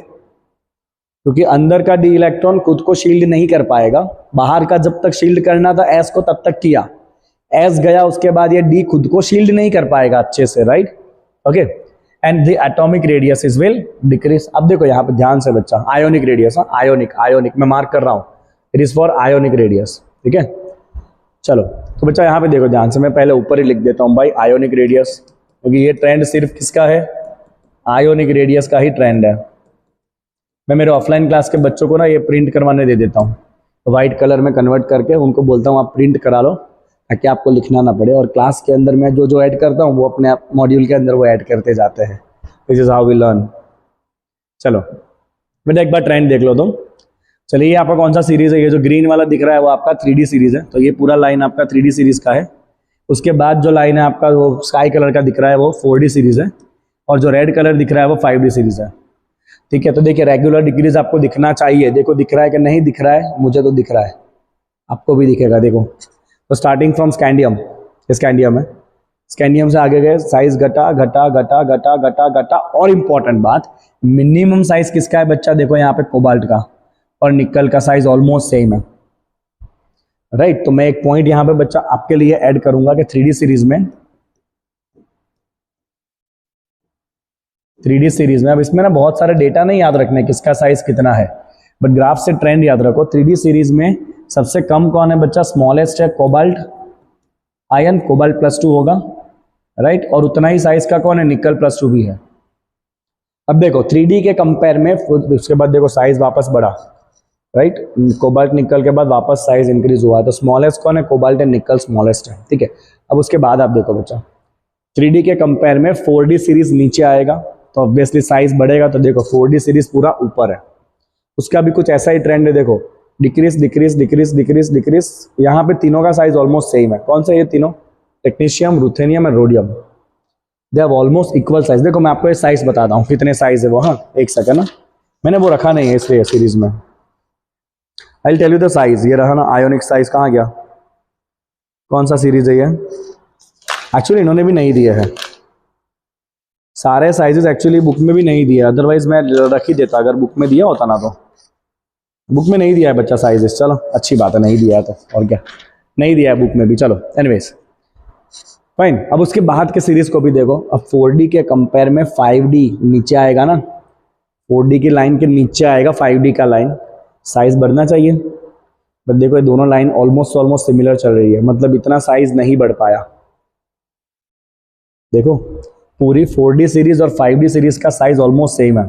क्योंकि अंदर का D electron खुद को shield नहीं कर पाएगा। बाहर का जब तक शील्ड करना था एस को तब तक किया, एस गया उसके बाद ये डी खुद को शील्ड नहीं कर पाएगा अच्छे से, right. Okay, and the atomic radius will decrease. अब देखो यहाँ पे ध्यान से बच्चा, आयोनिक रेडियस, आयोनिक आयोनिक मैं मार्क कर रहा हूँ, it is for ionic radius, ठीक है। चलो तो बच्चा यहाँ पे देखो ध्यान से, मैं पहले ऊपर ही लिख देता हूँ भाई आयोनिक रेडियस, क्योंकि ये ट्रेंड सिर्फ किसका है, आयोनिक रेडियस का ही ट्रेंड है। मैं मेरे ऑफलाइन क्लास के बच्चों को ना ये प्रिंट करवाने दे देता हूँ, वाइट कलर में कन्वर्ट करके उनको बोलता हूँ आप प्रिंट करा लो ताकि आपको लिखना ना पड़े, और क्लास के अंदर मैं जो जो ऐड करता हूँ वो अपने आप मॉड्यूल के अंदर वो ऐड करते जाते हैं। This is how we learn. चलो बेटा एक बार ट्रेंड देख लो तुम। चलिए ये आपका कौन सा सीरीज है, ये जो ग्रीन वाला दिख रहा है वो आपका 3D सीरीज है, तो ये पूरा लाइन आपका 3D सीरीज का है। उसके बाद जो लाइन है आपका वो स्काई कलर का दिख रहा है वो 4D सीरीज है, और जो रेड कलर दिख रहा है वो 5D सीरीज है। ठीक है, तो देखिए रेगुलर डिक्रीज आपको दिखना चाहिए, देखो दिख रहा है कि नहीं दिख रहा है, मुझे तो दिख रहा है, आपको भी दिखेगा। देखो तो स्टार्टिंग फ्रॉम स्कैंडियम, स्कैंडियम है, स्कैंडियम से आगे गए साइज घटा घटा घटा घटा घटा घटा, और इंपॉर्टेंट बात मिनिमम साइज किसका है बच्चा, देखो यहाँ पे कोबाल्ट का और निकल का साइज ऑलमोस्ट सेम है, राइट। तो मैं एक पॉइंट यहाँ पे बच्चा आपके लिए ऐड करूंगा कि 3D सीरीज में, 3D सीरीज में अब इसमें ना बहुत सारे डेटा नहीं याद रखने किसका साइज कितना है, बट ग्राफ से ट्रेंड याद रखो। 3D सीरीज में सबसे कम कौन है बच्चा, स्मॉलेस्ट है कोबाल्ट आयन, कोबाल्ट +2 होगा, राइट। और उतना ही साइज का कौन है, निकल +2 भी है। अब देखो 3D के कंपेयर में उसके बाद देखो साइज वापस बढ़ा, राइट, कोबाल्ट निकल के बाद वापस साइज इंक्रीज हुआ, तो स्मॉलेस्ट कौन है, कोबाल्ट एंड निकल स्मॉलेस्ट है, ठीक है। अब उसके बाद आप देखो बच्चा 3D के कंपेयर में 4D सीरीज नीचे आएगा, तो ऑब्वियसली साइज बढ़ेगा, तो देखो 4D सीरीज पूरा ऊपर है। उसका भी कुछ ऐसा ही ट्रेंड है, देखो decrease decrease decrease decrease decrease, यहाँ पे तीनों का साइज ऑलमोस्ट सेम है। कौन सा ये तीनों, technetium, ruthenium and rhodium, they have almost equal size. देखो मैं आपको ये साइज बताता हूँ कितने साइज है वो, हाँ एक सेकंड ना, मैंने वो रखा नहीं है इसलिए सीरीज में। I will tell you the size, ये रहा ना आयोनिक साइज, कहाँ गया, कौन सा सीरीज है ये, एक्चुअली इन्होंने भी नहीं दिया है सारे साइजेस, एक्चुअली बुक में भी नहीं दिया, अदरवाइज मैं रख ही देता अगर बुक में दिया होता ना, तो बुक में नहीं दिया है बच्चा साइजेस, चलो अच्छी बात है नहीं दिया है तो, और क्या, नहीं दिया है बुक में भी, चलो एनीवेज फाइन। अब उसके बाद के सीरीज को भी देखो, अब 4D के कंपेयर में 5D नीचे आएगा ना, 4D की लाइन के नीचे आएगा 5D का लाइन, साइज बढ़ना चाहिए, बट देखो ये दोनों लाइन ऑलमोस्ट सिमिलर चल रही है, मतलब इतना साइज नहीं बढ़ पाया। देखो पूरी 4D सीरीज और 5D सीरीज का साइज ऑलमोस्ट सेम है,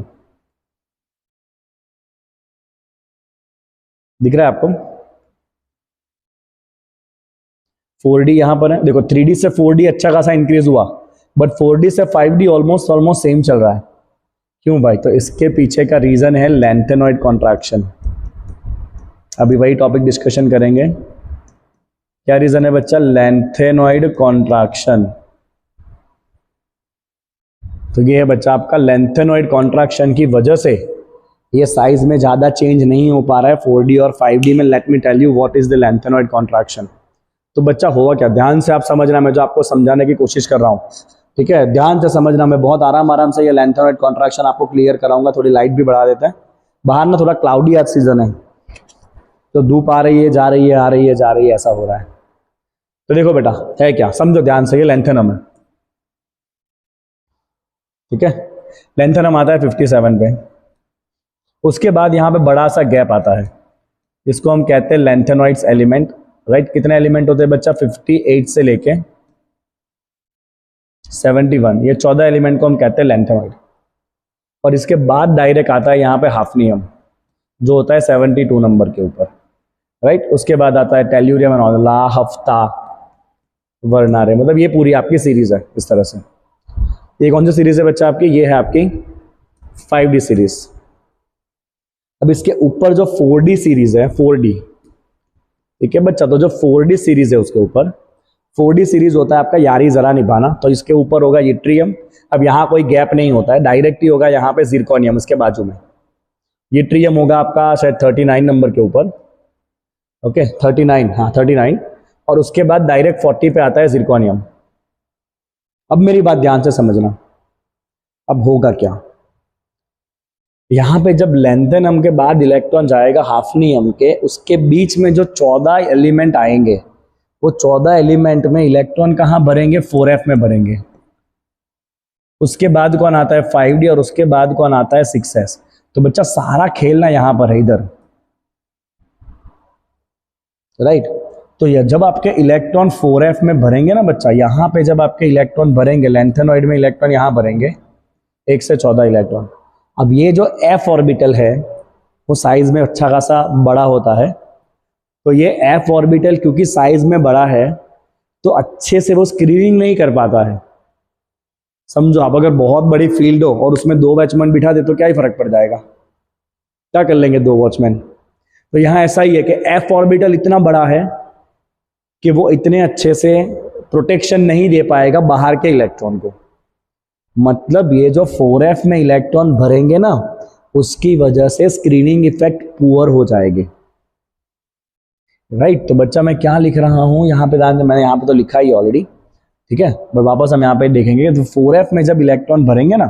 दिख रहा है आपको, 4D यहां पर है, देखो 3D से 4D अच्छा खासा इंक्रीज हुआ, बट 4D से 5D ऑलमोस्ट सेम चल रहा है। क्यों भाई, तो इसके पीछे का रीजन है लैंथेनॉइड कॉन्ट्रैक्शन। अभी वही टॉपिक डिस्कशन करेंगे, क्या रीजन है बच्चा, लैंथेनॉइड कॉन्ट्रैक्शन। तो ये है बच्चा आपका लैंथेनॉइड कॉन्ट्रैक्शन की वजह से ये साइज में ज्यादा चेंज नहीं हो पा रहा है 4D और 5D में। Let me tell you what is the lanthanoid contraction. तो बच्चा होगा क्या, ध्यान से आप समझना, मैं जो आपको समझाने की कोशिश कर रहा हूँ, ठीक है, ध्यान से समझना, मैं बहुत आराम से ये लैंथेनॉइड कॉन्ट्रैक्शन आपको क्लियर कराऊंगा। थोड़ी लाइट भी बढ़ा देते हैं, बाहर ना थोड़ा क्लाउडी आज सीजन है, तो धूप आ रही है जा रही है, आ रही है जा रही है, ऐसा हो रहा है। तो देखो बेटा है क्या, समझो ध्यान से, ये लैंथेनम है, ठीक है, लैंथेनम आता है 57 पे, उसके बाद यहाँ पे बड़ा सा गैप आता है, इसको हम कहते हैं लैंथेनॉइड्स एलिमेंट, राइट। कितने एलिमेंट होते हैं बच्चा, 58 से लेके 71, ये 14 एलिमेंट को हम कहते हैं लैंथेनॉइड। और इसके बाद डायरेक्ट आता है यहाँ पे हाफनियम, जो होता है 72 नंबर के ऊपर, राइट। उसके बाद आता है टेल्यूरियम एंड ला हफ्ता वर्नारे, मतलब ये पूरी आपकी सीरीज है इस तरह से। ये कौन सी सीरीज है बच्चा आपकी, ये है आपकी 5D सीरीज। अब इसके ऊपर जो 4D सीरीज है, 4D, ठीक है बच्चा, तो जो 4D सीरीज है उसके ऊपर 4D सीरीज होता है आपका यारी जरा निभाना, तो इसके ऊपर होगा यट्रियम। अब यहाँ कोई गैप नहीं होता है, डायरेक्ट ही होगा यहाँ पे जिरकोनियम, इसके बाजू में यट्रियम होगा आपका शायद 39 नंबर के ऊपर, ओके 39, हाँ 39, और उसके बाद डायरेक्ट 40 पे आता है जिरकोनियम। अब मेरी बात ध्यान से समझना, अब होगा क्या, यहाँ पे जब लैंथेनम के बाद इलेक्ट्रॉन जाएगा हाफनियम के, उसके बीच में जो 14 एलिमेंट आएंगे, वो 14 एलिमेंट में इलेक्ट्रॉन कहाँ भरेंगे, 4f में भरेंगे। उसके बाद कौन आता है 5D, और उसके बाद कौन आता है 6s। तो बच्चा सारा खेलना यहाँ पर है इधर, राइट। तो ये जब आपके इलेक्ट्रॉन 4f में भरेंगे ना बच्चा, यहाँ पे जब आपके इलेक्ट्रॉन भरेंगे, लैंथेनॉइड में इलेक्ट्रॉन यहाँ भरेंगे 1 से 14 इलेक्ट्रॉन। अब ये जो f ऑर्बिटल है वो साइज में अच्छा खासा बड़ा होता है, तो ये f ऑर्बिटल क्योंकि साइज में बड़ा है तो अच्छे से वो स्क्रीनिंग नहीं कर पाता है। समझो, आप अगर बहुत बड़ी फील्ड हो और उसमें 2 वॉचमैन बिठा दे तो क्या ही फर्क पड़ जाएगा, क्या कर लेंगे 2 वॉचमैन। तो यहाँ ऐसा ही है कि f ऑर्बिटल इतना बड़ा है कि वो इतने अच्छे से प्रोटेक्शन नहीं दे पाएगा बाहर के इलेक्ट्रॉन को। मतलब ये जो 4f में इलेक्ट्रॉन भरेंगे ना, उसकी वजह से स्क्रीनिंग इफेक्ट पुअर हो जाएगी, राइट। तो बच्चा मैं क्या लिख रहा हूं यहाँ पे, मैंने यहाँ पे तो लिखा ही ऑलरेडी, ठीक है, पर वापस हम यहाँ पे देखेंगे। तो 4f में जब इलेक्ट्रॉन भरेंगे ना,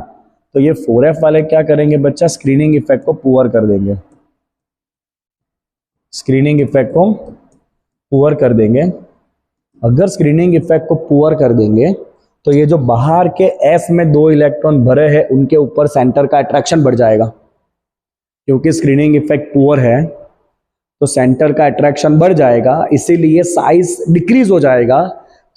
तो ये 4f वाले क्या करेंगे बच्चा, स्क्रीनिंग इफेक्ट को पुअर कर देंगे, स्क्रीनिंग इफेक्ट को पुअर कर देंगे। अगर स्क्रीनिंग इफेक्ट को पुअर कर देंगे तो ये जो बाहर के s में 2 इलेक्ट्रॉन भरे हैं उनके ऊपर सेंटर का अट्रैक्शन बढ़ जाएगा, क्योंकि स्क्रीनिंग इफेक्ट पुअर है तो सेंटर का अट्रैक्शन बढ़ जाएगा, इसीलिए साइज डिक्रीज हो जाएगा।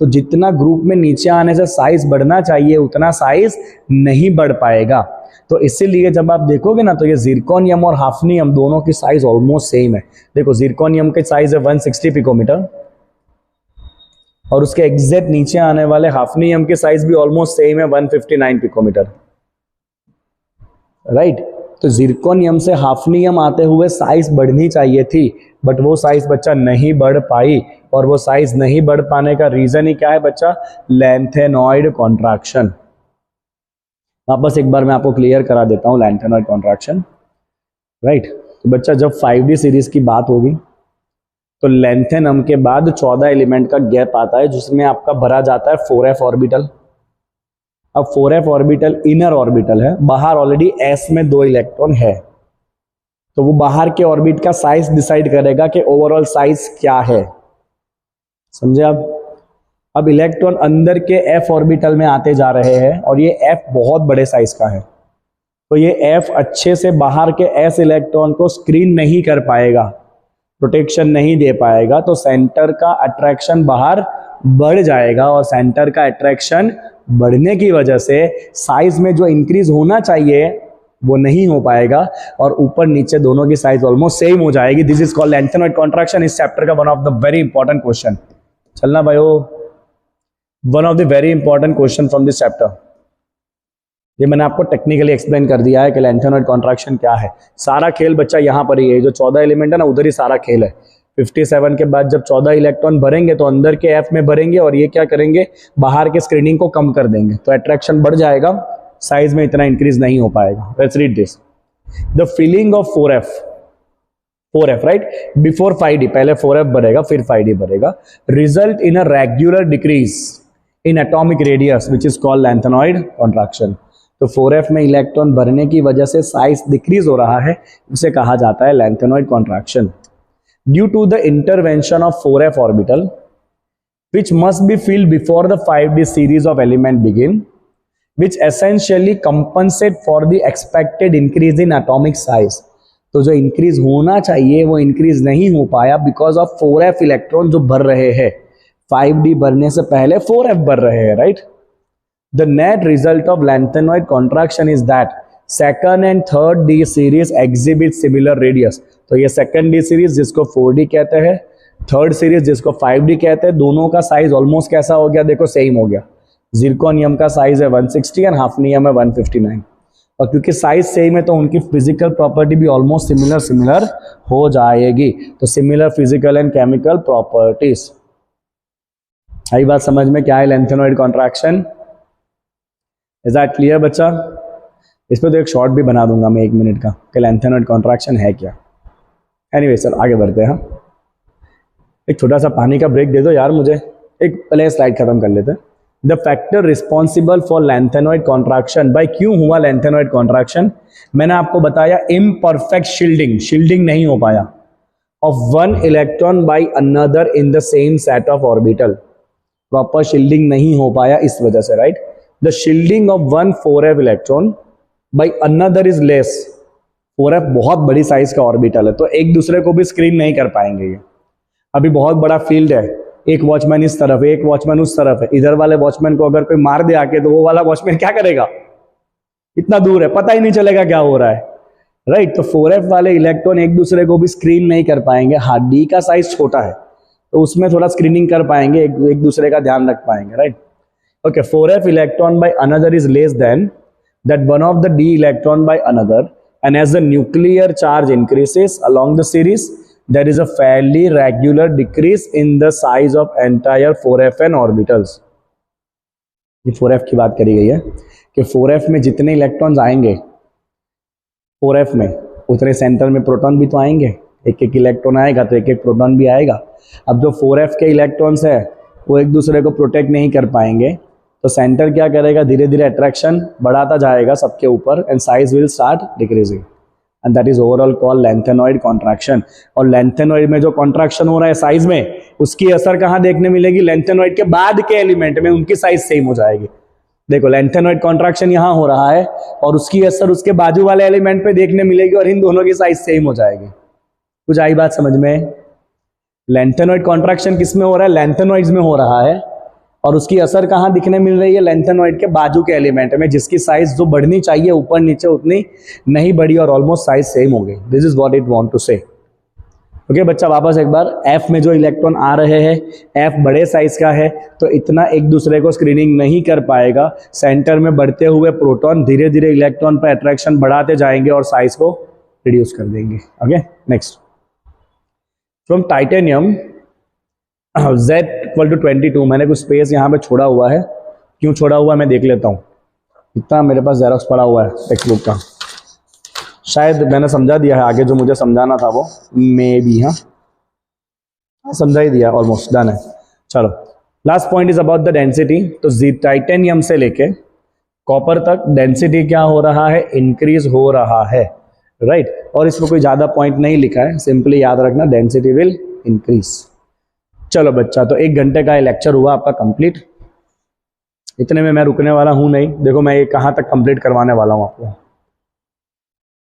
तो जितना ग्रुप में नीचे आने से साइज बढ़ना चाहिए उतना साइज नहीं बढ़ पाएगा। तो इसीलिए जब आप देखोगे ना, तो ये जिरकोनियम और हाफनियम दोनों की साइज ऑलमोस्ट सेम है। देखो, जिरकोनियम की साइज है 160 पिकोमीटर और उसके एग्जैक्ट नीचे आने वाले हाफनियम की साइज भी ऑलमोस्ट सेम है 159 पिकोमीटर, राइट। तो जिरकोनियम से हाफनियम आते हुए साइज बढ़नी चाहिए थी, बट वो साइज बच्चा नहीं बढ़ पाई। और वो साइज नहीं बढ़ पाने का रीजन ही क्या है बच्चा, लैंथेनॉइड कॉन्ट्रैक्शन। वापस एक बार मैं आपको क्लियर करा देता हूं लैंथेनॉइड कॉन्ट्रैक्शन, राइट। तो बच्चा जब 5D सीरीज की बात होगी तो लैंथेनम के बाद 14 एलिमेंट का गैप आता है जिसमें आपका भरा जाता है 4f ऑर्बिटल। अब 4f ऑर्बिटल इनर ऑर्बिटल है, बाहर ऑलरेडी s में 2 इलेक्ट्रॉन है, तो वो बाहर के ऑर्बिट का साइज डिसाइड करेगा कि ओवरऑल साइज क्या है, समझे आप। अब इलेक्ट्रॉन अंदर के f ऑर्बिटल में आते जा रहे हैं और ये f बहुत बड़े साइज का है, तो ये f अच्छे से बाहर के s इलेक्ट्रॉन को स्क्रीन नहीं कर पाएगा, प्रोटेक्शन नहीं दे पाएगा, तो सेंटर का अट्रैक्शन बाहर बढ़ जाएगा और सेंटर का अट्रैक्शन बढ़ने की वजह से साइज में जो इंक्रीज होना चाहिए वो नहीं हो पाएगा और ऊपर नीचे दोनों की साइज ऑलमोस्ट सेम हो जाएगी। This is called lanthanoid contraction. इस चैप्टर का one of the very important question, चलना भाइयों, one of the very important question from this chapter. ये मैंने आपको टेक्निकली एक्सप्लेन कर दिया है कि लैंथेनॉइड कॉन्ट्रैक्शन क्या है। सारा खेल बच्चा यहाँ पर ही है, जो 14 एलिमेंट है ना उधर ही सारा खेल है। 57 के बाद जब 14 इलेक्ट्रॉन भरेंगे तो अंदर के f में भरेंगे और ये क्या करेंगे, बाहर के स्क्रीनिंग को कम कर देंगे, तो अट्रैक्शन बढ़ जाएगा, साइज में इतना इंक्रीज नहीं हो पाएगा। Let's read this. The filling of 4f right, before 5d, पहले 4f भरेगा फिर 5d भरेगा, result in a regular decrease in atomic radius which is called lanthanoid contraction. तो 4f में इलेक्ट्रॉन भरने की वजह से साइज डिक्रीज हो रहा है, उसे कहा जाता है lanthanoid contraction. Due to the intervention of 4f orbital which must be filled before the 5d series of element begin, which essentially compensate for the expected increase in atomic size। तो जो increase होना चाहिए वो increase नहीं हो पाया because of 4f electron जो भर रहे हैं, 5d भरने से पहले 4f भर रहे हैं, right. The net result of lantanoid contraction is that second and third d series exhibit similar radius। तो ये सेकंड d सीरीज जिसको 4d कहते हैं, थर्ड सीरीज जिसको 5d कहते हैं, दोनों का साइज ऑलमोस्ट कैसा हो गया, देखो सेम हो गया। जिरकोनियम का साइज है 160 एंड हाफनियम है 159, और क्योंकि साइज सेम है तो उनकी फिजिकल प्रॉपर्टी भी ऑलमोस्ट सिमिलर हो जाएगी। तो similar physical and chemical properties. आई बात समझ में, क्या है lanthanoid contraction? Is that clear बच्चा? इस पर तो एक शॉर्ट भी बना दूंगा मैं 1 मिनट का कि लैंथेनॉइड कॉन्ट्रैक्शन है क्या। एनीवे सर आगे बढ़ते हैं। एक छोटा सा पानी का ब्रेक दे दो यार मुझे, एक पहले स्लाइड खत्म कर लेते हैं। The factor responsible for lanthanoid contraction, भाई क्यों हुआ लैंथेनॉइड कॉन्ट्रैक्शन? मैंने आपको बताया इम्परफेक्ट शिल्डिंग नहीं हो पाया of one electron by another in the same set of orbital. Proper shielding नहीं हो पाया इस वजह से, right. The shielding of one 4f electron by another is less. 4f बहुत बड़ी साइज का ऑर्बिटल है तो एक दूसरे को भी स्क्रीन नहीं कर पाएंगे ये। अभी बहुत बड़ा फील्ड है, एक वॉचमैन इस तरफ है, एक वॉचमैन उस तरफ है, इधर वाले वॉचमैन को अगर कोई मार दे आके तो वो वाला वॉचमैन क्या करेगा, इतना दूर है, पता ही नहीं चलेगा क्या हो रहा है, राइट। तो 4f वाले इलेक्ट्रॉन एक दूसरे को भी स्क्रीन नहीं कर पाएंगे। हाँ, डी का साइज छोटा है तो उसमें थोड़ा स्क्रीनिंग कर पाएंगे, एक दूसरे का ध्यान रख पाएंगे, right. Okay, 4f electron by another is less than that one of the d electron by another, and as the nuclear charge increases along the series there is a fairly regular decrease in the size of entire 4fn orbitals। ये 4f की बात करी गई है कि 4f में जितने electrons आएंगे 4f में उतने सेंटर में प्रोटॉन भी तो आएंगे, एक एक इलेक्ट्रॉन आएगा तो एक एक प्रोटॉन भी आएगा। अब जो 4f के इलेक्ट्रॉन्स है वो एक दूसरे को प्रोटेक्ट नहीं कर पाएंगे तो सेंटर क्या करेगा, धीरे धीरे अट्रैक्शन बढ़ाता जाएगा सबके ऊपर and size will start decreasing and that is overall called lanthanoid contraction. और लेंथेनॉइड में जो कॉन्ट्रैक्शन हो रहा है साइज में, उसकी असर कहाँ देखने मिलेगी, लेंथेनॉइड के बाद के एलिमेंट में उनकी साइज सेम हो जाएगी। देखो लेंथेनॉइड कॉन्ट्रैक्शन यहाँ हो रहा है और उसकी असर उसके बाजू वाले एलिमेंट पे देखने मिलेगी और इन दोनों की साइज सेम हो जाएगी। कुछ आई बात समझ में? लेंथेनॉइड कॉन्ट्रैक्शन किस में हो रहा है, लेंथेनॉइड्स में हो रहा है और उसकी असर कहाँ दिखने मिल रही है, लेंथेनॉइड के बाजू के एलिमेंट में, जिसकी साइज जो बढ़नी चाहिए ऊपर नीचे उतनी नहीं बढ़ी और ऑलमोस्ट साइज सेम हो गई। This is what it want to say. Okay बच्चा, वापस एक बार, एफ में जो इलेक्ट्रॉन आ रहे हैं, एफ बड़े साइज का है तो इतना एक दूसरे को स्क्रीनिंग नहीं कर पाएगा। सेंटर में बढ़ते हुए प्रोटॉन धीरे धीरे इलेक्ट्रॉन पर अट्रैक्शन बढ़ाते जाएंगे और साइज को रिड्यूस कर देंगे। Okay next, from titanium Z equal to 22, मैंने कुछ स्पेस यहाँ पे छोड़ा हुआ है, क्यों छोड़ा हुआ है मैं देख लेता हूँ। इतना मेरे पास जेरॉक्स पड़ा हुआ है टेक्स्ट बुक का, शायद मैंने समझा दिया है आगे जो मुझे समझाना था वो, मे बी, हाँ समझा ही दिया, ऑलमोस्ट डन है। चलो, last point is about the density. तो टाइटेनियम से लेके कॉपर तक डेंसिटी क्या हो रहा है, इंक्रीज हो रहा है, राइट। और इसमें कोई ज़्यादा पॉइंट नहीं लिखा है, सिंपली याद रखना डेंसिटी विल इंक्रीज। चलो बच्चा, तो 1 घंटे का लेक्चर हुआ आपका कंप्लीट। इतने में मैं रुकने वाला हूं नहीं, देखो मैं ये कहाँ तक कंप्लीट करवाने वाला हूं आपको,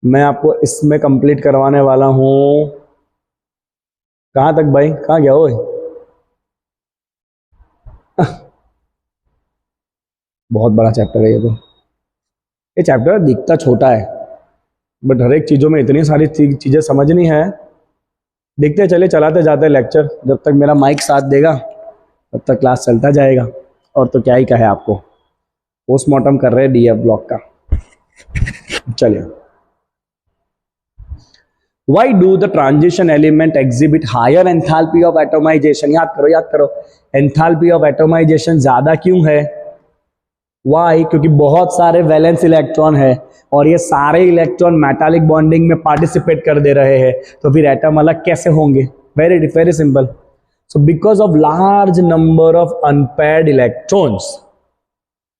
मैं आपको इसमें कंप्लीट करवाने वाला हूं, कहाँ तक भाई, कहाँ गया ओए बहुत बड़ा चैप्टर है ये तो। ये चैप्टर दिखता छोटा है बट हर एक चीज़ों में इतनी सारी चीज़ें समझनी है। देखते चले, चलाते जाते लेक्चर, जब तक मेरा माइक साथ देगा तब तक क्लास चलता जाएगा। और तो क्या ही कहे आपको, पोस्टमार्टम कर रहे हैं डीएफ ब्लॉक का। चलिए, why do the transition element exhibit higher enthalpy of atomisation? याद करो याद करो, एंथैल्पी ऑफ एटोमाइजेशन ज्यादा क्यों है? वाई? क्योंकि बहुत सारे वैलेंस इलेक्ट्रॉन है और ये सारे इलेक्ट्रॉन मेटालिक बॉन्डिंग में पार्टिसिपेट कर दे रहे हैं, तो फिर एटम अलग कैसे होंगे? Very simple. So because of large number of unpaired electrons,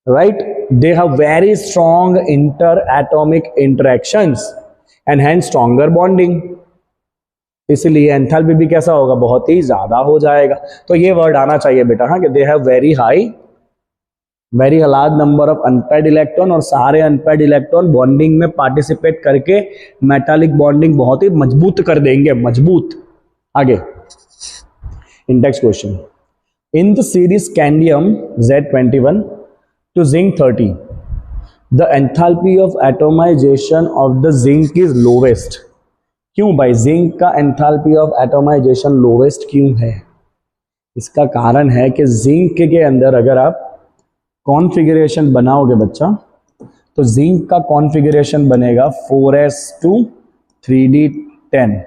right, they have very strong inter atomic interactions and hence stronger bonding. इसलिए एंथैल्पी भी कैसा होगा, बहुत ही ज्यादा हो जाएगा। तो ये वर्ड आना चाहिए बेटा, हाँ, कि they have very large number of unpaired electron, और सारे अनपेयर्ड इलेक्ट्रॉन बॉन्डिंग में पार्टिसिपेट करके मेटालिक बॉन्डिंग बहुत ही मजबूत कर देंगे, मजबूत। आगे index question, in the series scandium Z21 to zinc 30, the enthalpy of atomization of the zinc is lowest। क्यों भाई जिंक का एंथैल्पी ऑफ एटोमाइजेशन लोवेस्ट क्यों है? इसका कारण है कि जिंक के अंदर अगर आप कॉन्फ़िगरेशन बनाओगे बच्चा, तो जिंक का कॉन्फ़िगरेशन बनेगा 4s2 3d10।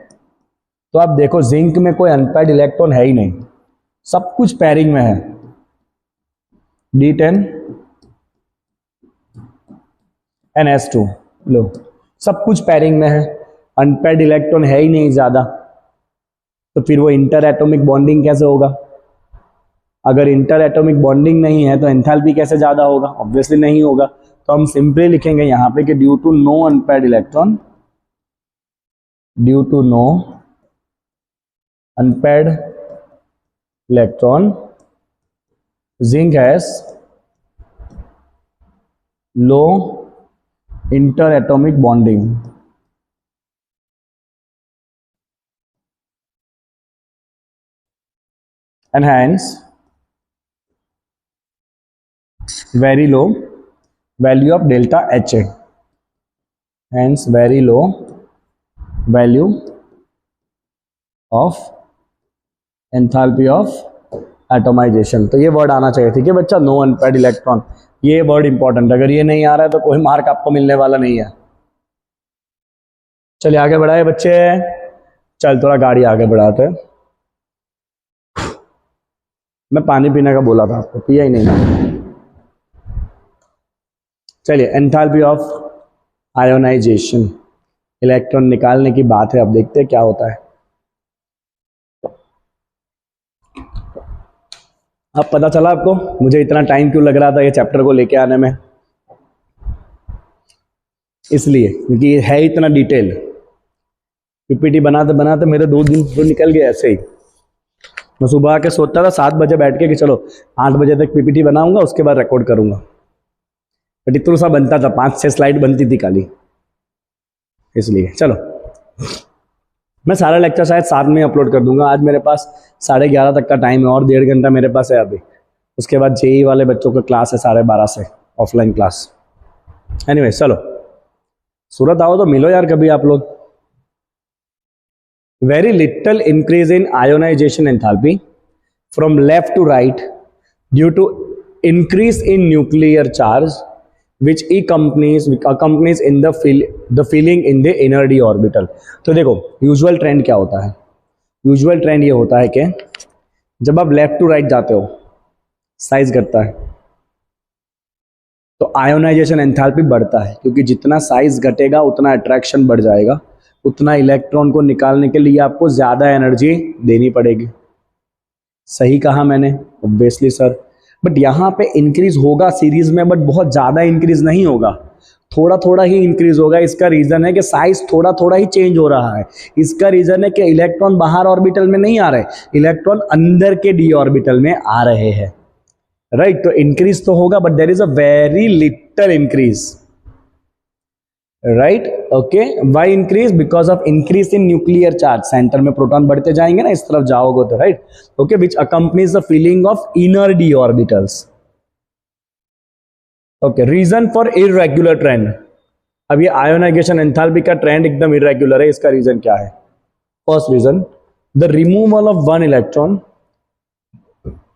तो आप देखो जिंक में कोई अनपेयर्ड इलेक्ट्रॉन है ही नहीं, सब कुछ पैरिंग में है, d10 ns2, लो सब कुछ पैरिंग में है, अनपेयर्ड इलेक्ट्रॉन है ही नहीं ज्यादा, तो फिर वो इंटर एटॉमिक बॉन्डिंग कैसे होगा? अगर इंटर एटॉमिक बॉन्डिंग नहीं है तो एंथैल्पी कैसे ज्यादा होगा? ऑब्वियसली नहीं होगा। तो हम सिंपली लिखेंगे यहां पे कि due to no unpaired electron, due to no unpaired electron, zinc has low inter atomic bonding. and hence very low value of delta HA, hence very low value of enthalpy of atomisation. तो ये word आना चाहिए, ठीक है बच्चा, no unpaired electron, ये word important, अगर ये नहीं आ रहा है तो कोई मार्क आपको मिलने वाला नहीं है। चलिए आगे बढ़ाए बच्चे, चल थोड़ा गाड़ी आगे बढ़ाते हैं। मैं पानी पीने का बोला था आपको, पिया ही नहीं। चलिए एंथैल्पी ऑफ आयोनाइजेशन, इलेक्ट्रॉन निकालने की बात है, अब देखते हैं क्या होता है। अब पता चला आपको मुझे इतना टाइम क्यों लग रहा था ये चैप्टर को लेके आने में, इसलिए क्योंकि ये है इतना डिटेल। पीपीटी बनाते बनाते मेरे 2 दिन तो निकल गए ऐसे ही। मैं सुबह आके सोचता था 7 बजे बैठ के कि चलो 8 बजे तक पीपीटी बनाऊंगा, उसके बाद रिकॉर्ड करूंगा, बट इतना सा बनता था, 5-6 स्लाइड बनती थी खाली, इसलिए। चलो मैं सारा लेक्चर शायद 7 में अपलोड कर दूंगा। आज मेरे पास 11:30 तक का टाइम है और 1.5 घंटा मेरे पास है अभी। उसके बाद जेई वाले बच्चों का क्लास है 12:30 से, ऑफलाइन क्लास। एनीवे चलो, सूरत आओ तो मिलो यार कभी आप लोग। Very little increase in ionisation enthalpy from left to right due to increase in nuclear charge which accompanies in the filling in the inner d orbital। तो देखो यूजुअल ट्रेंड क्या होता है, यूजुअल ट्रेंड ये होता है कि जब आप लेफ्ट टू राइट जाते हो साइज घटता है, तो आयोनाइजेशन एंथैल्पी बढ़ता है, क्योंकि जितना साइज घटेगा उतना अट्रैक्शन बढ़ जाएगा, उतना इलेक्ट्रॉन को निकालने के लिए आपको ज्यादा एनर्जी देनी पड़ेगी। सही कहा मैंने? ऑब्वियसली सर, बट यहाँ पे इंक्रीज होगा सीरीज में, बट बहुत ज्यादा इंक्रीज नहीं होगा, थोड़ा थोड़ा ही इंक्रीज होगा। इसका रीजन है कि साइज थोड़ा थोड़ा ही चेंज हो रहा है। इसका रीजन है कि इलेक्ट्रॉन बाहर ऑर्बिटल में नहीं आ रहे, इलेक्ट्रॉन अंदर के डी ऑर्बिटल में आ रहे हैं, राइट। तो इंक्रीज तो होगा, but there is a very little increase, right. Okay, why increase? Because of increase in nuclear charge, centre में प्रोटॉन बढ़ते जाएंगे ना, इस तरफ जाओगे तो, right. Okay, which accompanies the filling of inner d orbitals. Okay, reason for irregular trend. अब ये आयोनाइजेशन एंथैल्पी का ट्रेंड एकदम इरेगुलर है, इसका रीजन क्या है? First reason, the removal of one electron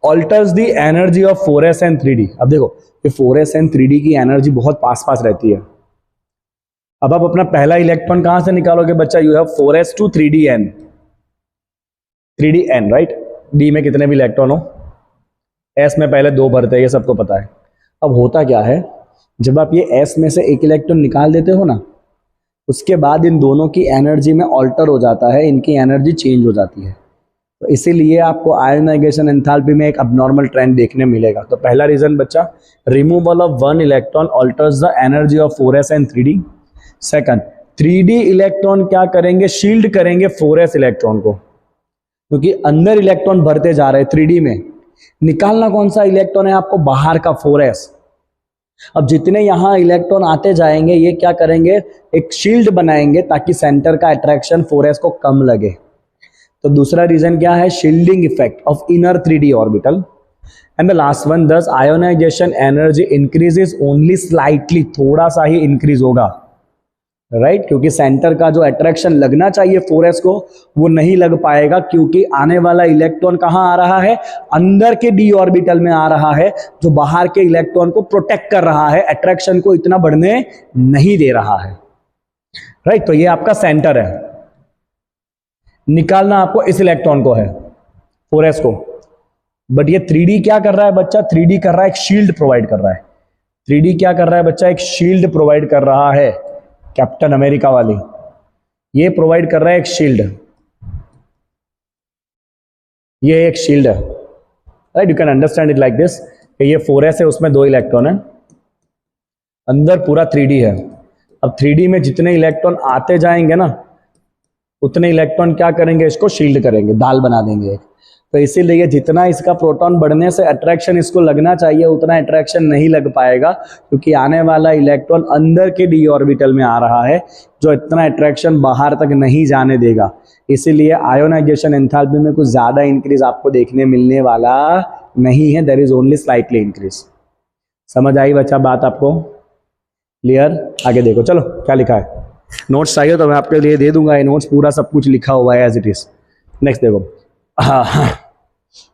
alters the energy of 4s and 3d। अब देखो ये 4s and 3d की एनर्जी बहुत पास पास रहती है। अब आप अपना पहला इलेक्ट्रॉन कहां से निकालोगे बच्चा? You have 4s to 3dn, 3dn, right. D में कितने भी इलेक्ट्रॉन हो, एस में पहले 2 भरते हैं, ये सबको पता है। अब होता क्या है, जब आप ये एस में से एक इलेक्ट्रॉन निकाल देते हो ना, उसके बाद इन दोनों की एनर्जी में ऑल्टर हो जाता है, इनकी एनर्जी चेंज हो जाती है। तो इसीलिए आपको आयोनाइजेशन एंथैल्पी में एक अबनॉर्मल ट्रेंड देखने मिलेगा। तो पहला रीजन बच्चा, removal of one electron alters the energy of 4s and 3d। Second, 3d electron क्या करेंगे? शील्ड करेंगे 4s इलेक्ट्रॉन को, क्योंकि अंदर इलेक्ट्रॉन भरते जा रहे हैं 3d में। निकालना कौन सा इलेक्ट्रॉन है आपको? बाहर का 4s। अब जितने यहां इलेक्ट्रॉन आते जाएंगे, ये क्या करेंगे? एक शील्ड बनाएंगे ताकि सेंटर का अट्रैक्शन 4s को कम लगे। तो दूसरा रीजन क्या है? Shielding effect of inner 3d orbital. And the last one, thus ionization energy increases only slightly, थोड़ा सा ही इंक्रीज होगा, राइट। क्योंकि सेंटर का जो अट्रैक्शन लगना चाहिए 4s को, वो नहीं लग पाएगा, क्योंकि आने वाला इलेक्ट्रॉन कहां आ रहा है? अंदर के डी ऑर्बिटल में आ रहा है, जो बाहर के इलेक्ट्रॉन को प्रोटेक्ट कर रहा है, अट्रैक्शन को इतना बढ़ने नहीं दे रहा है, राइट। तो ये आपका सेंटर है, निकालना आपको इस इलेक्ट्रॉन को है, 4s को। बट ये 3d क्या कर रहा है बच्चा? 3d कर रहा है एक शील्ड प्रोवाइड कर रहा है। 3d क्या कर रहा है बच्चा? एक शील्ड प्रोवाइड कर रहा है, कैप्टन अमेरिका वाली। ये प्रोवाइड कर रहा है एक शील्ड, ये एक शील्ड है, right. You can understand it like this, ये 4s है, उसमें 2 इलेक्ट्रॉन है, अंदर पूरा 3d है। अब 3d में जितने इलेक्ट्रॉन आते जाएंगे ना, उतने इलेक्ट्रॉन क्या करेंगे? इसको शील्ड करेंगे, दाल बना देंगे एक। तो इसीलिए जितना इसका प्रोटॉन बढ़ने से अट्रैक्शन इसको लगना चाहिए उतना अट्रैक्शन नहीं लग पाएगा, क्योंकि आने वाला इलेक्ट्रॉन अंदर के डी ऑर्बिटल में आ रहा है जो इतना अट्रैक्शन बाहर तक नहीं जाने देगा। इसीलिए आयोनाइजेशन एंथैल्पी में कुछ ज़्यादा इंक्रीज आपको देखने मिलने वाला नहीं है, there is only slightly increase. समझ आई बच्चा बात आपको? क्लियर? आगे देखो, चलो क्या लिखा है। नोट्स चाहिए तो मैं आपके लिए दे दूंगा, ये नोट्स पूरा सब कुछ लिखा हुआ है एज इट इज। नेक्स्ट देखो, हाँ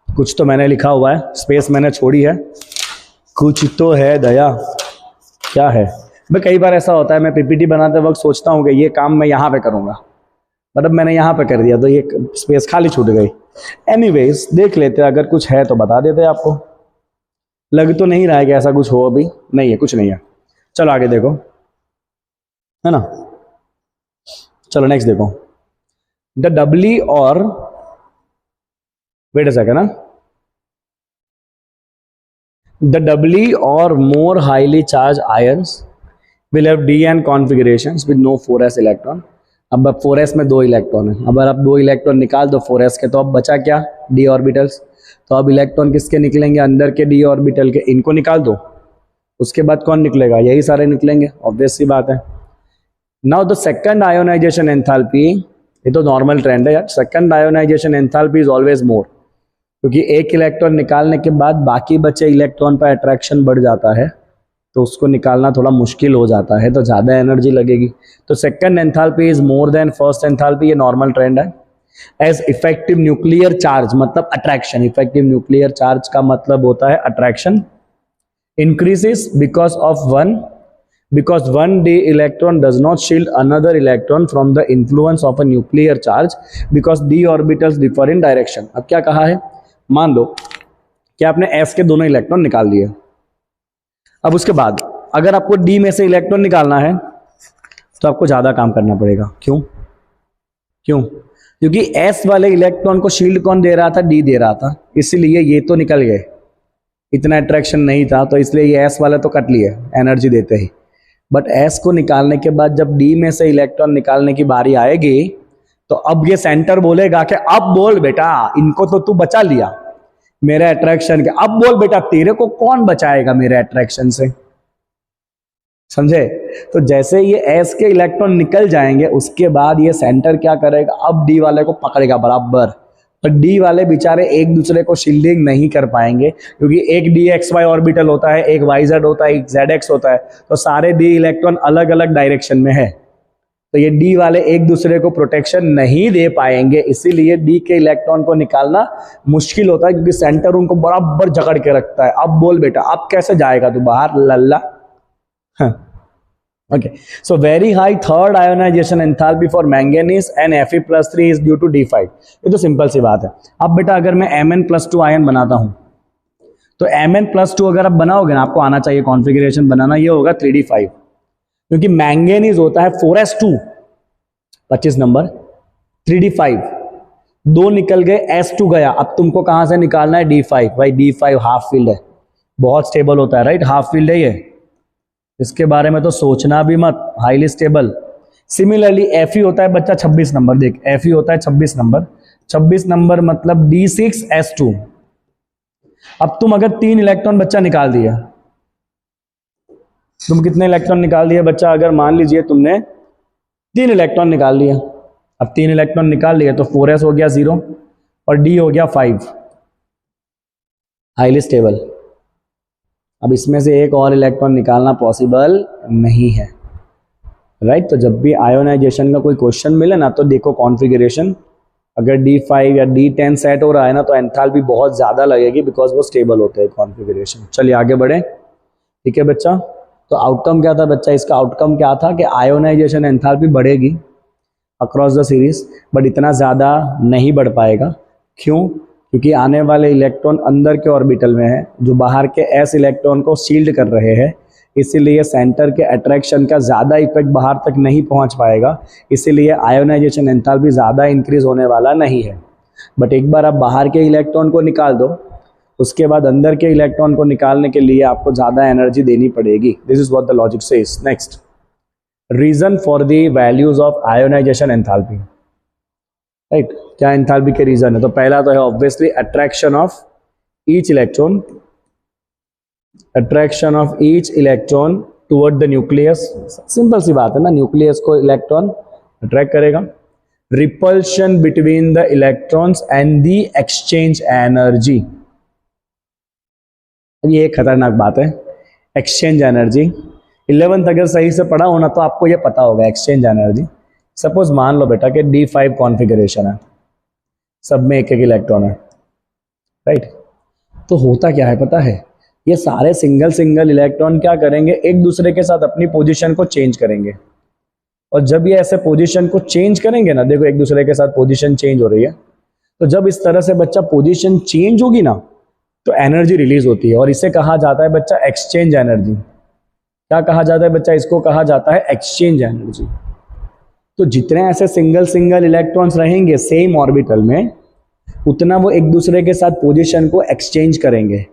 कुछ तो मैंने लिखा हुआ है, स्पेस मैंने छोड़ी है, कुछ तो है दया। क्या है भाई? कई बार ऐसा होता है मैं पीपीटी बनाते वक्त सोचता हूँ कि ये काम मैं यहाँ पे करूँगा, मतलब मैंने यहाँ पे कर दिया तो ये स्पेस खाली छूट गई। एनीवेज देख लेते, अगर कुछ है तो बता देते आपको। लग तो नहीं रहा है कि ऐसा कुछ हो, अभी नहीं है, कुछ नहीं है। चलो आगे देखो, है ना। चलो नेक्स्ट देखो, द डबली और वेट अ सेकंड ना, the doubly or more highly charged ions will have d-n configurations with no 4s electron। अब 4s में 2 इलेक्ट्रॉन है, अब आप 2 इलेक्ट्रॉन निकाल दो 4s के, तो अब बचा क्या? d orbitals. तो अब इलेक्ट्रॉन किसके निकलेंगे? अंदर के d ऑर्बिटल के, इनको निकाल दो। उसके बाद कौन निकलेगा? यही सारे निकलेंगे, ऑब्वियस सी बात है। Now the second ionisation enthalpy, ये तो नॉर्मल ट्रेंड है यार, second ionisation enthalpy is always more, क्योंकि एक इलेक्ट्रॉन निकालने के बाद बाकी बचे इलेक्ट्रॉन पर अट्रैक्शन बढ़ जाता है, तो उसको निकालना थोड़ा मुश्किल हो जाता है, तो ज़्यादा एनर्जी लगेगी। तो second enthalpy is more than first enthalpy, ये नॉर्मल ट्रेंड है। एज इफेक्टिव न्यूक्लियर चार्ज मतलब अट्रैक्शन, इफेक्टिव न्यूक्लियर चार्ज का मतलब होता है attraction, increases because one d electron does not shield another electron from the influence of a nuclear charge because d orbitals differ in direction। अब क्या कहा है? मान लो कि आपने s के दोनों इलेक्ट्रॉन निकाल दिए, अब उसके बाद अगर आपको d में से इलेक्ट्रॉन निकालना है तो आपको ज्यादा काम करना पड़ेगा। क्यों? क्योंकि s वाले इलेक्ट्रॉन को शील्ड कौन दे रहा था? d दे रहा था, इसीलिए ये तो निकल गए, इतना अट्रैक्शन नहीं था, तो इसलिए ये s वाले तो कट लिए एनर्जी देते ही। बट s को निकालने के बाद जब d में से इलेक्ट्रॉन निकालने की बारी आएगी तो अब ये सेंटर बोलेगा कि अब बोल बेटा, इनको तो तू बचा लिया मेरे अट्रैक्शन के, अब बोल बेटा तेरे को कौन बचाएगा मेरे अट्रैक्शन से। समझे? तो जैसे ये s के इलेक्ट्रॉन निकल जाएंगे उसके बाद ये सेंटर क्या करेगा? अब d वाले को पकड़ेगा बराबर, और d वाले बेचारे एक दूसरे को शील्डिंग नहीं कर पाएंगे, क्योंकि एक dxy ऑर्बिटल होता है, एक yz होता है, एक zx होता है, तो सारे d इलेक्ट्रॉन अलग अलग डायरेक्शन में है, तो ये d वाले एक दूसरे को प्रोटेक्शन नहीं दे पाएंगे, इसीलिए d के इलेक्ट्रॉन को निकालना मुश्किल होता है, क्योंकि सेंटर उनको बराबर जकड़ के रखता है। अब बोल बेटा, अब कैसे जाएगा तू बाहर लल्ला? Okay, so very high third ionization enthalpy for manganese and Fe+3 is due to D5। ये तो सिंपल सी बात है। अब बेटा अगर मैं Mn+2 आयन बनाता हूं तो Mn+2 अगर आप बनाओगे ना, आपको आना चाहिए कॉन्फ़िगरेशन बनाना, ये होगा 3D5, क्योंकि मैंगनीज होता है 4s2 25 नंबर, 3D5 2 निकल गए, s2 गया, अब तुमको कहां से निकालना है? D5। भाई D5 हाफ फील्ड है, बहुत स्टेबल होता है, राइट? हाफ फील्ड है ये, इसके बारे में तो सोचना भी मत, हाईली स्टेबल। सिमिलरली Fe होता है बच्चा 26 नंबर, देख Fe होता है 26 नंबर, 26 नंबर मतलब D6s2। अब तुम अगर 3 इलेक्ट्रॉन बच्चा निकाल दिया, तुम कितने इलेक्ट्रॉन निकाल दिए बच्चा? अगर मान लीजिए तुमने 3 इलेक्ट्रॉन निकाल लिया, अब 3 इलेक्ट्रॉन निकाल लिए तो 4s हो गया 0 और d हो गया 5, हाईली स्टेबल। अब इसमें से एक और इलेक्ट्रॉन निकालना पॉसिबल नहीं है, राइट? तो जब भी आयोनाइजेशन का कोई क्वेश्चन मिले ना, तो देखो कॉन्फ़िगरेशन, अगर D5 या D10 सेट हो रहा है ना तो एंथैल्पी बहुत ज़्यादा लगेगी, बिकॉज वो स्टेबल होते हैं कॉन्फ़िगरेशन। चलिए आगे बढ़े, ठीक है बच्चा? तो आउटकम क्या था बच्चा? इसका आउटकम क्या था कि आयोनाइजेशन एंथैल्पी बढ़ेगी अक्रॉस द सीरीज, बट इतना ज़्यादा नहीं बढ़ पाएगा। क्यों? क्योंकि आने वाले इलेक्ट्रॉन अंदर के ऑर्बिटल में है जो बाहर के s इलेक्ट्रॉन को शील्ड कर रहे हैं, इसीलिए सेंटर के अट्रैक्शन का ज़्यादा इफेक्ट बाहर तक नहीं पहुंच पाएगा, इसीलिए आयोनाइजेशन एंथैल्पी ज़्यादा इंक्रीज होने वाला नहीं है। बट एक बार आप बाहर के इलेक्ट्रॉन को निकाल दो, उसके बाद अंदर के इलेक्ट्रॉन को निकालने के लिए आपको ज़्यादा एनर्जी देनी पड़ेगी। This is what the logic says. Next, reason for the values of ionization enthalpy. Right. क्या एंथैल्पी के रीजन है? तो पहला तो है obviously attraction of each electron, attraction of each electron toward the nucleus. Simple सी बात है ना, न्यूक्लियस को इलेक्ट्रॉन अट्रैक्ट करेगा। Repulsion between the electrons and the exchange energy, ये एक खतरनाक बात है। एक्सचेंज एनर्जी 11th अगर सही से पढ़ा होना तो आपको ये पता होगा। एक्सचेंज एनर्जी, सपोज मान लो बेटा कि D5 कॉन्फ़िगरेशन है, सब में एक एक इलेक्ट्रॉन है, राइट। तो होता क्या है पता है, ये सारे सिंगल सिंगल इलेक्ट्रॉन क्या करेंगे, एक दूसरे के साथ अपनी पोजीशन को चेंज करेंगे। और जब ये ऐसे पोजीशन को चेंज करेंगे ना, देखो एक दूसरे के साथ पोजीशन चेंज हो रही है, तो जब इस तरह से बच्चा पोजीशन चेंज होगी ना तो एनर्जी रिलीज होती है, और इसे कहा जाता है बच्चा एक्सचेंज एनर्जी। क्या कहा जाता है बच्चा? इसको कहा जाता है एक्सचेंज एनर्जी। तो जितने ऐसे सिंगल सिंगल इलेक्ट्रॉन्स रहेंगे सेम ऑर्बिटल में, उतना वो एक दूसरे के साथ पोजीशन को एक्सचेंज करेंगे,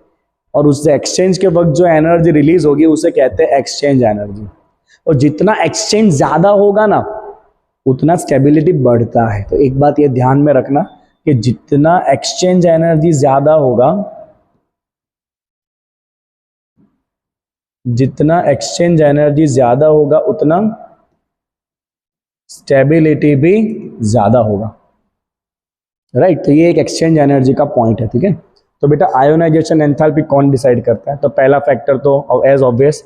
और उससे एक्सचेंज के वक्त जो एनर्जी रिलीज होगी उसे कहते हैं एक्सचेंज एनर्जी। और जितना एक्सचेंज ज्यादा होगा ना उतना स्टेबिलिटी बढ़ता है। तो एक बात ये ध्यान में रखना कि जितना एक्सचेंज एनर्जी ज्यादा होगा, जितना एक्सचेंज एनर्जी ज्यादा होगा उतना स्टेबिलिटी भी ज्यादा होगा, राइट। तो ये एक एक्सचेंज एनर्जी का पॉइंट है, ठीक है। तो बेटा आयोनाइजेशन एंथैल्पी कौन डिसाइड करता है? तो पहला फैक्टर तो एज ऑब्वियस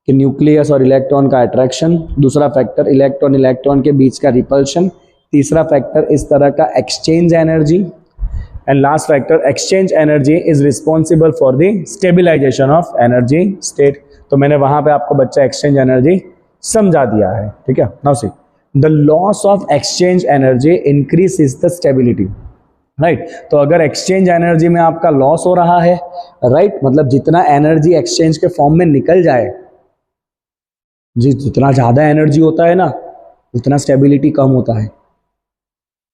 कि न्यूक्लियस और इलेक्ट्रॉन का अट्रैक्शन, दूसरा फैक्टर इलेक्ट्रॉन इलेक्ट्रॉन के बीच का रिपल्शन, तीसरा फैक्टर इस तरह का exchange energy, and last factor exchange energy is responsible for the stabilisation of energy state. तो मैंने वहां पे आपको बच्चा एक्सचेंज एनर्जी समझा दिया है, ठीक है। Now see the loss of exchange energy increase is the stability, right. तो अगर एक्सचेंज एनर्जी में आपका लॉस हो रहा है, राइट, मतलब जितना एनर्जी एक्सचेंज के फॉर्म में निकल जाए, जितना ज्यादा एनर्जी होता है ना उतना स्टेबिलिटी कम होता है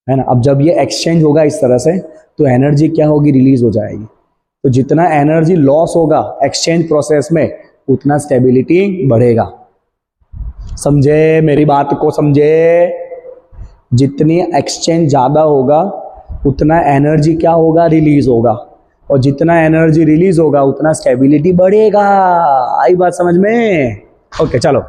ना। अब जब ये एक्सचेंज होगा इस तरह से तो एनर्जी क्या होगी, रिलीज हो जाएगी। तो जितना एनर्जी लॉस होगा एक्सचेंज प्रोसेस में उतना स्टेबिलिटी बढ़ेगा। समझे मेरी बात को? समझे? जितनी एक्सचेंज ज्यादा होगा उतना एनर्जी क्या होगा, रिलीज होगा, और जितना एनर्जी रिलीज होगा उतना स्टेबिलिटी बढ़ेगा। आई बात समझ में? ओके चलो।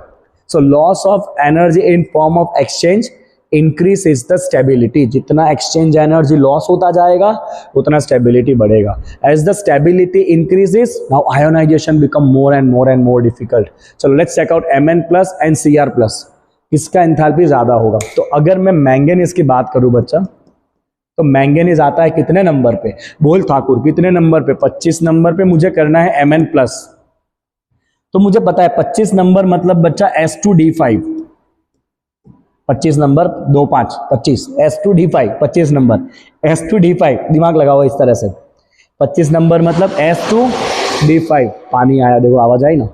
So loss of energy in form of exchange increase is the stability. जितना एक्सचेंज एनर्जी लॉस होता जाएगा उतना स्टेबिलिटी बढ़ेगा। As the stability increases, now ionization become more and more difficult. चलो let's check out Mn plus and Cr plus, किसका enthalpy ज्यादा होगा। तो अगर मैं मैंगनीज की बात करूं बच्चा, तो मैंगनीज आता है कितने नंबर पे? बोल ठाकुर कितने नंबर पे? 25 नंबर पे मुझे करना है Mn प्लस। तो मुझे पता है 25 नंबर मतलब बच्चा S2D5, 25 number 25 25 S2D5 25 number S2D5, दिमाग लगाओ इस तरह से। 25 नंबर मतलब S2D5, पानी आया देखो, आवाज आई ना,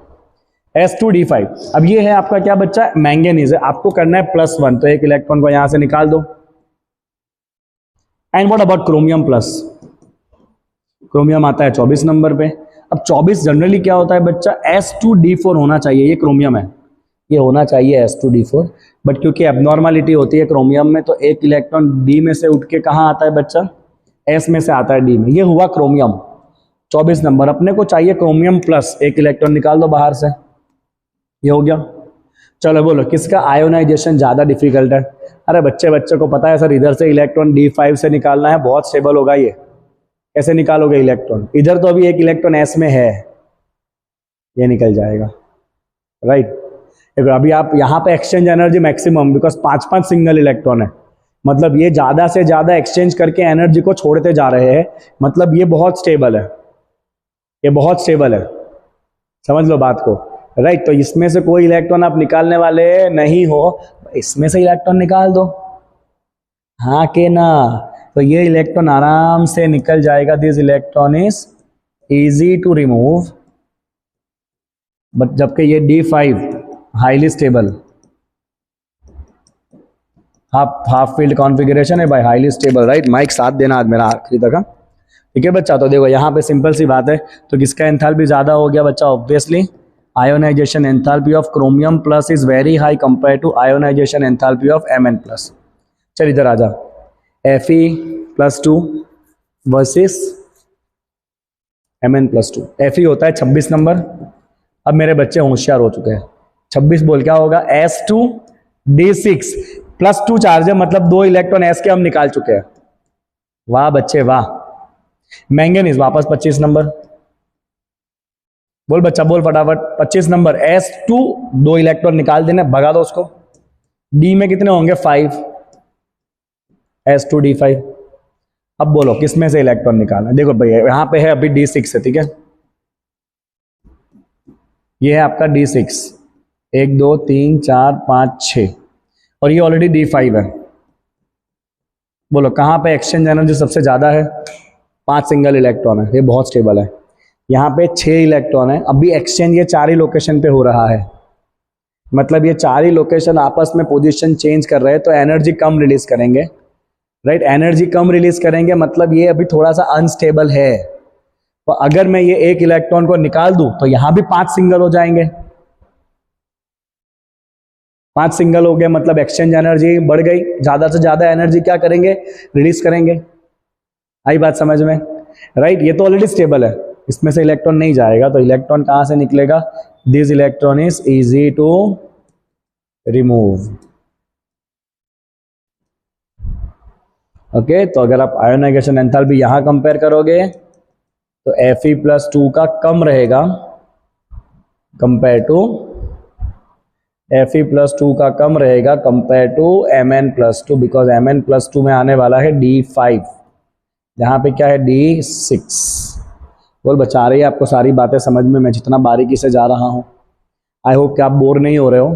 S2D5। अब ये है आपका क्या बच्चा, मैंगनीज है, आपको करना है +1, तो एक इलेक्ट्रॉन को यहां से निकाल दो। And what about chromium plus? Chromium आता है 24 नंबर पे। अब 24 जनरली क्या होता है बच्चा, S2D4 होना चाहिए, ये क्रोमियम है, ये होना चाहिए S2D4, बट क्योंकि एबनॉर्मलिटी होती है क्रोमियम में, तो एक इलेक्ट्रॉन D में से उठ के कहाँ आता है बच्चा, S में से आता है D में, ये हुआ क्रोमियम 24 नंबर। अपने को चाहिए क्रोमियम प्लस, एक इलेक्ट्रॉन निकाल दो बाहर से, ये हो गया। चलो बोलो किसका आयोनाइजेशन ज्यादा डिफिकल्ट है? अरे बच्चे को पता है सर, इधर से इलेक्ट्रॉन D5 से निकालना है, बहुत स्टेबल होगा ये, कैसे निकालोगे इलेक्ट्रॉन? इधर तो अभी एक इलेक्ट्रॉन S में है, ये निकल जाएगा, राइट। अभी आप यहाँ पे exchange energy maximum, because 5-5 single electron है, मतलब ये ज्यादा से ज्यादा एक्सचेंज करके एनर्जी को छोड़ते जा रहे हैं, मतलब ये बहुत स्टेबल है, ये बहुत स्टेबल है, समझ लो बात को, राइट। तो इसमें से कोई इलेक्ट्रॉन आप निकालने वाले नहीं हो, इसमें से इलेक्ट्रॉन निकाल दो, हाँ के ना, तो ये इलेक्ट्रॉन आराम से निकल जाएगा। This electron is easy to remove, but जबकि ये D5 highly stable, half filled configuration है भाई, हाईली स्टेबल, राइट। माइक साथ देना आज मेरा आखिरी तक, ठीक है बच्चा। तो देखो यहाँ पे सिंपल सी बात है, तो किसका एंथैल्पी ज्यादा हो गया बच्चा? Obviously ionisation enthalpy of chromium plus is very high compare to ionisation enthalpy of Mn plus. चल इधर आ जा, Fe+2 वर्सेस Mn+2। Fe होता है 26 नंबर। अब मेरे बच्चे होशियार हो चुके हैं। 26 बोल क्या होगा, S2D6 +2 चार्ज है, मतलब 2 इलेक्ट्रॉन S के हम निकाल चुके हैं। वाह बच्चे वाह। मैंगनीज वापस 25 नंबर। बोल बच्चा बोल फटाफट, 25 नंबर S2, 2 इलेक्ट्रॉन निकाल देना, भगा दो उसको। D में कितने होंगे, 5, S2D5। अब बोलो किस में से इलेक्ट्रॉन निकालना। देखो भैया यहां पे है अभी D6 है, ठीक है, ये है आपका D6, 1 2 3 4 5 6, और ये ऑलरेडी D5 है। बोलो कहां पे एक्सचेंज एनर्जी सबसे ज्यादा है, 5 सिंगल इलेक्ट्रॉन है, ये बहुत स्टेबल है। यहाँ पे 6 इलेक्ट्रॉन है, अभी एक्सचेंज ये 4 ही लोकेशन पे हो रहा है, मतलब ये 4 ही लोकेशन आपस में पोजीशन चेंज कर रहे हैं, तो एनर्जी कम रिलीज करेंगे, राइट। एनर्जी कम रिलीज करेंगे मतलब ये अभी थोड़ा सा अनस्टेबल है। तो अगर मैं ये 1 इलेक्ट्रॉन को निकाल दूं तो यहां भी 5 सिंगल हो जाएंगे। 5 सिंगल हो गए मतलब एक्सचेंज एनर्जी बढ़ गई, ज्यादा से ज्यादा एनर्जी क्या करेंगे, रिलीज करेंगे। आई बात समझ में, राइट। ये तो ऑलरेडी स्टेबल है, इसमें से इलेक्ट्रॉन नहीं जाएगा, तो इलेक्ट्रॉन कहां से निकलेगा, this electron is easy to remove. Okay, तो अगर आप आयोनाइजेशन एंथैल्पी यहां कंपेयर करोगे तो Fe+2 का कम रहेगा कंपेयर टू Fe+2 का कम रहेगा compare to Mn+2, because Mn+2 में आने वाला है D5, जहां पे क्या है D6। बोल बच्चा आ रही है आपको सारी बातें समझ में, मैं जितना बारीकी से जा रहा हूं। आई होप कि आप बोर नहीं हो रहे हो,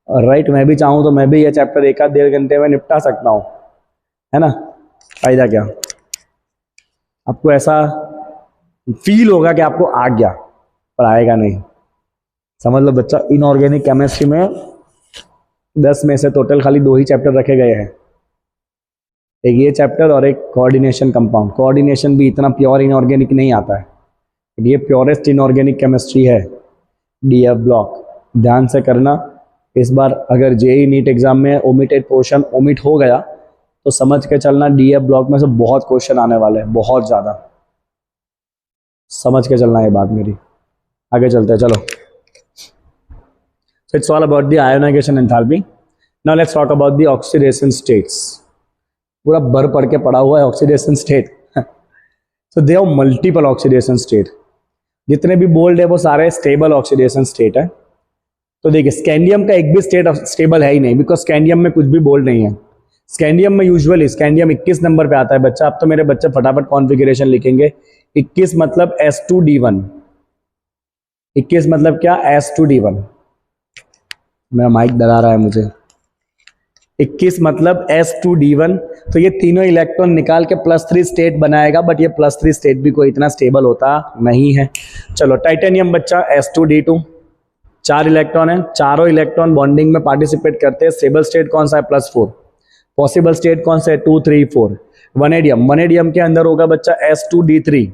राइट। मैं भी चाहूं तो मैं भी ये चैप्टर 1-1.5 घंटे में निपटा सकता हूं, है ना। फायदा क्या, आपको ऐसा फील होगा कि आपको आ गया, पर आएगा नहीं। समझ लो बच्चा, इनऑर्गेनिक केमिस्ट्री में 10 में से टोटल खाली 2 ही चैप्टर रखे गए हैं, एक ये चैप्टर और एक कोऑर्डिनेशन कंपाउंड। कोऑर्डिनेशन भी इतना प्योर इनऑर्गेनिक नहीं आता है, ये प्योरेस्ट इनऑर्गेनिक केमिस्ट्री है, DF ब्लॉक। ध्यान से करना, इस बार अगर जेई नीट एग्जाम में ओमिटेड पोर्शन ओमिट हो गया तो समझ के चलना DF ब्लॉक में से बहुत क्वेश्चन आने वाले हैं, बहुत ज्यादा। समझ के चलना ये बात मेरी। आगे चलते हैं, चलो। So it's all about the ionization enthalpy. Now let's talk about the oxidation states. पूरा भर पढ़ के पढ़ा हुआ है oxidation state. So they have multiple oxidation state. जितने भी बोल्ड है वो सारे स्टेबल ऑक्सीडेशन स्टेट है। तो देखिए स्कैंडियम का एक भी स्टेट स्टेबल है ही नहीं, बिकॉज स्कैंडियम में कुछ भी बोल्ड नहीं है। स्कैंडियम में यूजुअली स्कैंडियम 21 नंबर पे आता है बच्चा। अब तो मेरे बच्चे फटाफट कॉन्फ़िगरेशन लिखेंगे। 21 मतलब S2D1। 21 मतलब क्या, S2D1। मेरा माइक डरा रहा है मुझे। 21 मतलब S2D1। तो ये तीनों इलेक्ट्रॉन निकाल के +3 स्टेट बनाएगा, बट ये +3 स्टेट भी कोई इतना स्टेबल होता नहीं है। चलो टाइटेनियम बच्चा S2D2, 4 इलेक्ट्रॉन है, चारों इलेक्ट्रॉन बॉन्डिंग में पार्टिसिपेट करते हैं। स्टेबल स्टेट कौन सा है, +4। पॉसिबल स्टेट कौन सा है, 2 3 4। वनेडियम, वनेडियम के अंदर होगा बच्चा S2D3,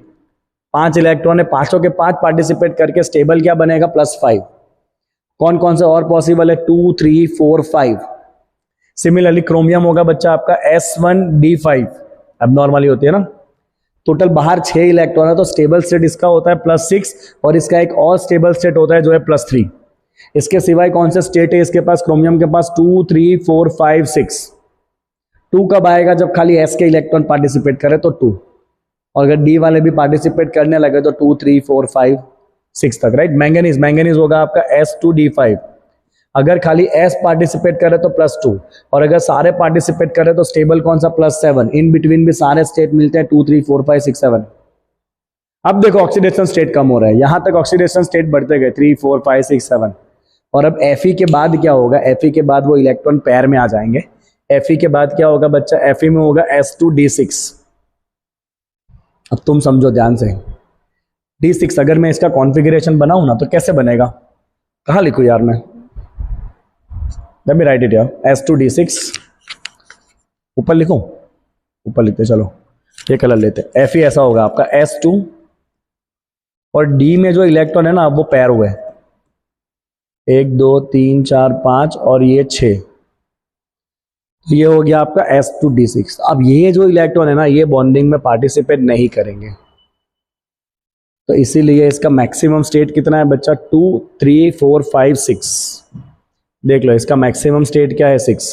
5 इलेक्ट्रॉन है, 5 के 5 पार्टिसिपेट करके स्टेबल क्या बनेगा, +5। कौन कौन से और पॉसिबल है, 2 3 4 5। सिमिलरली क्रोमियम होगा बच्चा आपका S1D5, अब नॉर्मली होती है ना। टोटल बाहर 6 इलेक्ट्रॉन है, तो स्टेबल स्टेट इसका होता है +6, और इसका एक और स्टेबल स्टेट होता है जो है +3। इसके सिवाय कौन से स्टेट है इसके पास, क्रोमियम के पास 2 3 4 5 6। 2 कब आएगा, जब खाली S के इलेक्ट्रॉन पार्टिसिपेट करे तो 2, और अगर D वाले भी पार्टिसिपेट करने लगे तो 2 3 4 5 6 तक, राइट। मैंगनीज, मैंगनीज होगा आपका S2D5। अगर खाली S पार्टिसिपेट करे तो +2, और अगर सारे पार्टिसिपेट करे तो स्टेबल कौन सा, +7। इन बिटवीन भी सारे स्टेट मिलते हैं 2 3 4 5 6 7। अब देखो ऑक्सीडेशन स्टेट कम हो रहा है, यहां तक ऑक्सीडेशन स्टेट बढ़ते गए 3 4 5 6 7। और अब Fe के बाद क्या होगा, Fe के बाद वो इलेक्ट्रॉन पेयर में आ जाएंगे। Fe के बाद क्या होगा बच्चा, Fe में होगा S2D6। अब तुम समझो ध्यान से, D6 अगर मैं इसका कॉन्फ़िगरेशन बनाऊं ना तो कैसे बनेगा, कहाँ लिखूं यार मैं, late me right it here, S2D6। ऊपर लिखूं, ऊपर लिखते, चलो ये कलर लेते हैं। Fe ऐसा होगा आपका S2, और D में जो इलेक्ट्रॉन है ना वो पेयर हुए, 1 2 3 4 5 और ये 6। तो ये हो गया आपका S2D6। अब ये जो इलेक्ट्रॉन है ना, ये बॉन्डिंग में पार्टिसिपेट नहीं करेंगे, तो इसीलिए इसका मैक्सिमम स्टेट कितना है बच्चा, 2 3 4 5 6। देख लो इसका मैक्सिमम स्टेट क्या है, 6,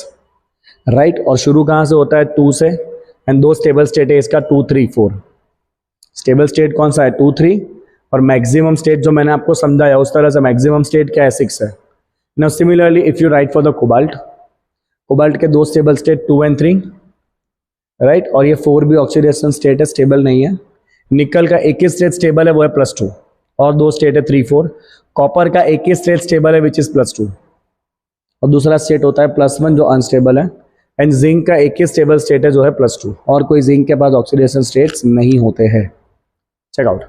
राइट। और शुरू कहाँ से होता है, 2 से, एंड दो स्टेबल स्टेट है इसका 2 3 4। स्टेबल स्टेट कौन सा है, 2 3, और मैक्सिमम स्टेट जो मैंने आपको समझाया उस तरह से मैक्सिमम स्टेट क्या है, 6 है। Now similarly if you right for the cobalt, cobalt के दो स्टेबल स्टेट 2 and 3, राइट, और ये 4 भी ऑक्सीडेशन स्टेट है, स्टेबल नहीं है। निकल का एक ही स्टेट स्टेबल है, वो है +2, और दो स्टेट है 3 4। कॉपर का एक ही स्टेट स्टेबल है विच इज +2, और दूसरा स्टेट होता है +1 जो अनस्टेबल है। एंड जिंक का एक ही स्टेबल स्टेट है जो है +2, और कोई जिंक के पास ऑक्सीडेशन स्टेट्स नहीं होते हैं। Check out,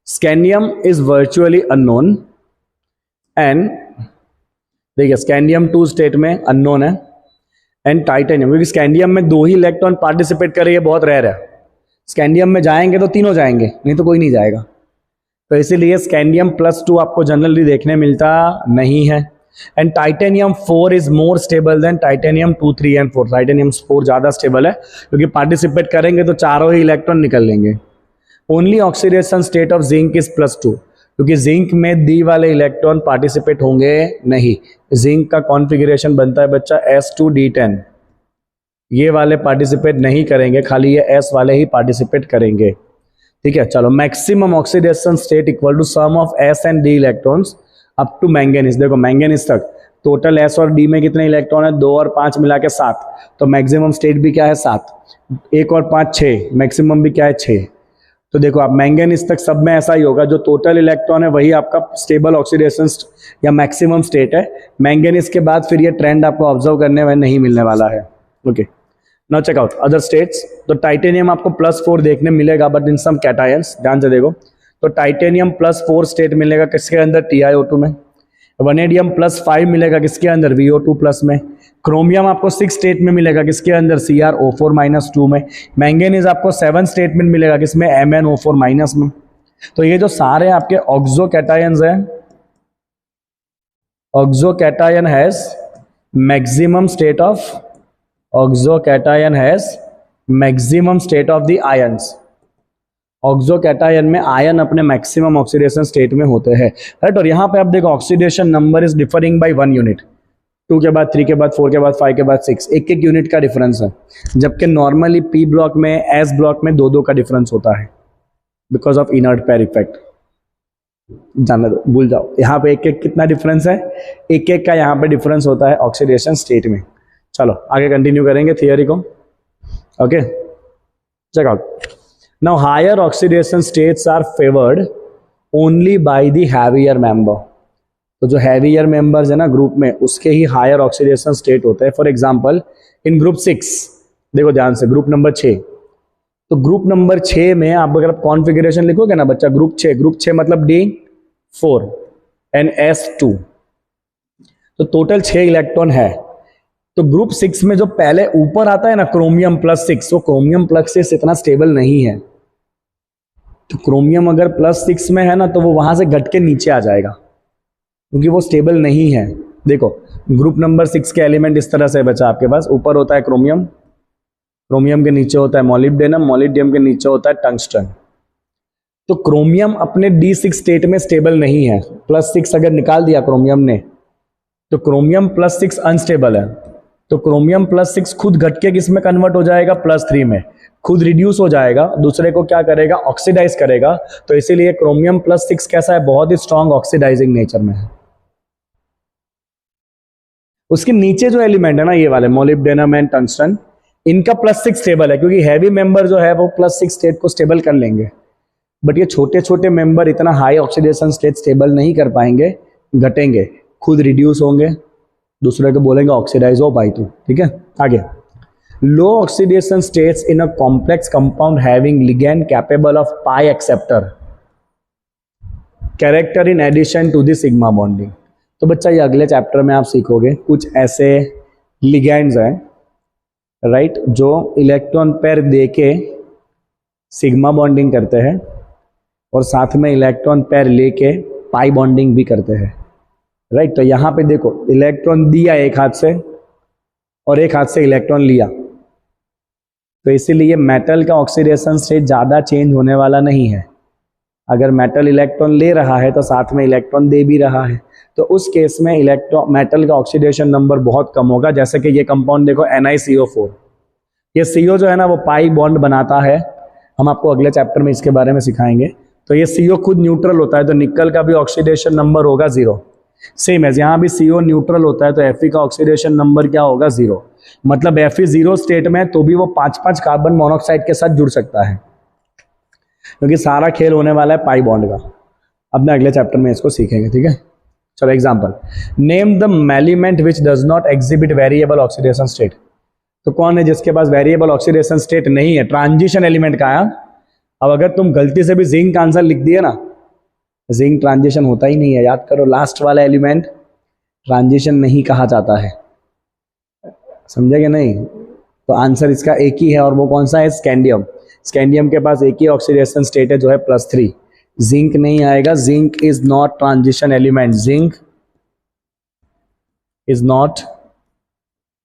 scandium is virtually unknown, and देखिए स्कैंडियम 2 स्टेट में अननोन है, एंड टाइटेनियम, क्योंकि स्कैंडियम में 2 ही इलेक्ट्रॉन पार्टिसिपेट करे, ये बहुत रेयर है। स्कैंडियम में जाएंगे तो तीनों जाएंगे, नहीं तो कोई नहीं जाएगा, तो इसीलिए स्कैंडियम +2 आपको जनरली देखने मिलता नहीं है। And titanium 4 is more stable then titanium 2 3 and 4। Titanium 4 ज़्यादा स्टेबल है, क्योंकि पार्टिसिपेट करेंगे तो चारों ही इलेक्ट्रॉन निकल लेंगे। Only oxidation state of zinc is +2, क्योंकि जिंक में डी वाले इलेक्ट्रॉन पार्टिसिपेट होंगे नहीं। जिंक का कॉन्फ़िगरेशन बनता है बच्चा S2D10, ये वाले पार्टिसिपेट नहीं करेंगे, खाली ये S वाले ही पार्टिसिपेट करेंगे, ठीक है। चलो, maximum oxidation state equal to sum of S and D electrons up to manganese. देखो मैंगनीज तक टोटल S और D में कितने इलेक्ट्रॉन है, 2 और 5 मिला के 7, तो मैक्सिमम स्टेट भी क्या है 7, 1 और 5 6, मैक्सिमम भी क्या है 6। तो देखो आप मैंगनीज तक सब में ऐसा ही होगा, जो टोटल इलेक्ट्रॉन है वही आपका स्टेबल ऑक्सीडेशन या मैक्सिमम स्टेट है। मैंगनीज के बाद फिर ये ट्रेंड आपको ऑब्जर्व करने में नहीं मिलने वाला है। Okay, now check out other states. तो टाइटेनियम आपको +4 देखने मिलेगा, बट इन सम कैटायंस, ध्यान से देखो, तो टाइटेनियम +4 स्टेट मिलेगा किसके अंदर, TiO2 में। वनेडियम +5 मिलेगा किसके अंदर, VO2+ में। क्रोमियम आपको 6 स्टेट में मिलेगा किसके अंदर, CrO4-2 में। मैंगनीज आपको 7 स्टेट में मिलेगा किसमें, MnO4- में। तो ये जो सारे आपके ऑक्सो कैटायंस हैं, oxo cation has maximum state of, oxo cation has maximum state of the ions. Oxo cation में आयन अपने मैक्सिमम ऑक्सीडेशन स्टेट में होते हैं, राइट। और यहाँ पे आप देखो oxidation number is differing by 1 unit, 2 के बाद 3 के बाद 4 के बाद 5 के बाद 6, एक एक यूनिट का डिफरेंस है। जबकि नॉर्मली P ब्लॉक में, S ब्लॉक में 2 का डिफरेंस होता है, because of inert pair effect. जाने दो, भूल जाओ, यहाँ पे एक एक कितना डिफरेंस है, एक एक का यहाँ पे डिफरेंस होता है ऑक्सीडेशन स्टेट में। चलो आगे कंटिन्यू करेंगे थियरी को। Okay, check out. Now higher oxidation states are favored only by the heavier member। तो जो heavier members है ना ग्रुप में, उसके ही higher oxidation state होते हैं। फॉर एग्जाम्पल इन ग्रुप 6, देखो ध्यान से, ग्रुप नंबर 6, तो ग्रुप नंबर 6 में आप अगर कॉन्फ़िगरेशन लिखोगे ना बच्चा, ग्रुप 6 मतलब D4 and S2, तो टोटल 6 इलेक्ट्रॉन है। तो ग्रुप 6 में जो पहले ऊपर आता है ना क्रोमियम +6, वो क्रोमियम +6 इतना स्टेबल नहीं है। तो क्रोमियम अगर +6 में है ना, तो वो वहां से घट के नीचे आ जाएगा, क्योंकि वो स्टेबल नहीं है। देखो ग्रुप नंबर 6 के एलिमेंट इस तरह से बचा आपके पास, ऊपर होता है क्रोमियम, क्रोमियम के नीचे होता है मोलिब्डेनम, मोलिब्डेनम के नीचे होता है टंगस्टन। तो क्रोमियम अपने D6 स्टेट में स्टेबल नहीं है। +6 अगर निकाल दिया क्रोमियम ने, तो क्रोमियम +6 अनस्टेबल है। तो क्रोमियम +6 खुद घट के किस में कन्वर्ट हो जाएगा, +3 में, खुद रिड्यूस हो जाएगा, दूसरे को क्या करेगा, ऑक्सीडाइज करेगा। तो इसीलिए क्रोमियम +6 कैसा है, बहुत ही स्ट्रॉन्ग ऑक्सीडाइजिंग नेचर में है। उसके नीचे जो एलिमेंट है ना, ये वाले मोलिब्डेनम एंड टंगस्टन, इनका +6 स्टेबल है, क्योंकि हैवी मेंबर जो है वो +6 स्टेट को स्टेबल कर लेंगे। बट ये छोटे छोटे मेंबर इतना हाई ऑक्सीडेशन स्टेट स्टेबल नहीं कर पाएंगे, घटेंगे, खुद रिड्यूस होंगे, दूसरे को बोलेंगे ऑक्सीडाइज हो भाई तू, ठीक है। आगे, low oxidation states in a complex compound having ligand capable of pi acceptor character in addition to the sigma bonding. तो बच्चा ये अगले चैप्टर में आप सीखोगे, कुछ ऐसे लिगैंड्स हैं, राइट, जो इलेक्ट्रॉन पेयर दे के सिग्मा बॉन्डिंग करते हैं, और साथ में इलेक्ट्रॉन पेयर लेके पाई बॉन्डिंग भी करते हैं, राइट। तो यहाँ पे देखो इलेक्ट्रॉन दिया एक हाथ से और एक हाथ से इलेक्ट्रॉन लिया, तो इसीलिए मेटल का ऑक्सीडेशन स्टेट ज़्यादा चेंज होने वाला नहीं है। अगर मेटल इलेक्ट्रॉन ले रहा है तो साथ में इलेक्ट्रॉन दे भी रहा है, तो उस केस में मेटल का ऑक्सीडेशन नंबर बहुत कम होगा। जैसे कि ये कंपाउंड देखो NiCO4, ये CO जो है ना वो पाई बॉन्ड बनाता है, हम आपको अगले चैप्टर में इसके बारे में सिखाएंगे। तो ये CO खुद न्यूट्रल होता है, तो निकल का भी ऑक्सीडेशन नंबर होगा 0। सेम है, यहाँ भी CO न्यूट्रल होता है तो Fe का ऑक्सीडेशन नंबर क्या होगा 0। मतलब Fe 0 स्टेट में तो भी वो 5-5 कार्बन मोनोऑक्साइड के साथ जुड़ सकता है, क्योंकि सारा खेल होने वाला है पाई बॉन्ड का। अब मैं अगले चैप्टर में इसको सीखेंगे, ठीक है। चलो example, name the element which does not exhibit variable oxidation state. तो कौन है जिसके पास वेरिएबल ऑक्सीडेशन स्टेट नहीं है? ट्रांजिशन एलिमेंट का है। अब अगर तुम गलती से भी जिंक आंसर लिख दिए ना, जिंक ट्रांजिशन होता ही नहीं है, याद करो। लास्ट वाला एलिमेंट ट्रांजिशन नहीं कहा जाता है, समझे कि नहीं? तो आंसर इसका एक ही है, और वो कौन सा है? स्कैंडियम। स्कैंडियम के पास एक ही ऑक्सीडेशन स्टेट है जो है +3। जिंक नहीं आएगा, zinc is not transition element, zinc is not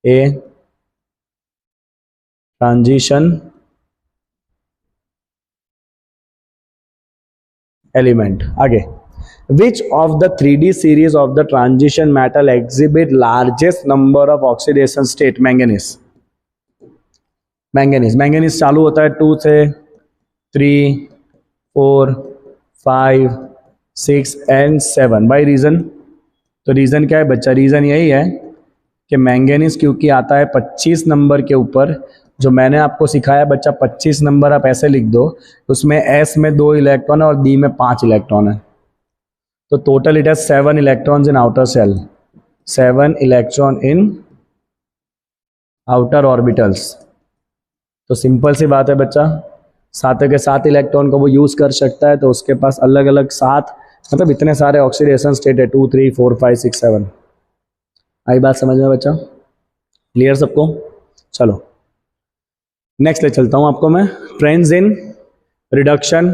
a transition element. आगे, which of the 3D series of the transition metal exhibit largest number of oxidation state? Manganese. Manganese, manganese चालू होता है 2 से 3, 4, 5, 6 एंड 7 बाई रीजन। तो reason क्या है बच्चा? Reason यही है कि मैंगनीज क्योंकि आता है 25 नंबर के ऊपर, जो मैंने आपको सिखाया बच्चा 25 नंबर आप ऐसे लिख दो, उसमें S में 2 इलेक्ट्रॉन है और B में 5 इलेक्ट्रॉन है, तो total it has 7 electrons in outer shell, 7 electron in outer orbitals. तो सिंपल सी बात है बच्चा, 7 के 7 इलेक्ट्रॉन को वो यूज कर सकता है, तो उसके पास अलग अलग 7 मतलब इतने सारे ऑक्सीडेशन स्टेट है, 2, 3, 4, 5, 6, 7। आई बात समझ में बच्चा? क्लियर सबको? चलो नेक्स्ट ले चलता हूं आपको मैं, ट्रेंड्स इन रिडक्शन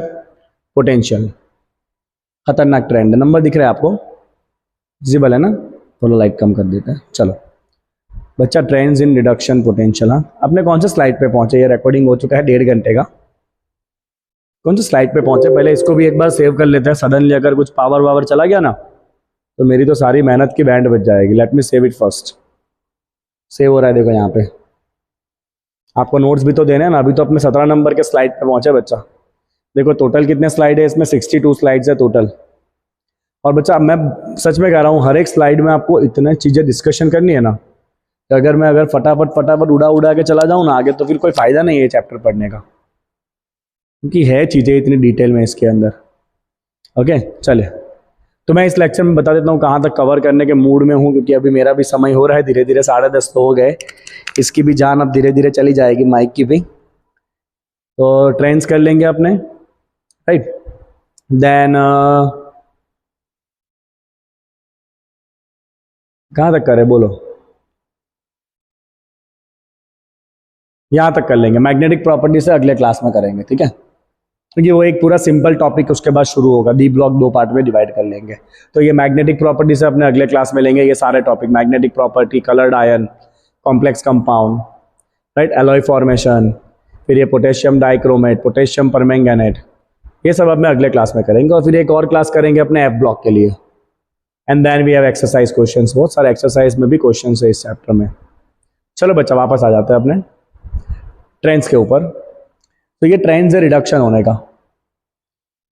पोटेंशियल। खतरनाक ट्रेंड है, नंबर दिख रहा है आपको? विजिबल है ना? थोड़ा लाइट कम कर देते हैं। चलो बच्चा, ट्रेंड्स इन रिडक्शन पोटेंशियल। हाँ, अपने कौन से स्लाइड पे पहुंचे? ये रिकॉर्डिंग हो चुका है 1.5 घंटे का। कौन से स्लाइड पे पहुंचे? पहले इसको भी एक बार सेव कर लेते हैं, सडनली अगर कुछ पावर वावर चला गया ना तो मेरी तो सारी मेहनत की बैंड बच जाएगी। Let me save it first. Save हो रहा है, देखो यहाँ पे। आपको नोट्स भी तो देने हैं ना। अभी तो अपने 17 नंबर के स्लाइड पे पहुंचे बच्चा। देखो टोटल कितने स्लाइड है इसमें? 62 स्लाइड्स है टोटल। और बच्चा मैं सच में कह रहा हूँ, हर एक स्लाइड में आपको इतने चीज़ें डिस्कशन करनी है ना, तो अगर फटाफट उड़ा के चला जाऊँ ना आगे, तो फिर कोई फायदा नहीं है चैप्टर पढ़ने का, क्योंकि है चीज़ें इतनी डिटेल में इसके अंदर। ओके चले, तो मैं इस लेक्चर में बता देता हूँ कहाँ तक कवर करने के मूड में हूँ, क्योंकि अभी मेरा भी समय हो रहा है धीरे धीरे, 10:30 तो हो गए। इसकी भी जान अब धीरे धीरे चली जाएगी, माइक की भी। तो ट्रेंड्स कर लेंगे अपने, राइट। देन कहाँ तक करें बोलो? यहाँ तक कर लेंगे। मैग्नेटिक प्रॉपर्टी से अगले क्लास में करेंगे, ठीक है, क्योंकि वो एक पूरा सिंपल टॉपिक उसके बाद शुरू होगा। डी ब्लॉक 2 पार्ट में डिवाइड कर लेंगे। तो ये मैग्नेटिक प्रॉपर्टी से अपने अगले क्लास में लेंगे ये सारे topic, magnetic property, coloured ion, complex compound, right, alloy formation, फिर ये पोटेशियम डाइक्रोमेट, पोटेशियम परमैंगनेट, ये सब अपने अगले क्लास में करेंगे। और फिर एक और क्लास करेंगे अपने एफ ब्लॉक के लिए। And then we have exercise questions, बहुत सारे एक्सरसाइज में भी क्वेश्चंस है इस चैप्टर में। चलो बच्चा वापस आ जाते हैं अपने ट्रेंड्स के ऊपर। तो ये ट्रेंड्स है रिडक्शन होने का।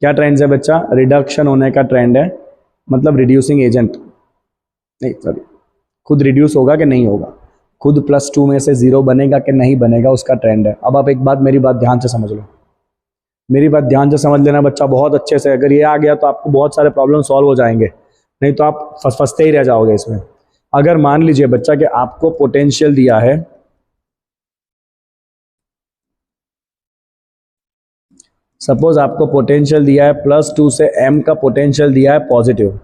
क्या ट्रेंड्स है बच्चा? रिडक्शन होने का ट्रेंड है, मतलब रिड्यूसिंग एजेंट नहीं, सॉरी, खुद रिड्यूस होगा कि नहीं होगा, खुद +2 में से 0 बनेगा कि नहीं बनेगा, उसका ट्रेंड है। अब आप एक बात, मेरी बात ध्यान से समझ लो, मेरी बात ध्यान से समझ लेना बच्चा बहुत अच्छे से। अगर ये आ गया तो आपको बहुत सारे प्रॉब्लम सॉल्व हो जाएंगे, नहीं तो आप फंसते ही रह जाओगे इसमें। अगर मान लीजिए बच्चा कि आपको पोटेंशियल दिया है, सपोज आपको पोटेंशियल दिया है +2 से m का पोटेंशियल दिया है पॉजिटिव।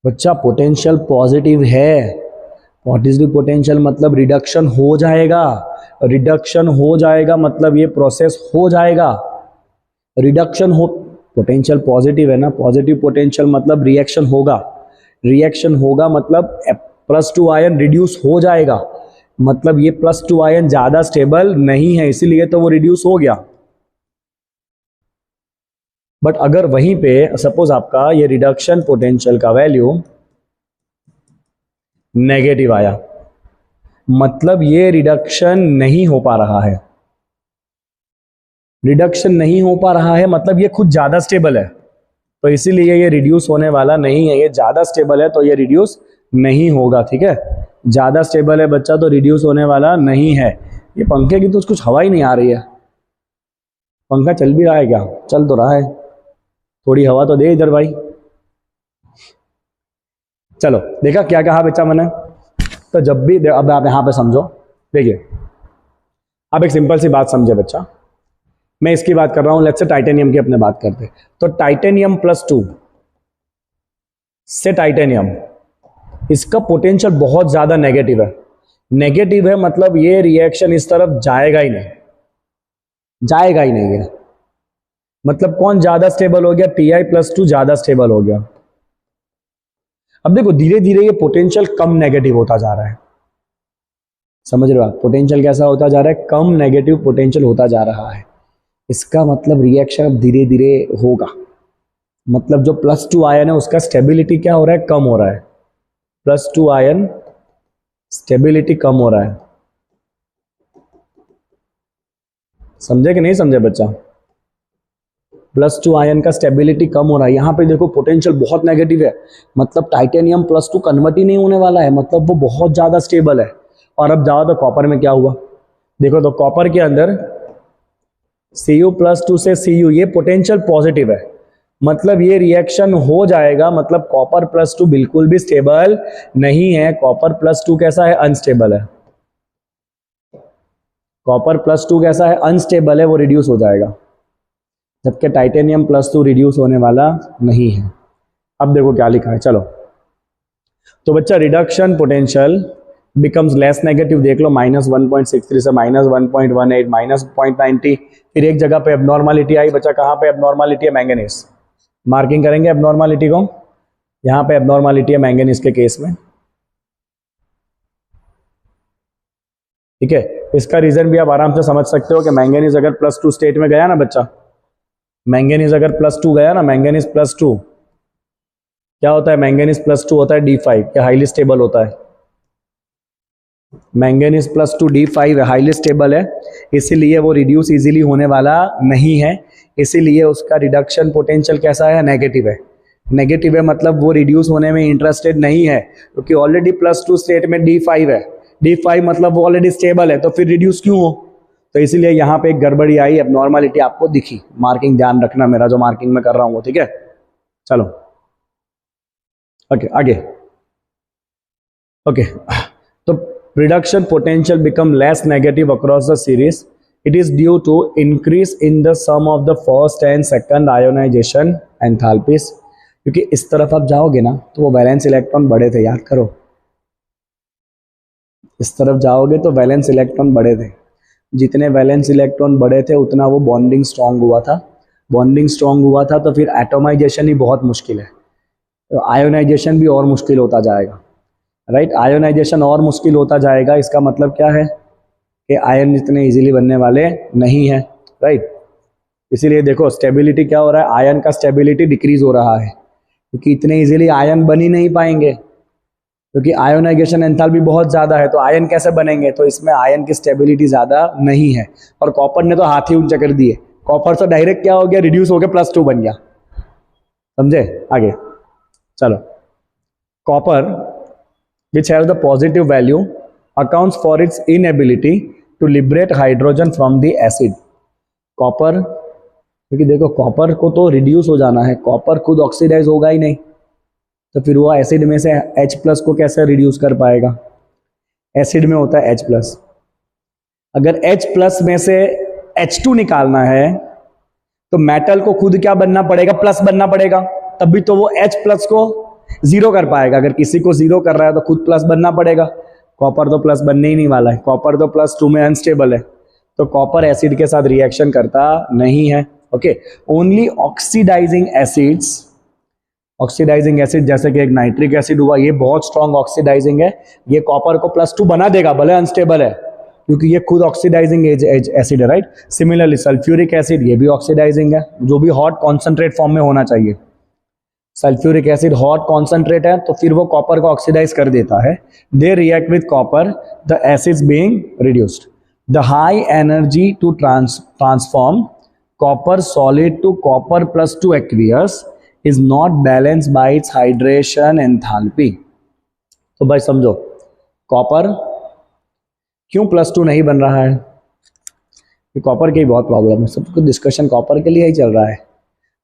बच्चा पोटेंशियल पॉजिटिव है, पॉजिटिव पोटेंशियल मतलब रिडक्शन हो जाएगा, रिडक्शन हो जाएगा मतलब ये प्रोसेस हो जाएगा। रिडक्शन हो, पोटेंशियल पॉजिटिव है ना, पॉजिटिव पोटेंशियल मतलब रिएक्शन होगा, रिएक्शन होगा मतलब +2 आयन रिड्यूस हो जाएगा। मतलब ये +2 आयन ज्यादा स्टेबल नहीं है, इसीलिए तो वो रिड्यूस हो गया। बट अगर वहीं पे सपोज आपका ये रिडक्शन पोटेंशियल का वैल्यू नेगेटिव आया, मतलब ये रिडक्शन नहीं हो पा रहा है, रिडक्शन नहीं हो पा रहा है मतलब ये खुद ज्यादा स्टेबल है, तो इसीलिए ये रिड्यूस होने वाला नहीं है। ये ज्यादा स्टेबल है तो ये रिड्यूस नहीं होगा, ठीक है। ज्यादा स्टेबल है बच्चा तो रिड्यूस होने वाला नहीं है। ये पंखे की तो कुछ हवा ही नहीं आ रही है। पंखा चल भी रहा है क्या? चल तो रहा है, थोड़ी हवा तो दे इधर भाई। चलो देखा क्या कहा बच्चा मैंने। तो जब भी अब आप यहां पे समझो, देखिए अब एक सिंपल सी बात समझे बच्चा, मैं इसकी बात कर रहा हूं, लेट्स से टाइटेनियम की अपने बात करते। तो टाइटेनियम +2 से टाइटेनियम, इसका पोटेंशियल बहुत ज्यादा नेगेटिव है। नेगेटिव है मतलब ये रिएक्शन इस तरफ जाएगा ही नहीं, जाएगा ही नहीं है। मतलब कौन ज्यादा स्टेबल हो गया? Ti+2 ज्यादा स्टेबल हो गया। अब देखो धीरे धीरे ये पोटेंशियल कम नेगेटिव होता जा रहा है, समझ रहे हो आप? पोटेंशियल कैसा होता जा रहा है? कम नेगेटिव पोटेंशियल होता जा रहा है। इसका मतलब रिएक्शन अब धीरे धीरे होगा, मतलब जो +2 आयन है उसका स्टेबिलिटी क्या हो रहा है? कम हो रहा है। +2 आयन स्टेबिलिटी कम हो रहा है। समझे कि नहीं समझे बच्चा? +2 आयन का स्टेबिलिटी कम हो रहा है। यहां पे देखो पोटेंशियल बहुत नेगेटिव है, मतलब टाइटेनियम +2 कन्वर्ट ही नहीं होने वाला है, मतलब वो बहुत ज्यादा स्टेबल है। और अब जाओ तो कॉपर में क्या हुआ, देखो तो कॉपर के अंदर Cu+2 से Cu, ये पोटेंशियल पॉजिटिव है, मतलब ये रिएक्शन हो जाएगा। मतलब कॉपर +2 बिल्कुल भी स्टेबल नहीं है। कॉपर +2 कैसा है? अनस्टेबल है। कॉपर +2 कैसा है? अनस्टेबल है, वो रिड्यूस हो जाएगा। जबकि टाइटेनियम +2 रिड्यूस होने वाला नहीं है। अब देखो क्या लिखा है, चलो तो बच्चा reduction potential becomes less negative, देख लो -1.63 से -1.18 -0.90। फिर एक जगह पे एबनॉर्मलिटी आई बच्चा, कहाँ पे एबनॉर्मलिटी है? मैंगनीज। मार्किंग करेंगे एबनॉर्मलिटी को, यहाँ पे एबनॉर्मलिटी है मैंगनीज के केस में, ठीक है। इसका रीजन भी आप आराम से समझ सकते हो कि मैंगनीज अगर +2 स्टेट में गया ना बच्चा, मैंगनीज अगर +2 गया ना, मैंगनीज +2 क्या होता है? मैंगनीज +2 होता है D5, क्या हाईली स्टेबल होता है। मैंगनीज +2 D5 है, हाईली स्टेबल है, इसीलिए वो रिड्यूस इजीली होने वाला नहीं है। इसीलिए उसका रिडक्शन पोटेंशियल कैसा है? नेगेटिव है। नेगेटिव है मतलब वो रिड्यूस होने में इंटरेस्टेड नहीं है, क्योंकि ऑलरेडी +2 स्टेट में D5 है। D5 मतलब वो ऑलरेडी स्टेबल है, तो फिर रिड्यूस क्यों हो? तो इसीलिए यहाँ पे एक गड़बड़ी आई, अब नॉर्मलिटी आपको दिखी। मार्किंग ध्यान रखना, मेरा जो मार्किंग में कर रहा हूँ वो, ठीक है। चलो ओके आगे, ओके। तो reduction potential become less negative across the series, it is due to increase in the sum of the first and second ionisation enthalpies. क्योंकि इस तरफ आप जाओगे ना तो वो वैलेंस इलेक्ट्रॉन बड़े थे, याद करो। इस तरफ जाओगे तो वैलेंस इलेक्ट्रॉन बड़े थे, जितने वैलेंस इलेक्ट्रॉन बड़े थे उतना वो बॉन्डिंग स्ट्रांग हुआ था। बॉन्डिंग स्ट्रांग हुआ था तो फिर एटोमाइजेशन ही बहुत मुश्किल है, तो आयोनाइजेशन भी और मुश्किल होता जाएगा, राइट। आयोनाइजेशन और मुश्किल होता जाएगा, इसका मतलब क्या है कि आयन इतने इजीली बनने वाले नहीं है, राइट। इसीलिए देखो स्टेबिलिटी क्या हो रहा है? आयन का स्टेबिलिटी डिक्रीज हो रहा है, क्योंकि इतने इजीली आयन बन ही नहीं पाएंगे, क्योंकि आयोनाइजेशन एंथैल्पी बहुत ज्यादा है। तो आयन कैसे बनेंगे? तो इसमें आयन की स्टेबिलिटी ज्यादा नहीं है। और कॉपर ने तो हाथ ही ऊंचा कर दिए, कॉपर तो डायरेक्ट क्या हो गया? रिड्यूस हो गया, +2 बन गया, समझे? आगे चलो, copper which has the positive value accounts for its inability to liberate hydrogen from the acid। Copper, क्योंकि देखो कॉपर को तो रिड्यूस हो जाना है, कॉपर खुद ऑक्सीडाइज होगा ही नहीं, तो फिर वो एसिड में से H+ को कैसे रिड्यूस कर पाएगा? एसिड में होता है H+। अगर H+ में से H2 निकालना है तो मेटल को खुद क्या बनना पड़ेगा? प्लस बनना पड़ेगा, तभी तो वो H+ को 0 कर पाएगा। अगर किसी को 0 कर रहा है तो खुद प्लस बनना पड़ेगा। कॉपर तो प्लस बनने ही नहीं वाला है, कॉपर तो +2 में अनस्टेबल है, तो कॉपर एसिड के साथ रिएक्शन करता नहीं है। Okay, only oxidising acids, oxidising acid जैसे कि एक नाइट्रिक एसिड हुआ, ये बहुत स्ट्रॉन्ग ऑक्सीडाइजिंग है, ये कॉपर को +2 बना देगा, भले अनस्टेबल है, क्योंकि ये खुद ऑक्सीडाइजिंग एसिड है, राइट। सिमिलरली सल्फ्यूरिक एसिड, ये भी ऑक्सीडाइजिंग है, जो भी हॉट कॉन्सेंट्रेट फॉर्म में होना चाहिए। सल्फ्यूरिक एसिड हॉट कॉन्सेंट्रेट है, तो फिर वो कॉपर को ऑक्सीडाइज कर देता है। They react with copper, the acids being reduced. The high energy to transform copper solid to copper +2 aqueous is not balance by its hydration enthalpy. तो भाई समझो, कॉपर क्यों +2 नहीं बन रहा है? कॉपर की बहुत प्रॉब्लम है, सब कुछ डिस्कशन कॉपर के लिए ही चल रहा है।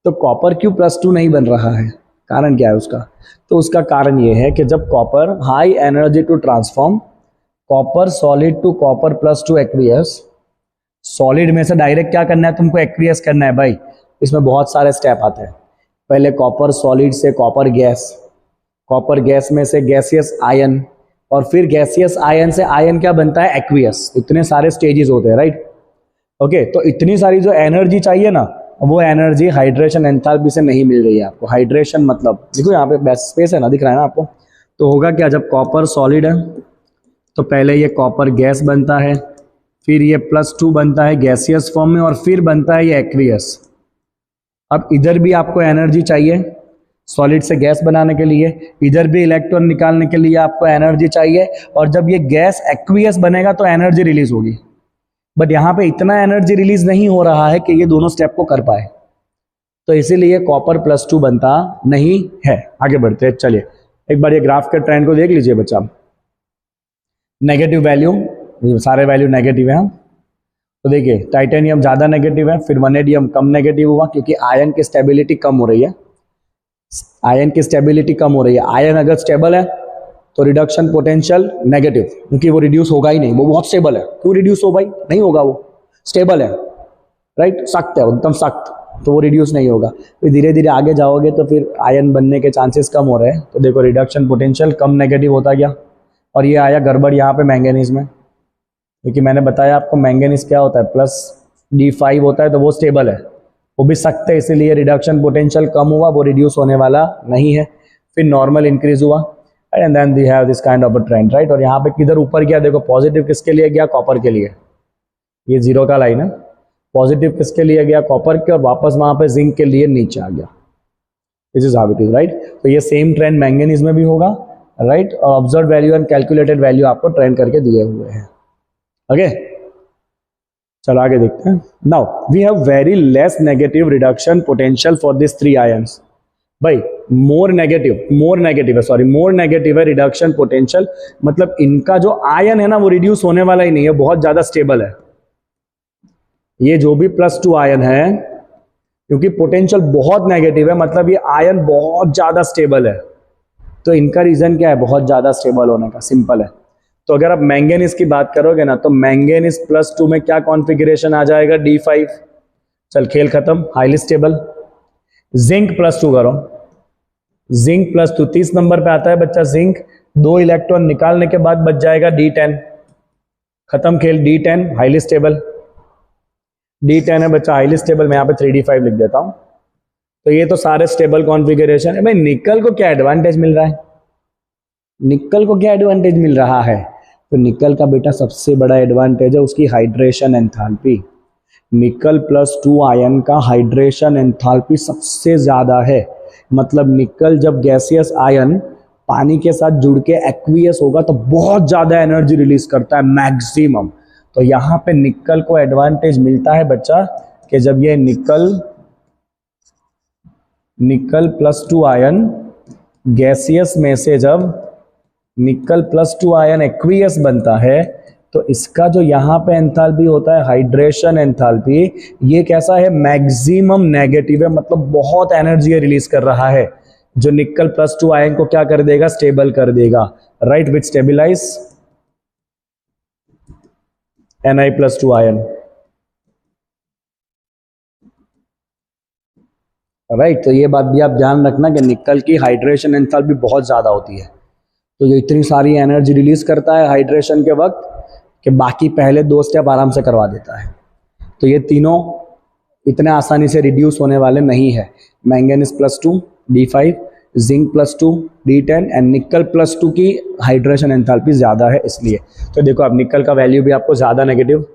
तो कॉपर क्यों +2 नहीं बन रहा है? कारण क्या है उसका? तो उसका कारण ये है कि जब copper high energy to transform copper solid to copper +2 aqueous, solid में से डायरेक्ट क्या करना है तुमको? एक्वियस करना है भाई। इसमें बहुत सारे स्टेप आते हैं। पहले कॉपर सॉलिड से कॉपर गैस, कॉपर गैस में से गैसियस आयन, और फिर गैसियस आयन से आयन क्या बनता है? एक्वियस। इतने सारे स्टेजेस होते हैं, राइट। ओके, तो इतनी सारी जो एनर्जी चाहिए ना, वो एनर्जी हाइड्रेशन एंथैल्पी से नहीं मिल रही है आपको। हाइड्रेशन मतलब देखो यहाँ पे स्पेस है ना, दिख रहा है ना आपको। तो होगा क्या, जब कॉपर सॉलिड है तो पहले ये कॉपर गैस बनता है, फिर ये +2 बनता है गैसियस फॉर्म में, और फिर बनता है ये एक्वियस। अब इधर भी आपको एनर्जी चाहिए सॉलिड से गैस बनाने के लिए, इधर भी इलेक्ट्रॉन निकालने के लिए आपको एनर्जी चाहिए, और जब ये गैस एक्वियस बनेगा तो एनर्जी रिलीज होगी। बट यहाँ पे इतना एनर्जी रिलीज नहीं हो रहा है कि ये दोनों स्टेप को कर पाए, तो इसीलिए कॉपर +2 बनता नहीं है। आगे बढ़ते हैं, चलिए एक बार ये ग्राफ के ट्रेंड को देख लीजिए बच्चा। नेगेटिव वैल्यू, सारे वैल्यू नेगेटिव है। तो देखिए टाइटेनियम ज़्यादा नेगेटिव है, फिर वनेडियम कम नेगेटिव हुआ, क्योंकि आयन की स्टेबिलिटी कम हो रही है। आयन की स्टेबिलिटी कम हो रही है। आयन अगर स्टेबल है तो रिडक्शन पोटेंशियल नेगेटिव, क्योंकि वो रिड्यूस होगा ही नहीं, वो बहुत स्टेबल है। क्यों रिड्यूस हो भाई? नहीं होगा, वो स्टेबल है, राइट, सख्त है, एकदम सख्त, तो वो रिड्यूस नहीं होगा। फिर धीरे धीरे आगे जाओगे तो फिर आयन बनने के चांसेस कम हो रहे हैं। तो देखो रिडक्शन पोटेंशियल कम नेगेटिव होता गया, और ये आया गड़बड़ यहाँ पे मैंगनीज में, क्योंकि मैंने बताया आपको मैंगनीज क्या होता है, +D5 होता है, तो वो स्टेबल है, वो भी सख्त है, इसीलिए रिडक्शन पोटेंशियल कम हुआ, वो रिड्यूस होने वाला नहीं है। फिर नॉर्मल इंक्रीज हुआ, and then we have this kind of a trend, right. और यहाँ पे किधर ऊपर गया? देखो पॉजिटिव किसके लिए गया? कॉपर के लिए। ये 0 का लाइन है। पॉजिटिव किसके लिए गया? कॉपर के, और वापस वहां पे जिंक के लिए नीचे आ गया। This is how it is, right. तो ये सेम ट्रेंड मैंगनीज में भी होगा, राइट। और observe value and calculated value आपको ट्रेंड करके दिए हुए हैं। ओके, चलो आगे देखते हैं। Now we have very less negative reduction potential for this 3 ions. भाई मोर नेगेटिव है रिडक्शन पोटेंशियल, मतलब इनका जो आयन है ना वो रिड्यूस होने वाला ही नहीं है, बहुत ज्यादा स्टेबल है। ये जो भी +2 आयन है, क्योंकि पोटेंशियल बहुत नेगेटिव है, मतलब ये आयन बहुत ज्यादा स्टेबल है। तो इनका रीजन क्या है? बहुत ज्यादा स्टेबल होने का, सिंपल है। तो अगर आप मैंगनीज की बात करोगे ना, तो मैंगनीज +2 में क्या कॉन्फ़िगरेशन आ जाएगा? D5। चल खेल खत्म, हाईली स्टेबल। जिंक +2 करो, जिंक +2 30 नंबर पे आता है बच्चा। जिंक 2 इलेक्ट्रॉन निकालने के बाद बच जाएगा D10, खत्म खेल। D10 हाईली स्टेबल, D10 है बच्चा हाईली स्टेबल। मैं यहाँ पे 3D5 लिख देता हूँ। तो ये तो सारे स्टेबल कॉन्फ़िगरेशन है। भाई निकल को क्या एडवांटेज मिल रहा है? निकल को क्या एडवांटेज मिल रहा है? तो निकल का बेटा सबसे बड़ा एडवांटेज है उसकी हाइड्रेशन एंथैल्पी। निकल +2 आयन का हाइड्रेशन एंथैल्पी सबसे ज्यादा है। मतलब निकल जब गैसियस आयन पानी के साथ जुड़ के एक्वियस होगा तो बहुत ज्यादा एनर्जी रिलीज करता है, मैक्सिमम। तो यहाँ पे निकल को एडवांटेज मिलता है बच्चा कि जब ये निकल +2 आयन गैसियस में से जब निकल +2 आयन एक्वियस बनता है, तो इसका जो यहाँ पे एंथैल्पी होता है हाइड्रेशन एंथैल्पी, ये कैसा है? मैक्सिमम नेगेटिव है, मतलब बहुत एनर्जी रिलीज कर रहा है, जो निकल +2 आयन को क्या कर देगा? स्टेबल कर देगा, राइट, विच स्टेबिलाइज Ni+2 आयन, राइट। तो ये बात भी आप ध्यान रखना कि निकल की हाइड्रेशन एंथैल्पी बहुत ज्यादा होती है, तो ये इतनी सारी एनर्जी रिलीज करता है हाइड्रेशन के वक्त कि बाकी पहले 2 स्टेप आराम से करवा देता है। तो ये तीनों इतने आसानी से रिड्यूस होने वाले नहीं है। Manganese +2 D5, zinc +2 D10 and निकल +2 की हाइड्रेशन एंथैल्पी ज़्यादा है इसलिए। तो देखो अब निकल का वैल्यू भी आपको ज़्यादा नेगेटिव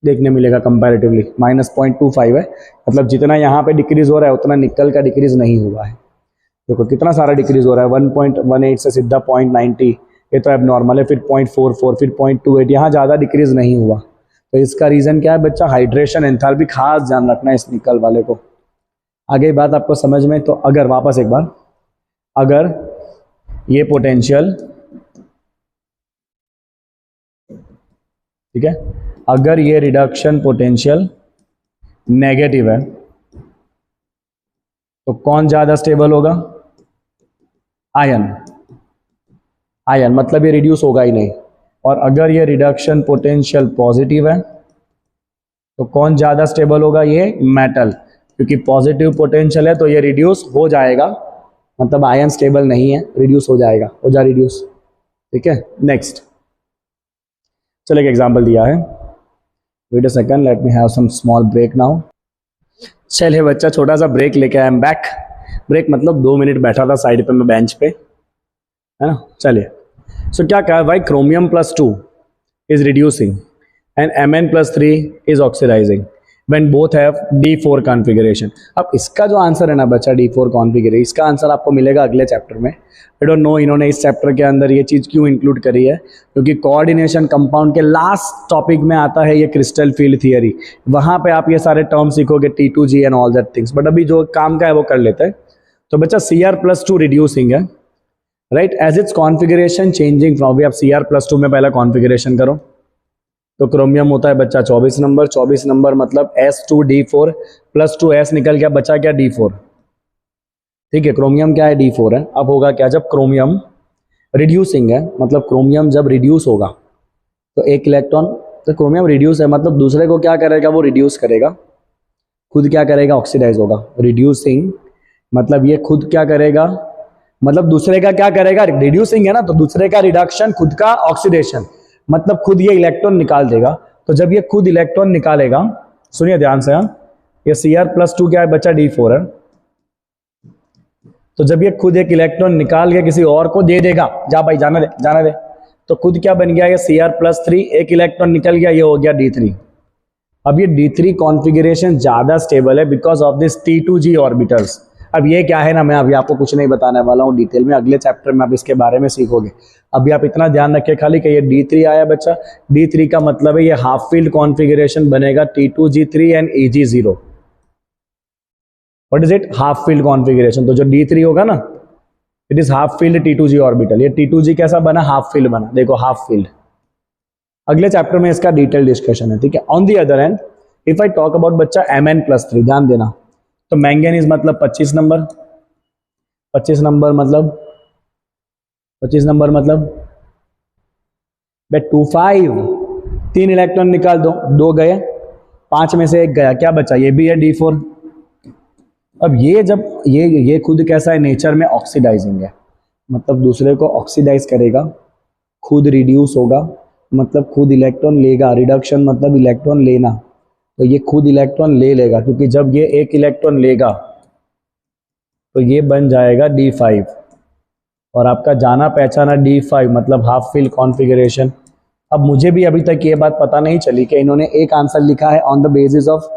देखने मिलेगा कंपैरेटिवली, -0.25 है। मतलब जितना यहाँ पे डिक्रीज हो रहा है उतना निकल का डिक्रीज नहीं हुआ है। देखो कितना सारा डिक्रीज हो रहा है, 1.18 से सीधा 0.90, ये तो एबनॉर्मल है। फिर 0.44, फिर 0.28, यहाँ ज़्यादा डिक्रीज नहीं हुआ। तो इसका रीज़न क्या है बच्चा? हाइड्रेशन एंथैल्पी खास ध्यान रखना है इस निकल वाले को। आगे बात आपको समझ में? तो अगर वापस एक बार, अगर ये पोटेंशियल, ठीक है, अगर ये रिडक्शन पोटेंशियल नेगेटिव है तो कौन ज़्यादा स्टेबल होगा? आयन। आयन मतलब ये रिड्यूस होगा ही नहीं। और अगर ये रिडक्शन पोटेंशियल पॉजिटिव है तो कौन ज़्यादा स्टेबल होगा? ये मेटल, क्योंकि पॉजिटिव पोटेंशियल है तो ये रिड्यूस हो जाएगा, मतलब आयन स्टेबल नहीं है, रिड्यूस हो जाएगा, हो जा रिड्यूस। ठीक है, नेक्स्ट चलो एक एग्जांपल दिया है। Wait a second, let me have some small break now. चलिए बच्चा छोटा सा ब्रेक लेके आई एम बैक। ब्रेक मतलब 2 मिनट बैठा था साइड पे मैं बेंच पे, है ना। चलिए, सो क्या कहा भाई? Chromium +2 is reducing and Mn+3 is oxidising when both have D4 configuration. अब इसका जो आंसर है ना बच्चा, D4 कॉन्फ़िगरेशन, इसका आंसर आपको मिलेगा अगले चैप्टर में। आई डोंट नो इन्होंने इस चैप्टर के अंदर ये चीज़ क्यों इंक्लूड करी है, क्योंकि कोऑर्डिनेशन कंपाउंड के लास्ट टॉपिक में आता है ये क्रिस्टल फील्ड थियरी। वहाँ पे आप ये सारे टर्म सीखोगे, T2G and all that things, but अभी जो काम का है वो कर लेते हैं। तो बच्चा Cr+2 रिड्यूसिंग है, right, as its configuration changing from, अब Cr+2 में पहला कॉन्फ़िगरेशन करो तो क्रोमियम होता है बच्चा 24 नंबर। 24 नंबर मतलब S2D4 +2S निकल गया, बचा क्या? D4। ठीक है, क्रोमियम क्या है? D4 है। अब होगा क्या? जब क्रोमियम रिड्यूसिंग है, मतलब क्रोमियम जब रिड्यूस होगा तो एक इलेक्ट्रॉन, तो क्रोमियम रिड्यूस है मतलब दूसरे को क्या करेगा? वो रिड्यूस करेगा, खुद क्या करेगा? ऑक्सीडाइज होगा। रिड्यूसिंग मतलब ये खुद क्या करेगा? मतलब दूसरे का क्या करेगा? रिड्यूसिंग है ना, तो दूसरे का रिडक्शन, खुद का ऑक्सीडेशन, मतलब खुद ये इलेक्ट्रॉन निकाल देगा। तो जब ये खुद इलेक्ट्रॉन निकालेगा, सुनिए ध्यान से, ये Cr+2 क्या है बच्चा? D4 है। तो जब ये खुद एक इलेक्ट्रॉन निकाल के किसी और को दे देगा, जा भाई जाने दे, जाने दे, तो खुद क्या बन गया? ये Cr+3, एक इलेक्ट्रॉन निकल गया, ये हो गया D3। अब ये D3 कॉन्फ़िगरेशन ज्यादा स्टेबल है because of this T2G orbitals. अब ये क्या है ना, मैं अभी आपको कुछ नहीं बताने वाला हूँ डिटेल में, अगले चैप्टर में आप इसके बारे में सीखोगे। अभी आप इतना ध्यान रखिए खाली कि ये D3 आया बच्चा, D3 का मतलब है ये हाफ फील्ड कॉन्फ़िगरेशन बनेगा T2G3 and Eg0। What is it? Half filled configuration. तो जो D3 होगा ना, it is half field T2G orbital. ये T2G कैसा बना? हाफ फील्ड बना। देखो हाफ फील्ड, अगले चैप्टर में इसका डिटेल डिस्कशन है, ठीक है। On the other hand, if I talk about बच्चा Mn+3, ध्यान देना, तो मैंगनीज मतलब 25 नंबर, 25 नंबर मतलब 25 नंबर मतलब 25, 3 इलेक्ट्रॉन निकाल दो, 2 गए, 5 में से 1 गया, क्या बचा? ये भी है D4। अब ये जब ये खुद कैसा है? नेचर में ऑक्सीडाइजिंग है, मतलब दूसरे को ऑक्सीडाइज करेगा, खुद रिड्यूस होगा, मतलब खुद इलेक्ट्रॉन लेगा। रिडक्शन मतलब इलेक्ट्रॉन लेना, तो ये खुद इलेक्ट्रॉन ले लेगा, क्योंकि जब ये एक इलेक्ट्रॉन लेगा तो ये बन जाएगा D5, और आपका जाना पहचाना D5 मतलब हाफ फील्ड कॉन्फ़िगरेशन। अब मुझे भी अभी तक ये बात पता नहीं चली कि इन्होंने एक आंसर लिखा है on the basis of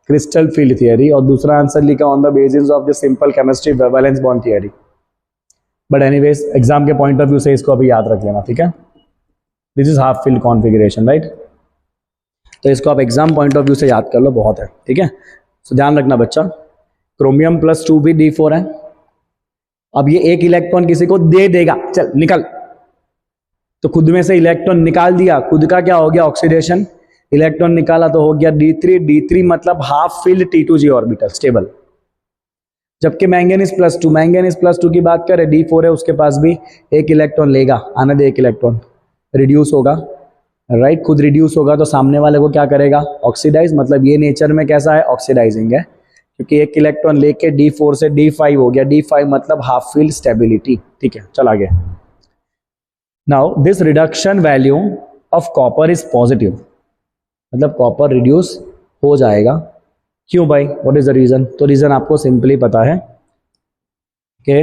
crystal field theory और दूसरा आंसर लिखा on the basis of the simple chemistry valence bond theory. But anyways exam के पॉइंट ऑफ व्यू से इसको अभी याद रख लेना, ठीक है। This is half filled configuration, right. तो इसको आप एग्जाम पॉइंट ऑफ व्यू से याद कर लो, बहुत है, ठीक है। तो ध्यान रखना बच्चा, क्रोमियम +2 भी D4 है। अब ये एक इलेक्ट्रॉन किसी को दे देगा, चल निकल, तो खुद में से इलेक्ट्रॉन निकाल दिया, खुद का क्या हो गया? ऑक्सीडेशन। इलेक्ट्रॉन निकाला तो हो गया D3। D3 मतलब half field T2G orbital stable. जबकि मैंगनीज+2 की बात करें, D4 है, उसके पास भी एक इलेक्ट्रॉन लेगा, आने दे, एक इलेक्ट्रॉन रिड्यूस होगा, राइट, खुद रिड्यूस होगा तो सामने वाले को क्या करेगा? ऑक्सीडाइज, मतलब ये नेचर में कैसा है? ऑक्सीडाइजिंग है, क्योंकि एक इलेक्ट्रॉन लेके D4 से D5 हो गया। D5 मतलब हाफ फील्ड स्टेबिलिटी, ठीक है। चल आगे। Now this reduction value of copper is positive, मतलब कॉपर रिड्यूस हो जाएगा। क्यों भाई? What is the reason? तो रीजन आपको सिंपली पता है, कि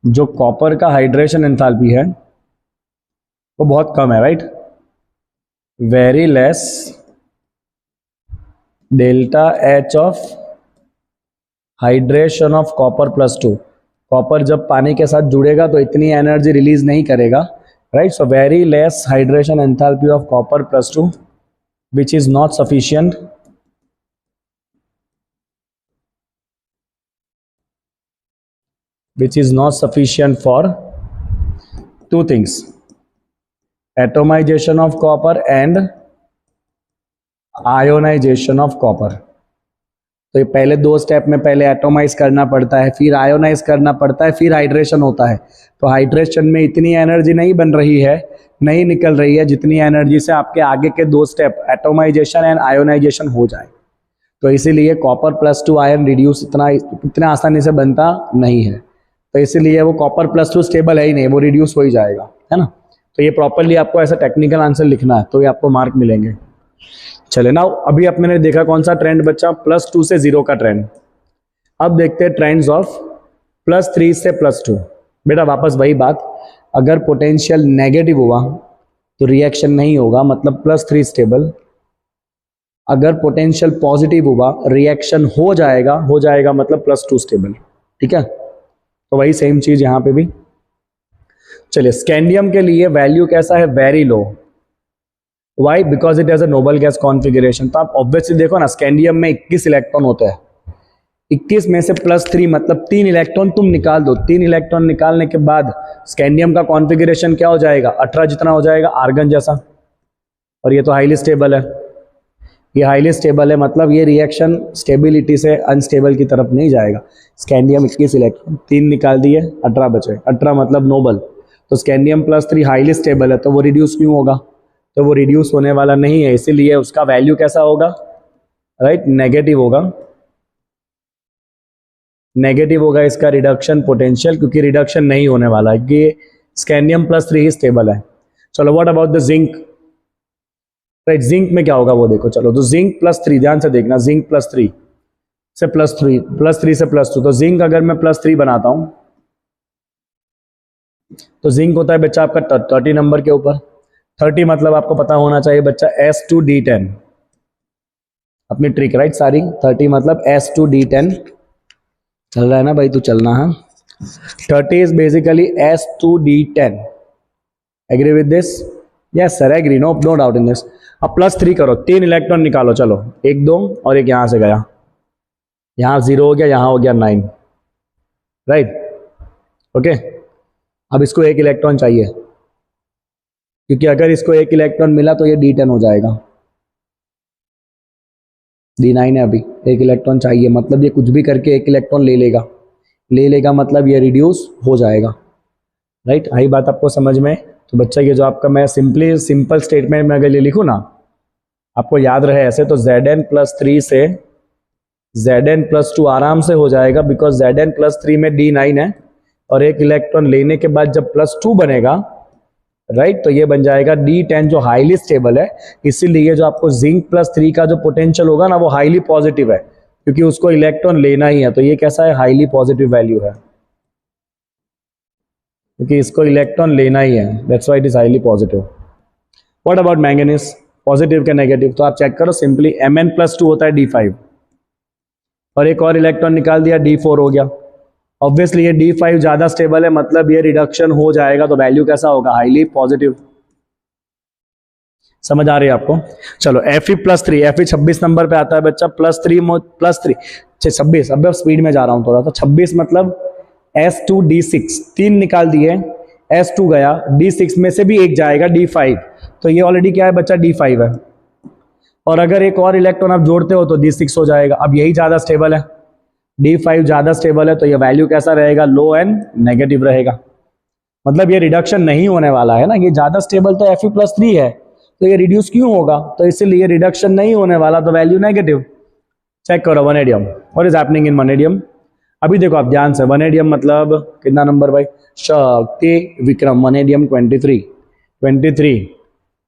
जो कॉपर का हाइड्रेशन एंथैल्पी है वो बहुत कम है, right. Very less delta H of hydration of copper +2। Copper जब पानी के साथ जुड़ेगा तो इतनी एनर्जी रिलीज नहीं करेगा, right. So very less hydration enthalpy of copper +2 which is not sufficient for two things, atomization of copper and ionization of copper। तो ये पहले दो स्टेप में पहले एटोमाइज करना पड़ता है, फिर आयोनाइज करना पड़ता है, फिर हाइड्रेशन होता है। तो हाइड्रेशन में इतनी एनर्जी नहीं बन रही है, नहीं निकल रही है जितनी एनर्जी से आपके आगे के दो स्टेप एटोमाइजेशन एंड आयोनाइजेशन हो जाए। तो इसीलिए कॉपर +2 आयन रिड्यूस इतना आसानी से बनता नहीं है। तो इसीलिए वो कॉपर +2 स्टेबल है ही नहीं, वो रिड्यूस हो ही जाएगा, है ना। तो ये प्रॉपरली आपको ऐसा टेक्निकल आंसर लिखना है तो ये आपको मार्क मिलेंगे। चले ना, अभी आपने देखा कौन सा ट्रेंड बच्चा, +2 से 0 का ट्रेंड। अब देखते हैं ट्रेंड्स ऑफ +3 से +2। बेटा वापस वही बात, अगर पोटेंशियल नेगेटिव हुआ तो रिएक्शन नहीं होगा, मतलब +3 स्टेबल। अगर पोटेंशियल पॉजिटिव हुआ रिएक्शन हो जाएगा मतलब +2 स्टेबल, ठीक है। तो वही सेम चीज यहां पे भी। चलिए, स्कैंडियम के लिए वैल्यू कैसा है, very low. Why, because it has a noble gas configuration. तो आप ऑब्वियसली देखो ना, स्कैंडियम में 21 इलेक्ट्रॉन होते हैं, 21 में से +3 मतलब 3 इलेक्ट्रॉन तुम निकाल दो। 3 इलेक्ट्रॉन निकालने के बाद स्कैंडियम का कॉन्फिगरेशन क्या हो जाएगा, 18 जितना हो जाएगा, आर्गन जैसा। और ये तो हाईली स्टेबल है, ये हाईली स्टेबल है, मतलब ये रिएक्शन स्टेबिलिटी से अनस्टेबल की तरफ नहीं जाएगा। स्कैंडियम 21 इलेक्ट्रॉन, 3 निकाल दिए, 18 बचे, 18 मतलब नोबल। तो स्कैंडियम +3 हाईली स्टेबल है, तो वो रिड्यूस क्यों होगा, तो वो रिड्यूस होने वाला नहीं है, इसीलिए उसका वैल्यू कैसा होगा, राइट, नेगेटिव होगा। नेगेटिव होगा इसका रिडक्शन पोटेंशियल, क्योंकि रिडक्शन नहीं होने वाला है, कि स्कैंडियम +3 ही स्टेबल है। चलो, what about the zinc, right. Zinc में क्या होगा वो देखो। चलो, तो जिंक +3, ध्यान से देखना, जिंक +3 से +2। तो जिंक अगर मैं +3 बनाता हूं तो जिंक होता है बच्चा आपका 30 नंबर के ऊपर। 30 मतलब आपको पता होना चाहिए बच्चा S2D10, अपनी ट्रिक, राइट सारी। 30 मतलब S2D10 चल रहा है ना भाई, तू चलना है। 30 is basically S2D10। Agree with this? Yes sir, agree, no doubt in this. अब +3 करो, 3 इलेक्ट्रॉन निकालो। चलो, 1 2 और एक यहां से गया, यहां 0 हो गया, यहां हो गया 9, राइट, ओके। अब इसको 1 इलेक्ट्रॉन चाहिए, क्योंकि अगर इसको 1 इलेक्ट्रॉन मिला तो ये D10 हो जाएगा। D9 है, अभी 1 इलेक्ट्रॉन चाहिए, मतलब ये कुछ भी करके 1 इलेक्ट्रॉन ले लेगा, मतलब ये रिड्यूस हो जाएगा, राइट। आई बात आपको समझ में? तो बच्चा ये जो आपका मैं सिंपल स्टेटमेंट में अगर ये लिखूँ ना, आपको याद रहे ऐसे, तो Zn+3 से Zn+2 आराम से हो जाएगा, बिकॉज Zn+3 में D9 है, और 1 इलेक्ट्रॉन लेने के बाद जब +2 बनेगा, राइट, तो ये बन जाएगा D10 जो हाईली स्टेबल है। इसीलिए जो आपको जिंक +3 का जो पोटेंशियल होगा ना, वो हाईली पॉजिटिव है, क्योंकि उसको इलेक्ट्रॉन लेना ही है। तो ये कैसा है, हाईली पॉजिटिव वैल्यू है, क्योंकि इसको इलेक्ट्रॉन लेना ही है, that's why it is highly positive. What about manganese, positive के नेगेटिव? तो आप चेक करो सिंपली, Mn+2 होता है D5, और एक और इलेक्ट्रॉन निकाल दिया, D4 हो गया। ऑब्वियसली ये D5 ज्यादा स्टेबल है, मतलब ये रिडक्शन हो जाएगा, तो वैल्यू कैसा होगा, हाईली पॉजिटिव। समझ आ रही है आपको? चलो, Fe+3, Fe 26 नंबर पे आता है बच्चा, +3 26, अब स्पीड में जा रहा हूं थोड़ा सा। 26 मतलब S2D6, 3 निकाल दिए, S2 गया, D6 में से भी एक जाएगा, D5, तो ये ऑलरेडी क्या है बच्चा, D5 है। और अगर एक और इलेक्ट्रॉन आप जोड़ते हो तो D6 हो जाएगा। अब यही ज्यादा स्टेबल है, D5 ज्यादा स्टेबल है, तो ये वैल्यू कैसा रहेगा, लो एंड नेगेटिव रहेगा, मतलब ये रिडक्शन नहीं होने वाला है ना। ये ज्यादा स्टेबल तो Fe+3 है, तो ये रिड्यूस क्यों होगा, तो इसीलिए रिडक्शन नहीं होने वाला, तो वैल्यू नेगेटिव। चेक करो vanadium, what is happening in vanadium. अभी देखो आप ध्यान से, वनेडियम मतलब कितना नंबर भाई, शक्ति विक्रम, वनेडियम 23,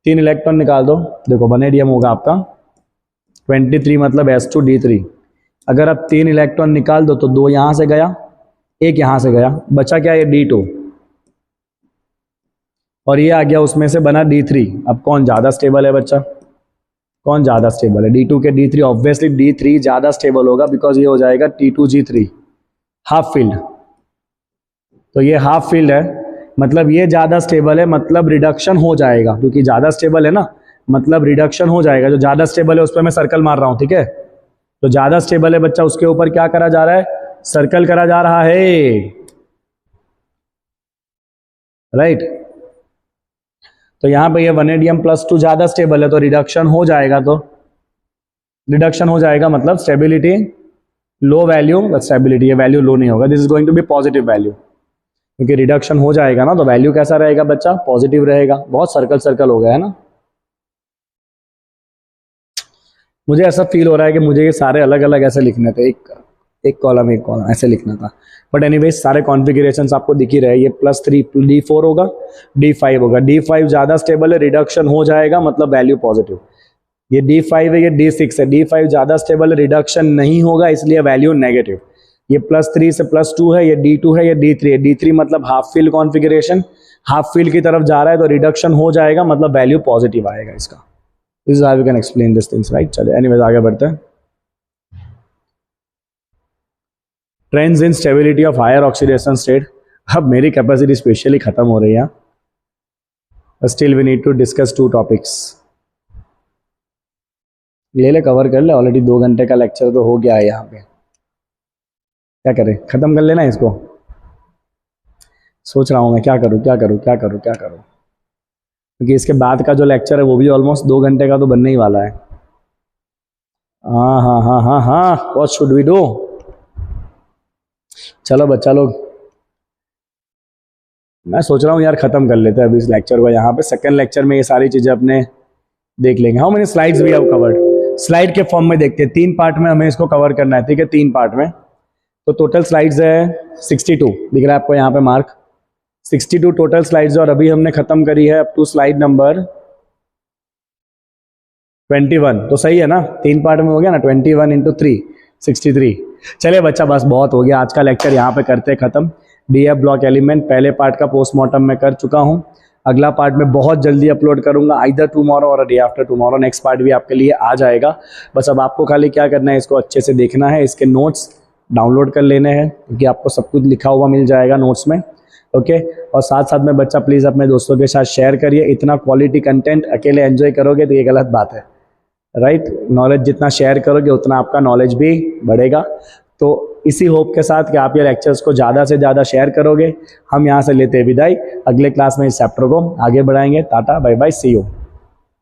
3 इलेक्ट्रॉन निकाल दो, देखो वनेडियम होगा आपका 23 मतलब S2D3। अगर आप 3 इलेक्ट्रॉन निकाल दो तो 2 यहां से गया, एक यहाँ से गया, बचा क्या, ये D2, और ये आ गया उसमें से बना D3। अब कौन ज़्यादा स्टेबल है बच्चा, कौन ज़्यादा स्टेबल है, D2 के D3, ऑब्वियसली D3 ज़्यादा स्टेबल होगा, बिकॉज ये हो जाएगा T2G3 हाफ फील्ड। तो ये हाफ फील्ड है, मतलब ये ज़्यादा स्टेबल है, मतलब रिडक्शन हो जाएगा, क्योंकि ज़्यादा स्टेबल है ना, मतलब रिडक्शन हो जाएगा। जो ज़्यादा स्टेबल है उस पर मैं सर्कल मार रहा हूँ, ठीक है। तो ज़्यादा स्टेबल है बच्चा, उसके ऊपर क्या करा जा रहा है, सर्कल करा जा रहा है, राइट। तो यहाँ पे ये वनेडियम +2 ज़्यादा स्टेबल है, तो रिडक्शन हो जाएगा, तो रिडक्शन हो जाएगा मतलब stability low value, but stability ये वैल्यू लो नहीं होगा, this is going to be positive value, क्योंकि रिडक्शन हो जाएगा ना, तो वैल्यू कैसा रहेगा बच्चा, पॉजिटिव रहेगा। बहुत सर्कल सर्कल हो गया है ना। मुझे ऐसा फील हो रहा है कि मुझे ये सारे अलग अलग ऐसे लिखने थे, एक कॉलम ऐसे लिखना था, बट एनीवेज सारे कॉन्फ़िगरेशंस आपको दिख ही रहे। ये +3 D4 होगा, D5 होगा, D5 ज़्यादा स्टेबल है, रिडक्शन हो जाएगा, मतलब वैल्यू पॉजिटिव। ये D5 है, ये D6 है, D5 ज़्यादा स्टेबल है, रिडक्शन नहीं होगा, इसलिए वैल्यू नेगेटिव। ये +3 से +2 है, ये D2 है, ये D3 है, D3 मतलब half filled configuration, half field की तरफ जा रहा है, तो रिडक्शन हो जाएगा, मतलब वैल्यू पॉजिटिव आएगा इसका। This is how we can explain this things, right. चलिए एनीवेज आगे बढ़ते हैं। Trends in stability of higher oxidation state. अब मेरी कैपेसिटी स्पेशली खत्म हो रही है, still we need to discuss 2 topics. ले कवर कर ले, ऑलरेडी 2 घंटे का लेक्चर तो हो गया है यहाँ पे, क्या करें, खत्म कर लेना इसको। सोच रहा हूँ मैं क्या करूँ, क्योंकि इसके बाद का जो लेक्चर है वो भी ऑलमोस्ट 2 घंटे का तो बनने ही वाला है। हाँ, व्हाट शुड वी डू। चलो बच्चा लोग, मैं सोच रहा हूँ यार खत्म कर लेते हैं अभी इस लेक्चर को यहाँ पे। सेकंड लेक्चर में ये सारी चीजें अपने देख लेंगे। How many slides we have covered, slide के फॉर्म में देखते हैं, 3 पार्ट में हमें इसको कवर करना है, ठीक है, 3 पार्ट में। तो टोटल स्लाइड्स है 62, दिख रहा है आपको यहाँ पे मार्क, 62 टोटल स्लाइड्स, और अभी हमने खत्म करी है अप टू स्लाइड नंबर 21। तो सही है ना, 3 पार्ट में हो गया ना, 21 × 3 63। चलिए बच्चा बस बहुत हो गया, आज का लेक्चर यहाँ पे करते खत्म। DF ब्लॉक एलिमेंट पहले पार्ट का पोस्टमार्टम में कर चुका हूँ, अगला पार्ट में बहुत जल्दी अपलोड करूंगा, आइदर टुमारो और day after tomorrow. Next part भी आपके लिए आ जाएगा। बस अब आपको खाली क्या करना है, इसको अच्छे से देखना है, इसके नोट्स डाउनलोड कर लेने हैं, क्योंकि आपको सब कुछ लिखा हुआ मिल जाएगा नोट्स में, ओके। और साथ साथ में बच्चा प्लीज़ अपने दोस्तों के साथ शेयर करिए। इतना क्वालिटी कंटेंट अकेले एंजॉय करोगे तो ये गलत बात है, राइट। नॉलेज जितना शेयर करोगे उतना आपका नॉलेज भी बढ़ेगा। तो इसी होप के साथ कि आप ये लेक्चर्स को ज़्यादा से ज़्यादा शेयर करोगे, हम यहाँ से लेते हैं विदाई। अगले क्लास में इस चैप्टर को आगे बढ़ाएंगे। Tata bye bye, see you.